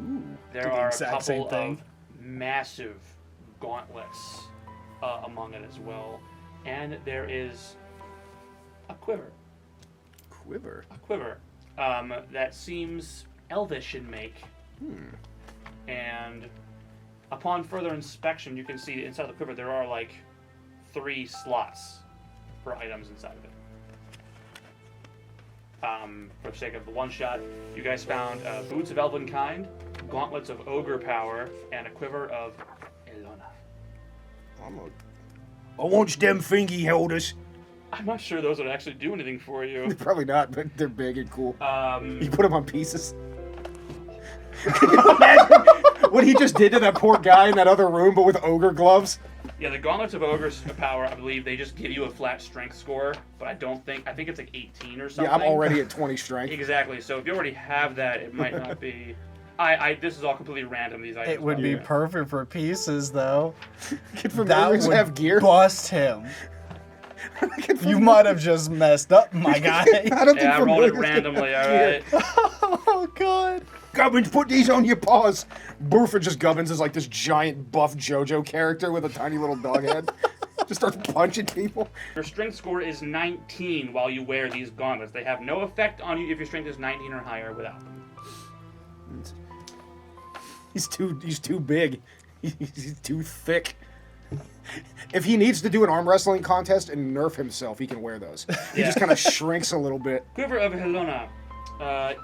Ooh, There are a couple of massive gauntlets among it as well. And there is a quiver. Quiver. A quiver that seems elvish in make. And upon further inspection, you can see inside the quiver there are like 3 slots for items inside of it. For the sake of the one shot, you guys found boots of elven kind, gauntlets of ogre power, and a quiver of Elona. I want them thingy holders. I'm not sure those would actually do anything for you. Probably not, but they're big and cool. Um, You put them on pieces. Can you imagine what he just did to that poor guy in that other room, but with ogre gloves? Yeah, the gauntlets of ogre's power, I believe they just give you a flat strength score, but I think it's like 18 or something. Yeah, I'm already at 20 strength. Exactly. So if you already have that, it might not be. This is all completely random. These items. It would be perfect for pieces, though. Kid That familiars would have gear. bust him. You might have just messed up, my guy. I don't Yeah, I think rolled it familiars randomly. All have gear. right. Oh god. Gubbins, put these on your paws. Burford just Gubbins is like this giant buff JoJo character with a tiny little dog head. Just starts punching people. Your strength score is 19 while you wear these gauntlets. They have no effect on you if your strength is 19 or higher without them. He's too big. He's too thick. If he needs to do an arm wrestling contest and nerf himself, he can wear those. He just kind of shrinks a little bit. Quiver of Helona.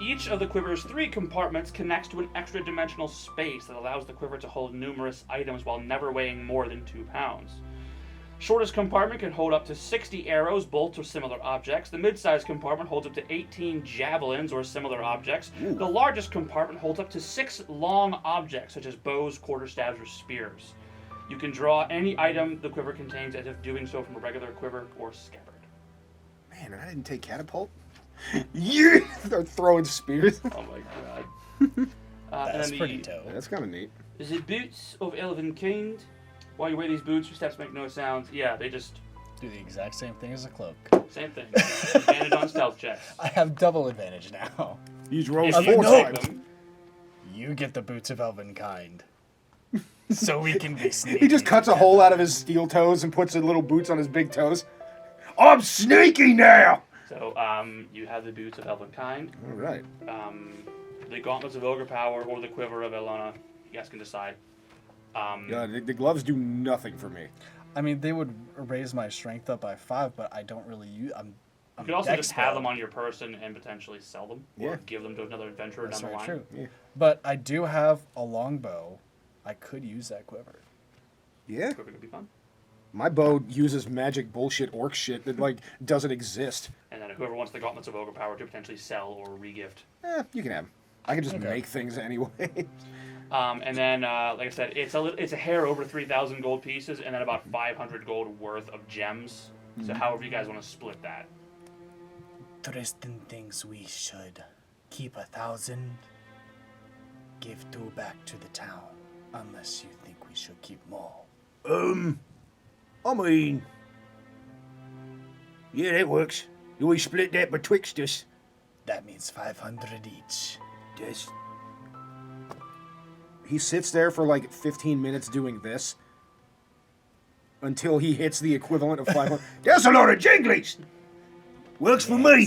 Each of the quiver's 3 compartments connects to an extra dimensional space that allows the quiver to hold numerous items while never weighing more than 2 pounds. Shortest compartment can hold up to 60 arrows, bolts, or similar objects. The mid-sized compartment holds up to 18 javelins or similar objects. Ooh. The largest compartment holds up to 6 long objects, such as bows, quarterstaves, or spears. You can draw any item the quiver contains as if doing so from a regular quiver or scabbard. Man, I didn't take catapult. Yeah, they're throwing spears. Oh my god. That's and then pretty dope. That's kind of neat. The boots of elven kind. While you wear these boots, your steps make no sounds. Yeah, they just Do the exact same thing as a cloak. same thing. Advantage on stealth checks. I have double advantage now. He's rolled If you 4 take times. them, You get the boots of elven kind. So we can be sneaky. He just cuts a hole out of his steel toes and puts the little boots on his big toes. I'm sneaky now. so you have the boots of elven kind, All right. the gauntlets of ogre power, or the quiver of Elona. You guys can decide. Yeah, the gloves do nothing for me. I mean, they would raise my strength up by 5, but I don't really use. I'm You could also dex just have bow. them on your person and potentially sell them, or Yeah. give them to another adventurer That's down the very line. true. Yeah. But I do have a longbow. I could use that quiver. Yeah. Quiver could be fun. My bow uses magic bullshit orc shit that like doesn't exist. And then whoever wants the gauntlets of ogre power to potentially sell or regift. You can have 'em. I can just Okay. make things anyway. And then, like I said, it's a hair over 3,000 gold pieces, and then about 500 gold worth of gems. So however you guys want to split that. Tristen thinks we should keep 1,000, give 2 back to the town, unless you think we should keep more. I mean, yeah, that works. Do we split that betwixt us? That means 500 each. That's He sits there for like 15 minutes doing this until he hits the equivalent of 500. a lot of jinglies. Works for me.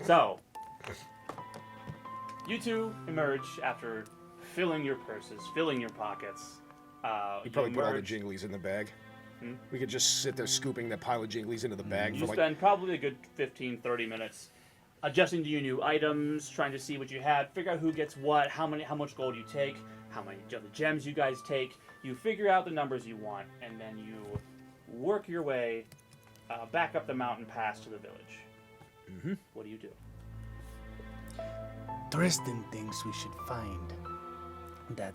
So, you two emerge after filling your purses, filling your pockets. He You probably put all the emerge- jinglies in the bag. We could just sit there scooping that pile of jinglies into the bag You for like. spend probably a good 15, 30 minutes adjusting to your new items, trying to see what you have, figure out who gets what, how much gold you take, how many of the gems you guys take. You figure out the numbers you want, and then you work your way back up the mountain pass to the village. Mm-hmm. What do you do? Tristen thinks we should find that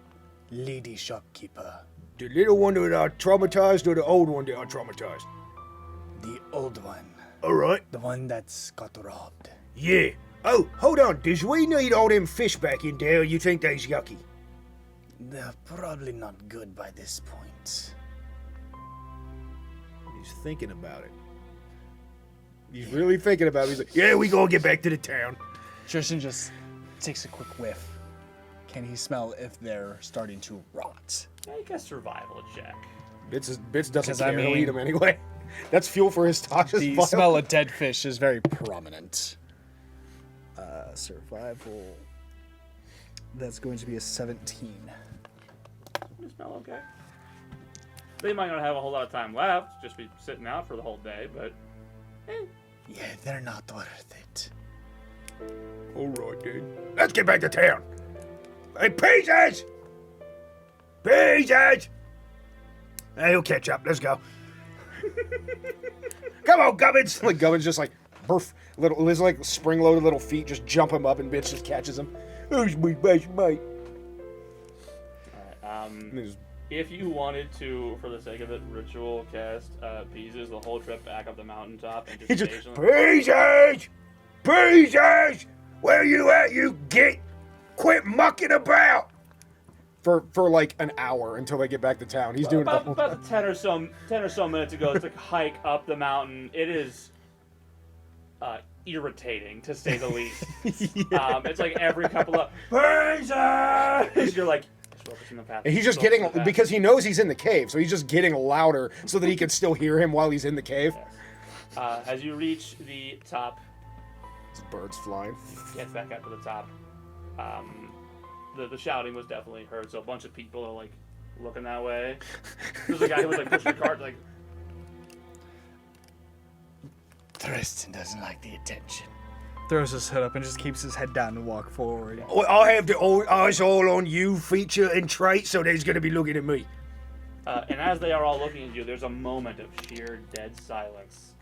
lady shopkeeper. The little one that are traumatized or the old one that are traumatized? The old one. Alright. The one that's got robbed. Yeah. Oh, hold on. Does we need all them fish back in there, or you think they's yucky? They're probably not good by this point. He's thinking about it. He's really thinking about it. He's like, Yeah, we gonna get back to the town. Tristan just takes a quick whiff. Can he smell if they're starting to rot? Make a survival check. Bitz doesn't 'Cause, care. I He'll mean- eat him anyway. That's fuel for his Tasha's The file. smell of dead fish is very prominent. Survival. That's going to be a 17. They smell okay. They might not have a whole lot of time left, just be sitting out for the whole day, but Yeah, they're not worth it. Alright, dude. Let's get back to town. Hey, Pieces! Pieces! Hey, he'll catch up. Let's go. Come on, Gubbins! Like Gubbins just like, burf, little, his like spring-loaded little feet just jump him up and Bitch just catches him. Who's my best mate? And he just- if you wanted to, for the sake of it, ritual cast pieces the whole trip back up the mountaintop and He just just- occasionally... Pieces! Pieces! Where you at, you git? Quit mucking about! for like an hour until they get back to town. He's doing it the whole about 10 or so minutes ago, it's like a hike up the mountain. It is irritating, to say the least. It's like every couple of pieces! You're like, just focus on the path. And he's just focus getting, on the path. because he knows he's in the cave, so he's just getting louder so that he can still hear him while he's in the cave. As you reach the top, There's birds flying. get back up to the top. The shouting was definitely heard, so a bunch of people are like looking that way. There's a guy who was like pushing a cart, like, Tristen doesn't like the attention. Throws his head up and just keeps his head down and walk forward. Well, I have the eyes all on you feature and trait, so they's gonna be looking at me. and as they are all looking at you, there's a moment of sheer dead silence.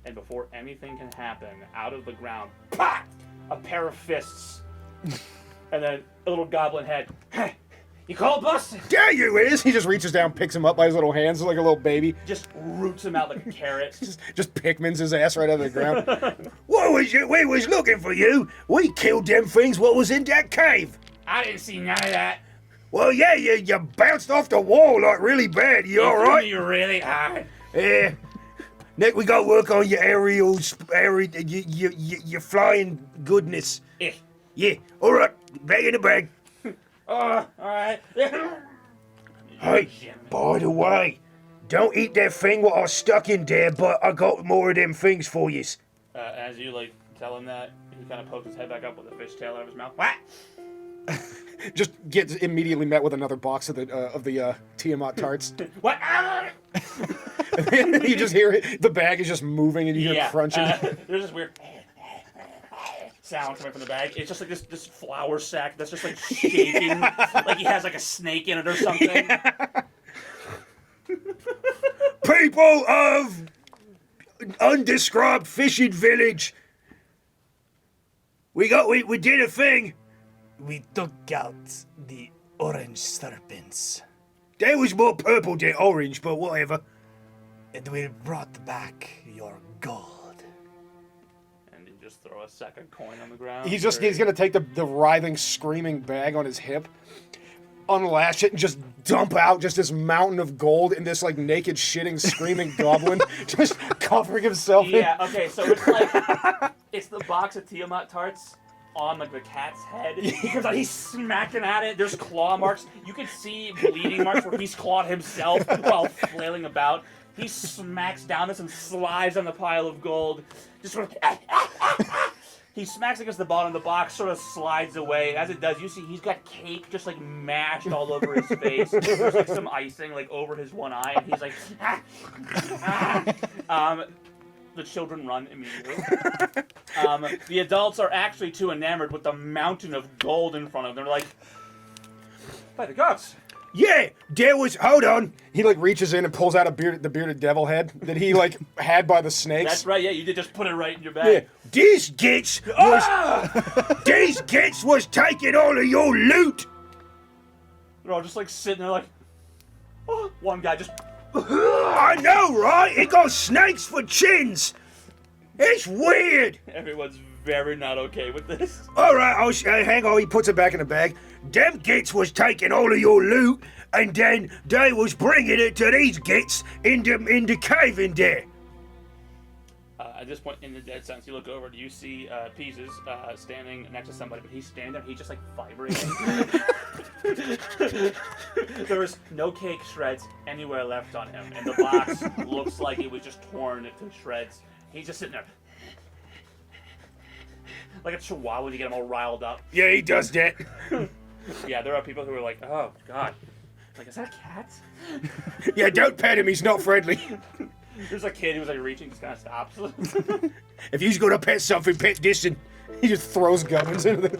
And before anything can happen, out of the ground, pah! A pair of fists. And then a little goblin head. Hey, you called, boss? There you is! He just reaches down, picks him up by his little hands like a little baby. Just roots him out like a carrot. Just Pikmins his ass right out of the ground. What was you? We was looking for you. We killed them things what was in that cave. I didn't see none of that. Well, yeah, you bounced off the wall like really bad. You all right? You really hard. Yeah. Nick, we got to work on your your flying goodness. Eh. Yeah. All right. Back in the bag. All right. Hey, by the way, don't eat that thing what I stuck in there, but I got more of them things for you. As you like tell him that, he kind of pokes his head back up with a fish tail out of his mouth. What? Just gets immediately met with another box of the Tiamat tarts. What? You just hear it, the bag is just moving and you hear crunching. There's this weird sound coming from the bag. It's just like this flour sack that's just like shaking, like he has like a snake in it or something. People of undescribed fishing village, we did a thing. We took out the orange serpents, They was more purple than orange, but whatever. and we brought back your gold. And you just throw a second coin on the ground. He's gonna take the writhing, screaming bag on his hip, unlash it, and just dump out just this mountain of gold in this like naked, shitting, screaming goblin, just covering himself in. Yeah. Okay. So it's like it's the box of Tiamat tarts on like the cat's head. He comes out, he's smacking at it. There's claw marks. You can see bleeding marks where he's clawed himself while flailing about. He smacks down this and slides on the pile of gold. Just sort of. He smacks against the bottom of the box, sort of slides away. As it does, you see he's got cake just like mashed all over his face. There's like some icing like over his one eye, and he's like. The children run immediately. The adults are actually too enamored with the mountain of gold in front of them. They're like, by the gods, Yeah, there was. Hold on. He like reaches in and pulls out the bearded devil head that he like had by the snakes. That's right. Yeah, you did just put it right in your Yeah, bag. these gits was taking all of your loot. They're all just like sitting there, like, oh. One guy just. I know, right? It got snakes for chins. It's weird. Everyone's very not okay with this. All right, hang on. He puts it back in the bag. Them gits was taking all of your loot, and then they was bringing it to these gits in the cave in there. At this point in the dead sense, you look over, do you see Pieces standing next to somebody, but he's standing there, he's just like vibrating. There was no cake shreds anywhere left on him, and the box looks like it was just torn to shreds. He's just sitting there. Like a chihuahua to get him all riled up. Yeah, he does that. Yeah, there are people who are like, oh, God. Like, is that a cat? Yeah, don't pet him, he's not friendly. There's a kid who's like reaching, just kind of stops. If you's gonna pet something, pet this one. He just throws gubbins into the.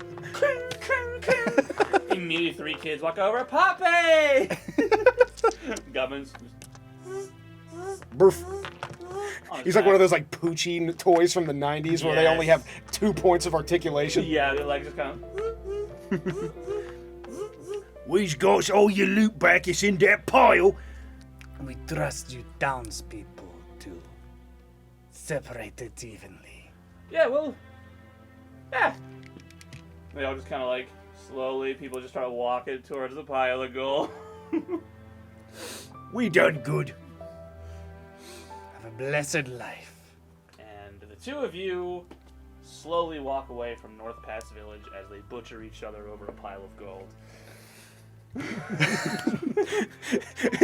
Immediately 3 kids walk over, Poppy! Gubbins. Burf. He's like one of those like Poochie toys from the 90s where they only have 2 points of articulation. Yeah, they're like just kind of. We's got all your loot back, it's in that pile. We trust you townspeople to separate it evenly. Yeah, well, yeah. They all just kind of like slowly, people just start walking towards the pile of gold. We done good. Have a blessed life. And the 2 of you slowly walk away from North Pass Village as they butcher each other over a pile of gold.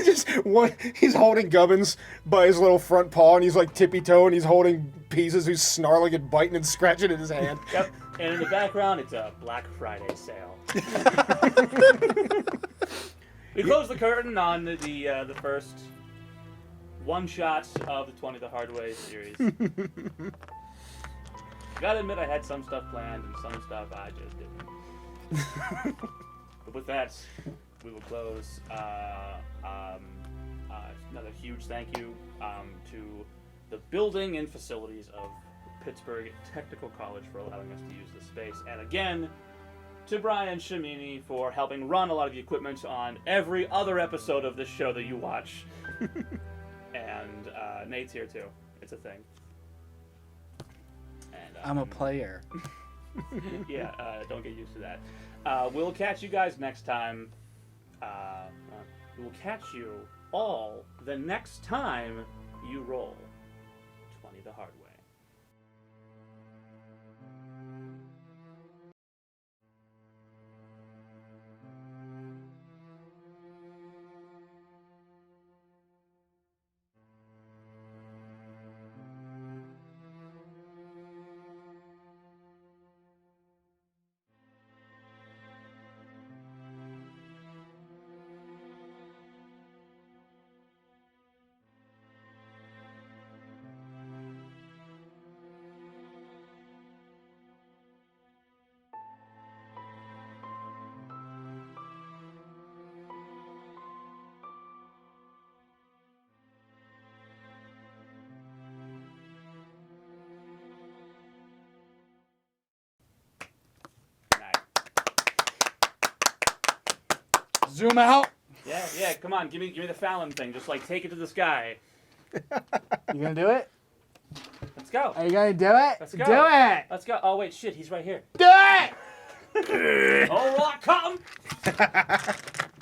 Just one. He's holding Gubbins by his little front paw, and he's like tippy-toe, and he's holding Pieces, who's snarling and biting and scratching at his hand. Yep. And in the background, it's a Black Friday sale. We close the curtain on the first one-shot of the 20 the Hard Way series. Gotta admit, I had some stuff planned and some stuff I just didn't. But with that, we will close. Another huge thank you to the building and facilities of Pittsburgh Technical College for allowing us to use this space. And again, to Bryan Chemini for helping run a lot of the equipment on every other episode of this show that you watch. And Nate's here too. It's a thing. And, I'm a player. Yeah, don't get used to that. We'll catch you guys next time. We'll catch you all the next time you roll 20 the hard way. Zoom out. Yeah, come on, give me the Fallon thing. Just like take it to the sky. You gonna do it? Let's go. Are you gonna do it? Let's go. Do it. Let's go. Oh wait, shit, he's right here. Do it. All right, come.